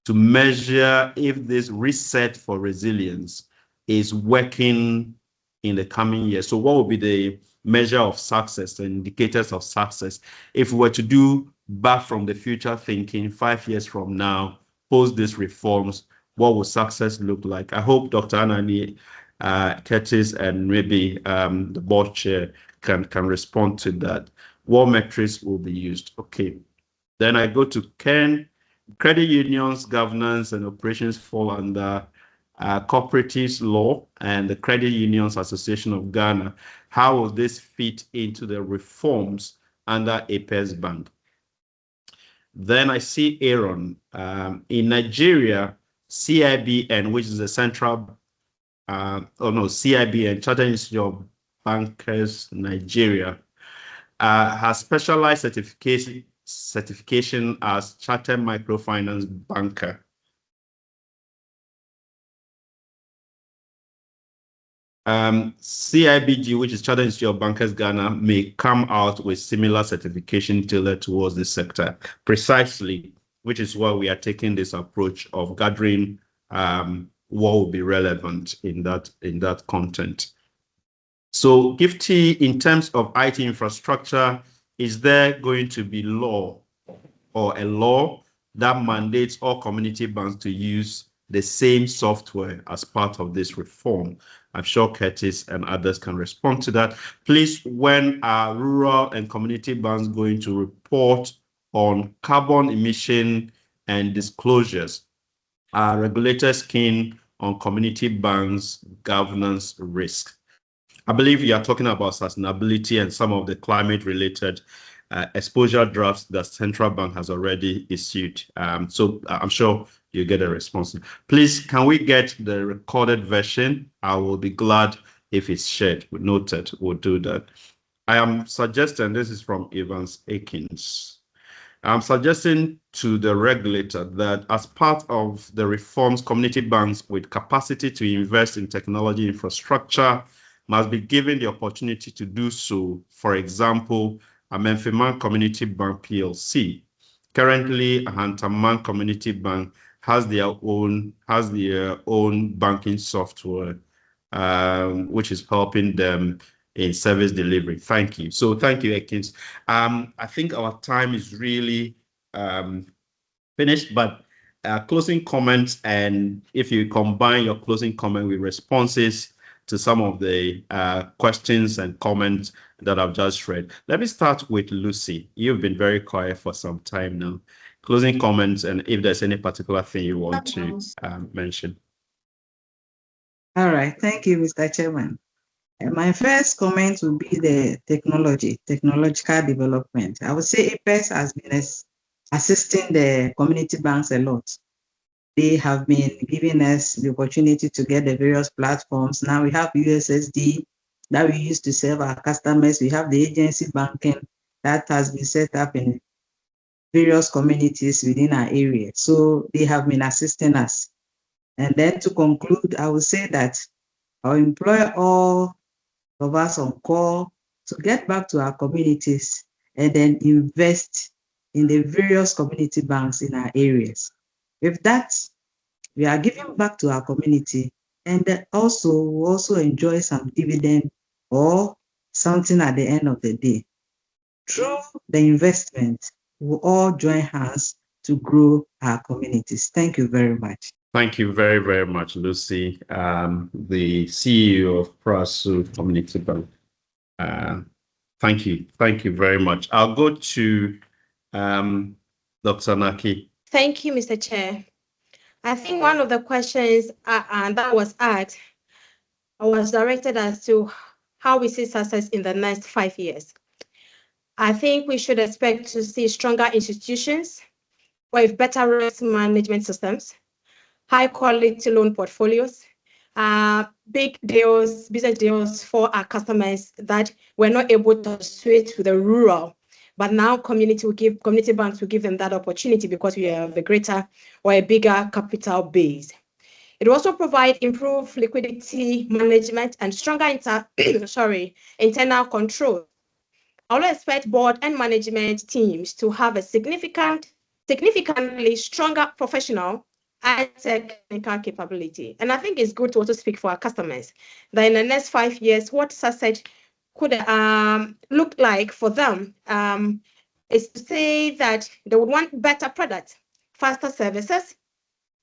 to measure if this reset for resilience is working in the coming years? So what will be the measure of success, the indicators of success? If we were to do back from the future thinking 5 years from now, post these reforms, what will success look like? I hope Dr. Anani, Curtis, and maybe the board chair can respond to that. What metrics will be used? Okay. Then I go to Ken. Credit unions, governance, and operations fall under cooperatives law and the Credit Unions Association of Ghana. How will this fit into the reforms under Apex Bank? Then I see Aaron. In Nigeria, CIB, which is the central, CIB and Chartered Institute of Bankers Nigeria, has specialized certification as Chartered Microfinance Banker. CIBG, which is Chartered Institute of Bankers Ghana, may come out with similar certification tailored towards this sector, precisely, which is why we are taking this approach of gathering what will be relevant in that content. So, Gifty, in terms of IT infrastructure, is there going to be law or a law that mandates all community banks to use the same software as part of this reform? I'm sure Curtis and others can respond to that. Please, when are rural and community banks going to report on carbon emission and disclosures? Are regulators keen on community banks' governance risk? I believe you are talking about sustainability and some of the climate-related exposure drafts that Central Bank has already issued. So I'm sure you get a response. Please, can we get the recorded version? I will be glad if it's shared. Noted, we'll do that. I am suggesting, this is from Evans Akins. I'm suggesting to the regulator that as part of the reforms, community banks with capacity to invest in technology infrastructure must be given the opportunity to do so. For example, Amenfiman Community Bank PLC. Currently, Ahantaman Community Bank has their own banking software, which is helping them in service delivery. Thank you. So thank you, Akins. I think our time is really finished, but closing comments, and if you combine your closing comment with responses to some of the questions and comments that I've just read. Let me start with Lucy. You've been very quiet for some time now. Closing comments, and if there's any particular thing you want to mention. All right. Thank you, Mr. Chairman. My first comment would be the technological development. I would say APEX has been assisting the community banks a lot. They have been giving us the opportunity to get the various platforms. Now we have USSD that we use to serve our customers. We have the agency banking that has been set up in various communities within our area. So they have been assisting us. And then to conclude, I would say that I'll employ all of us on call to get back to our communities and then invest in the various community banks in our areas. With that, we are giving back to our community, and we also enjoy some dividend or something at the end of the day. Through the investment, we will all join hands to grow our communities. Thank you very much. Thank you very, very much, Lucy, the CEO of Prasu Community Bank. Thank you. Thank you very much. I'll go to Dr. Naki. Thank you, Mr. Chair. I think one of the questions that was asked was directed as to how we see success in the next 5 years. I think we should expect to see stronger institutions with better risk management systems, high quality loan portfolios, big deals, business deals for our customers that we're not able to switch to the rural, but now community banks will give them that opportunity because we have a greater or a bigger capital base. It will also provide improved liquidity management and stronger internal control. I will expect board and management teams to have a significantly stronger professional and technical capability. And I think it's good to also speak for our customers that in the next 5 years, what success could look like for them is to say that they would want better products, faster services,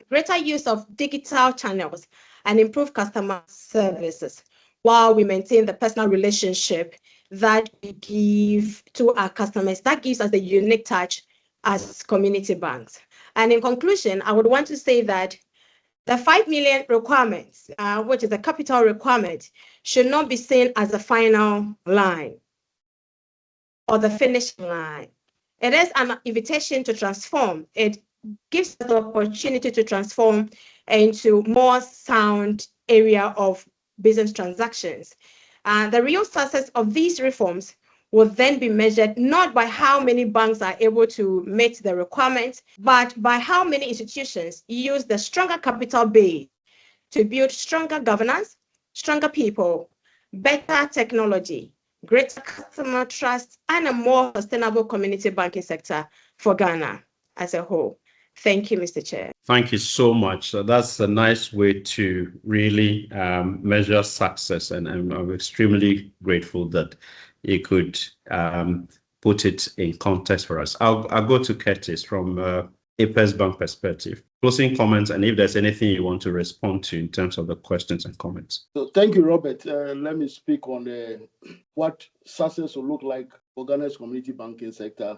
greater use of digital channels, and improved customer services, while we maintain the personal relationship that we give to our customers. That gives us a unique touch as community banks. And in conclusion, I would want to say that the 5 million requirements, which is a capital requirement, should not be seen as the final line or the finish line. It is an invitation to transform. It gives us the opportunity to transform into more sound area of business transactions. The real success of these reforms will then be measured not by how many banks are able to meet the requirements, but by how many institutions use the stronger capital base to build stronger governance, stronger people, better technology, greater customer trust, and a more sustainable community banking sector for Ghana as a whole. Thank you, Mr. Chair. Thank you so much. That's a nice way to really measure success, and I'm extremely grateful that you could put it in context for us. I'll go to Curtis from APEX Bank perspective. Closing comments, and if there's anything you want to respond to in terms of the questions and comments. So thank you, Robert. Let me speak on what success will look like for Ghana's community banking sector.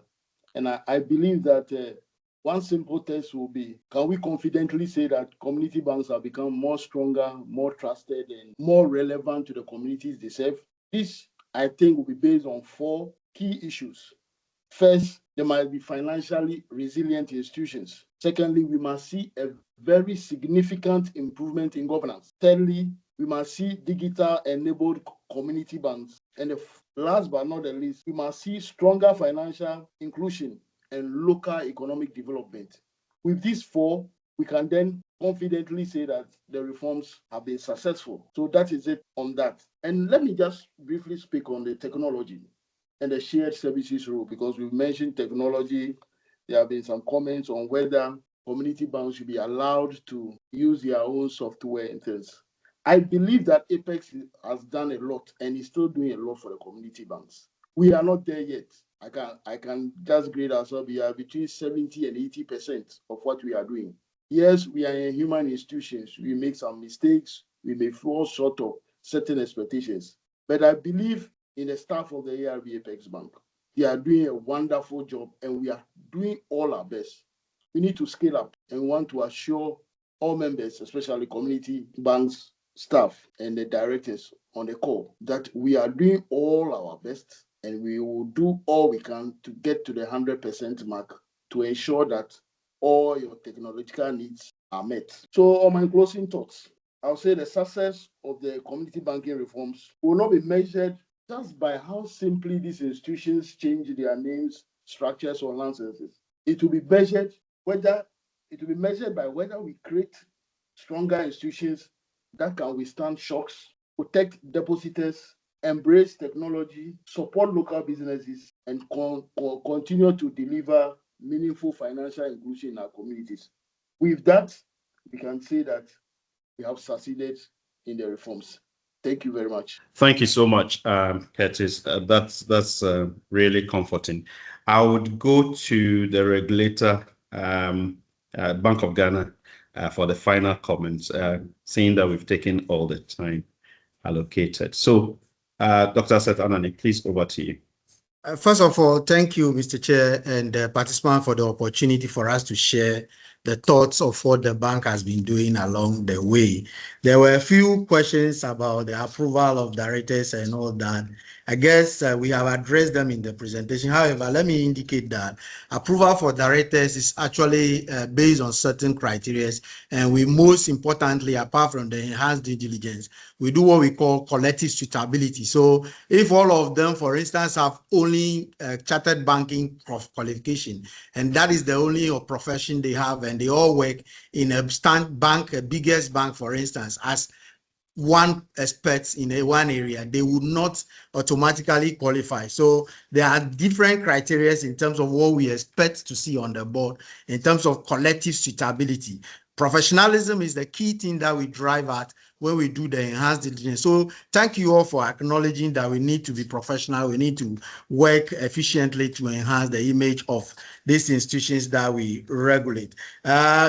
And I believe that one simple test will be, can we confidently say that community banks have become more stronger, more trusted, and more relevant to the communities they serve? This, I think, will be based on 4 key issues. First, there must be financially resilient institutions. Secondly, we must see a very significant improvement in governance. Thirdly, we must see digital-enabled community banks. And last but not the least, we must see stronger financial inclusion and local economic development. With these 4, we can then confidently say that the reforms have been successful. So that is it on that. And let me just briefly speak on the technology and the shared services rule, because we've mentioned technology. There have been some comments on whether community banks should be allowed to use their own software and things. I believe that APEX has done a lot and is still doing a lot for the community banks. We are not there yet. I can just grade ourselves. We are between 70 and 80% of what we are doing. Yes, we are in human institutions. We make some mistakes. We may fall short of certain expectations. But I believe in the staff of the ARB Apex Bank. They are doing a wonderful job, and we are doing all our best. We need to scale up and want to assure all members, especially community banks, staff, and the directors on the call, that we are doing all our best and we will do all we can to get to the 100% mark to ensure that all your technological needs are met. So on my closing thoughts, I'll say the success of the community banking reforms will not be measured just by how simply these institutions change their names, structures, or licenses. It will be measured by whether we create stronger institutions that can withstand shocks, protect depositors, embrace technology, support local businesses, and continue to deliver meaningful financial inclusion in our communities. With that, we can say that we have succeeded in the reforms. Thank you very much. Thank you so much, Curtis. That's really comforting. I would go to the regulator, Bank of Ghana, for the final comments, seeing that we've taken all the time allocated. So, Dr. Seth Anani, please, over to you. First of all, thank you, Mr. Chair, and participants for the opportunity for us to share the thoughts of what the bank has been doing along the way. There were a few questions about the approval of directors and all that. I guess we have addressed them in the presentation. However, let me indicate that approval for directors is actually based on certain criteria, and we most importantly, apart from the enhanced due diligence, we do what we call collective suitability. So if all of them, for instance, have only chartered banking qualification, and that is the only profession they have, and they all work in a bank, a biggest bank, for instance, as one expert in one area, they would not automatically qualify. So there are different criteria in terms of what we expect to see on the board in terms of collective suitability. Professionalism is the key thing that we drive at when we do the enhanced diligence. So thank you all for acknowledging that we need to be professional. We need to work efficiently to enhance the image of these institutions that we regulate.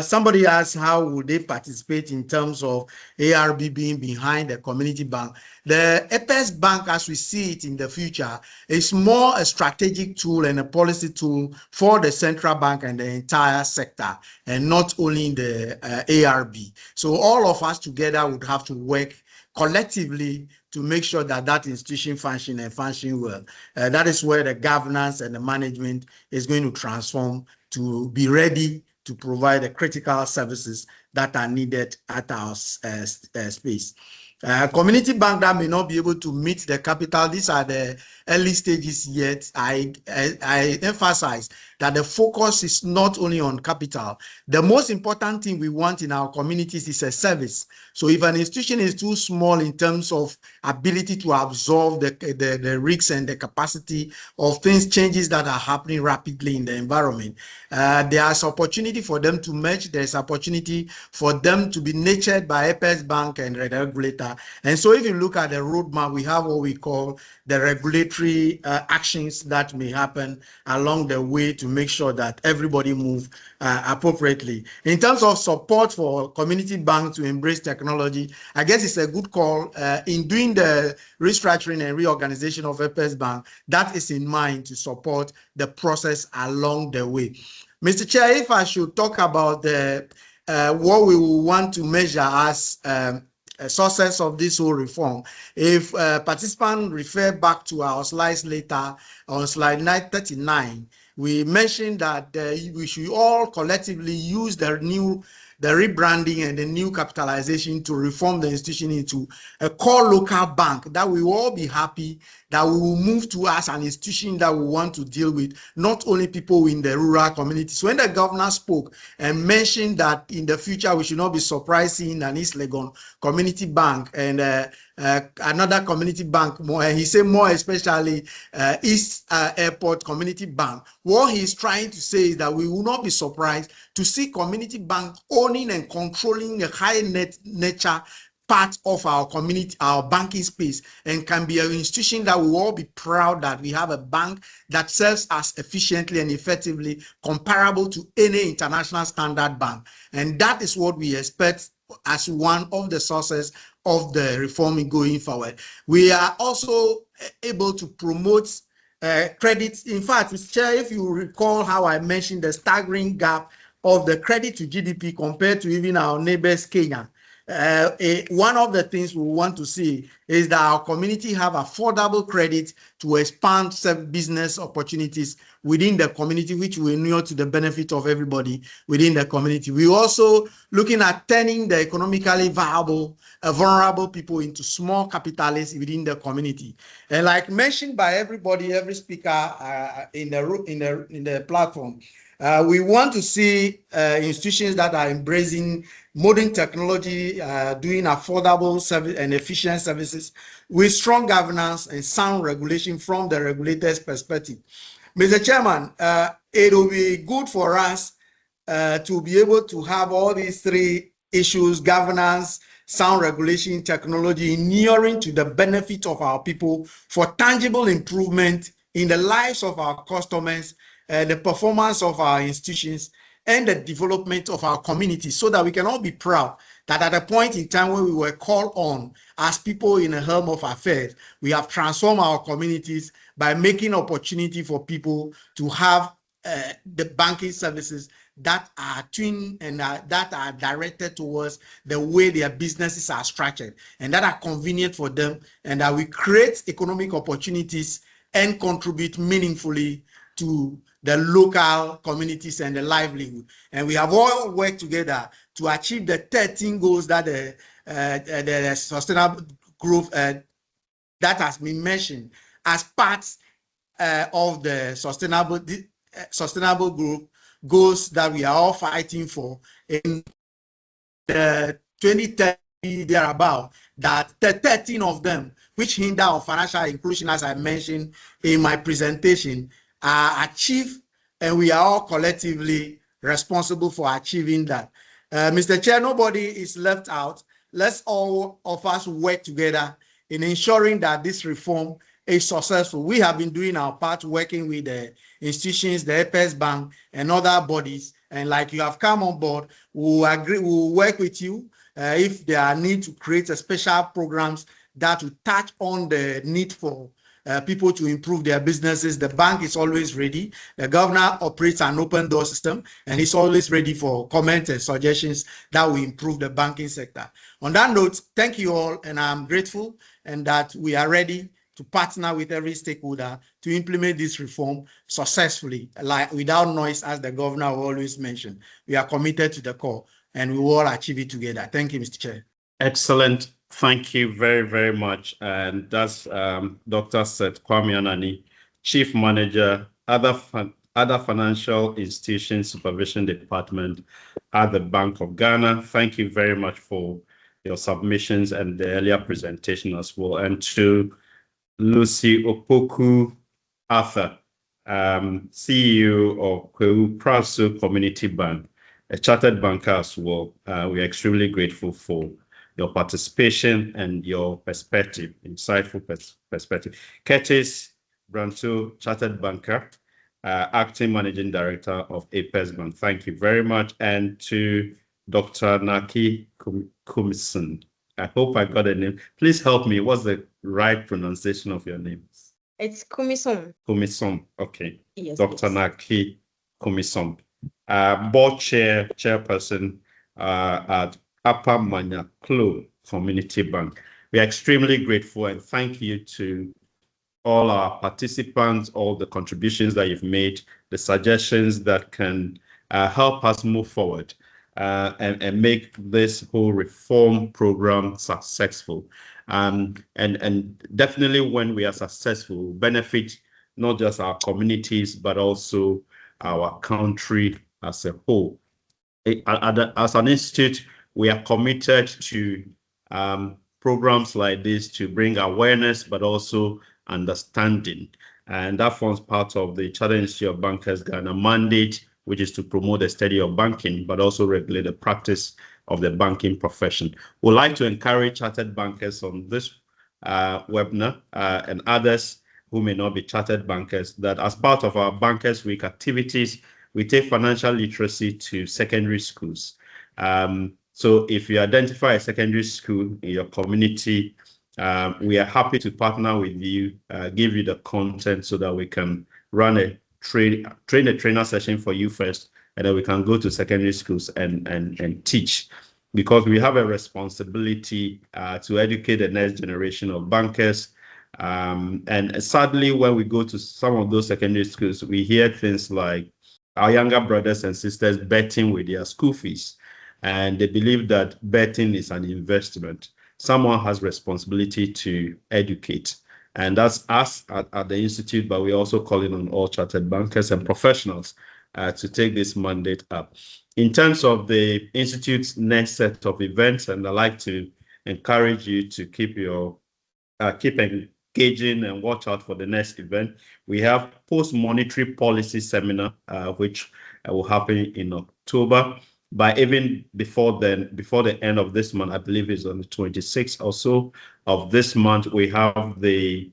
Somebody asked how would they participate in terms of ARB being behind the community bank. The Apex Bank, as we see it in the future, is more a strategic tool and a policy tool for the central bank and the entire sector, and not only in the ARB. So all of us together would have to work collectively to make sure that that institution function well. That is where the governance and the management is going to transform to be ready to provide the critical services that are needed at our space. Community bank that may not be able to meet the capital, these are the early stages yet. I emphasize that the focus is not only on capital. The most important thing we want in our communities is a service. So if an institution is too small in terms of ability to absorb the risks and the capacity of changes that are happening rapidly in the environment, there's opportunity for them to merge. There's opportunity for them to be nurtured by Apex Bank and the regulator. And so if you look at the roadmap, we have what we call the regulatory actions that may happen along the way to make sure that everybody move appropriately. In terms of support for community banks to embrace technology, I guess it's a good call. In doing the restructuring and reorganization of Apex Bank, that is in mind to support the process along the way. Mr. Chair, if I should talk about the what we will want to measure as a success of this whole reform, if participants refer back to our slides later on slide 939, we mentioned that we should all collectively use the rebranding and the new capitalization to reform the institution into a core local bank that we will all be happy that we will move to as an institution that we want to deal with, not only people in the rural communities. When the governor spoke and mentioned that in the future we should not be surprised seeing an East Legon community bank and another community bank, he said more especially East Airport Community Bank. What he's trying to say is that we will not be surprised to see community bank owning and controlling a high nature part of our community, our banking space, and can be an institution that we will all be proud that we have a bank that serves us efficiently and effectively comparable to any international standard bank. And that is what we expect as one of the sources of the reform going forward. We are also able to promote credit. In fact, Mr. Chair, if you recall how I mentioned the staggering gap of the credit to GDP compared to even our neighbors, Kenya. One of the things we want to see is that our community have affordable credit to expand business opportunities within the community, which will inure to the benefit of everybody within the community. We're also looking at turning the economically viable, vulnerable people into small capitalists within the community. And like mentioned by everybody, every speaker in the platform, we want to see institutions that are embracing modern technology, doing affordable service and efficient services with strong governance and sound regulation from the regulators' perspective. Mr. Chairman, it will be good for us to be able to have all these three issues: governance, sound regulation, technology, inuring to the benefit of our people for tangible improvement in the lives of our customers, the performance of our institutions, and the development of our community, so that we can all be proud that at a point in time when we were called on as people in the helm of affairs, we have transformed our communities by making opportunity for people to have the banking services that are tuned and that are directed towards the way their businesses are structured and that are convenient for them, and that we create economic opportunities and contribute meaningfully to the local communities and the livelihood. And we have all worked together to achieve the 13 goals that the sustainable growth that has been mentioned as parts of the sustainable growth goals that we are all fighting for in the 2030 thereabout, that the 13 of them, which hinder our financial inclusion, as I mentioned in my presentation, are achieved, and we are all collectively responsible for achieving that. Mr. Chair, nobody is left out. Let's all of us work together in ensuring that this reform is successful. We have been doing our part, working with the institutions, the Apex Bank, and other bodies. And like you have come on board, we'll work with you if there are need to create a special programs that will touch on the need for people to improve their businesses. The bank is always ready. The governor operates an open door system, and he's always ready for comments and suggestions that will improve the banking sector. On that note, thank you all, and I'm grateful and that we are ready to partner with every stakeholder to implement this reform successfully, like without noise, as the governor always mentioned. We are committed to the core, and we will all achieve it together. Thank you, Mr. Chair. Excellent. Thank you very, very much. And that's Dr. Seth Kwame Anani, Chief Manager, other Financial Institution Supervision Department at the Bank of Ghana. Thank you very much for your submissions and the earlier presentation as well. And to Lucy Opoku Arthur, CEO of Kwewu Praso Community Bank, a chartered banker as well. We are extremely grateful for your participation and your perspective, insightful perspective. Curtis Branso, chartered banker, acting managing director of Apex Bank. Thank you very much. And to Dr. Naki Kumison. I hope I got a name. Please help me. What's the right pronunciation of your name? It's Kumison. Kumison. Okay. Yes, Dr. please. Naki Kumison, board chairperson at Upper Manya Klo Community Bank. We are extremely grateful, and thank you to all our participants, all the contributions that you've made, the suggestions that can help us move forward and make this whole reform program successful. And definitely when we are successful, benefit not just our communities, but also our country as a whole. As an institute, we are committed to programs like this to bring awareness, but also understanding. And that forms part of the Chartered Institute of Bankers Ghana mandate, which is to promote the study of banking, but also regulate the practice of the banking profession. We'd like to encourage chartered bankers on this webinar and others who may not be chartered bankers, that as part of our Bankers Week activities, we take financial literacy to secondary schools. So if you identify a secondary school in your community, we are happy to partner with you, give you the content so that we can run a trainer session for you first, and then we can go to secondary schools and teach, because we have a responsibility to educate the next generation of bankers. And sadly, when we go to some of those secondary schools, we hear things like our younger brothers and sisters betting with their school fees, and they believe that betting is an investment. Someone has responsibility to educate, and that's us at the Institute, but we're also calling on all chartered bankers and professionals to take this mandate up. In terms of the Institute's next set of events, and I'd like to encourage you to keep engaging and watch out for the next event. We have post-monetary policy seminar, which will happen in October. But even before then, before the end of this month, I believe it's on the 26th or so of this month, we have the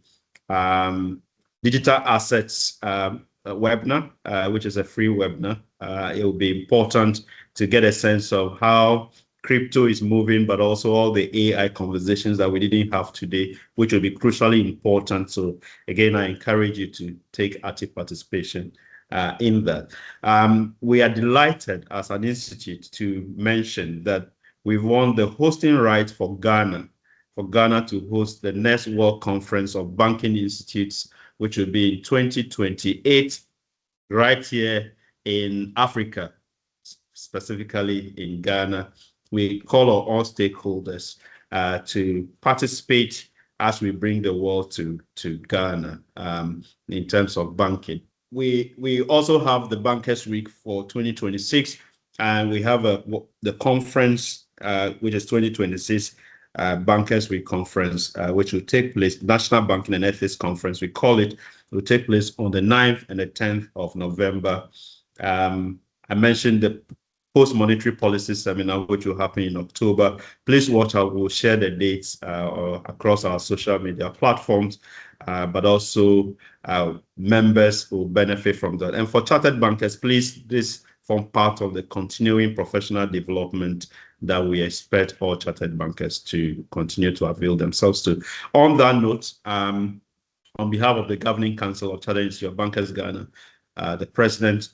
digital assets webinar, which is a free webinar. It will be important to get a sense of how crypto is moving, but also all the AI conversations that we didn't have today, which will be crucially important. So again, I encourage you to take active participation in that. We are delighted as an institute to mention that we've won the hosting right for Ghana to host the next World Conference of Banking Institutes, which will be in 2028, right here in Africa, specifically in Ghana. We call on all stakeholders to participate as we bring the world to Ghana in terms of banking. We also have the Bankers Week for 2026, and we have the conference, which is 2026 Bankers Week conference, which will take place, National Banking and Ethics Conference, we call it, will take place on the 9th and the 10th of November. I mentioned the post-monetary policy seminar, which will happen in October. Please watch out. We'll share the dates across our social media platforms, but also members will benefit from that. And for chartered bankers, please, this form part of the continuing professional development that we expect all chartered bankers to continue to avail themselves to. On that note, on behalf of the Governing Council of Chartered Institute of Bankers Ghana, the President,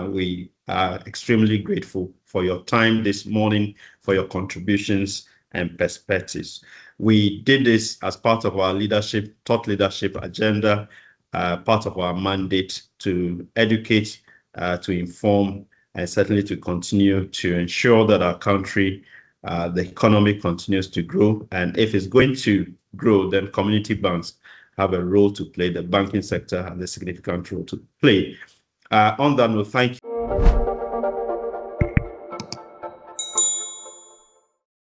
we are extremely grateful for your time this morning, for your contributions and perspectives. We did this as part of our thought leadership agenda, part of our mandate to educate, to inform, and certainly to continue to ensure that our country, the economy continues to grow. And if it's going to grow, then community banks have a role to play. The banking sector has a significant role to play. On that note, thank you.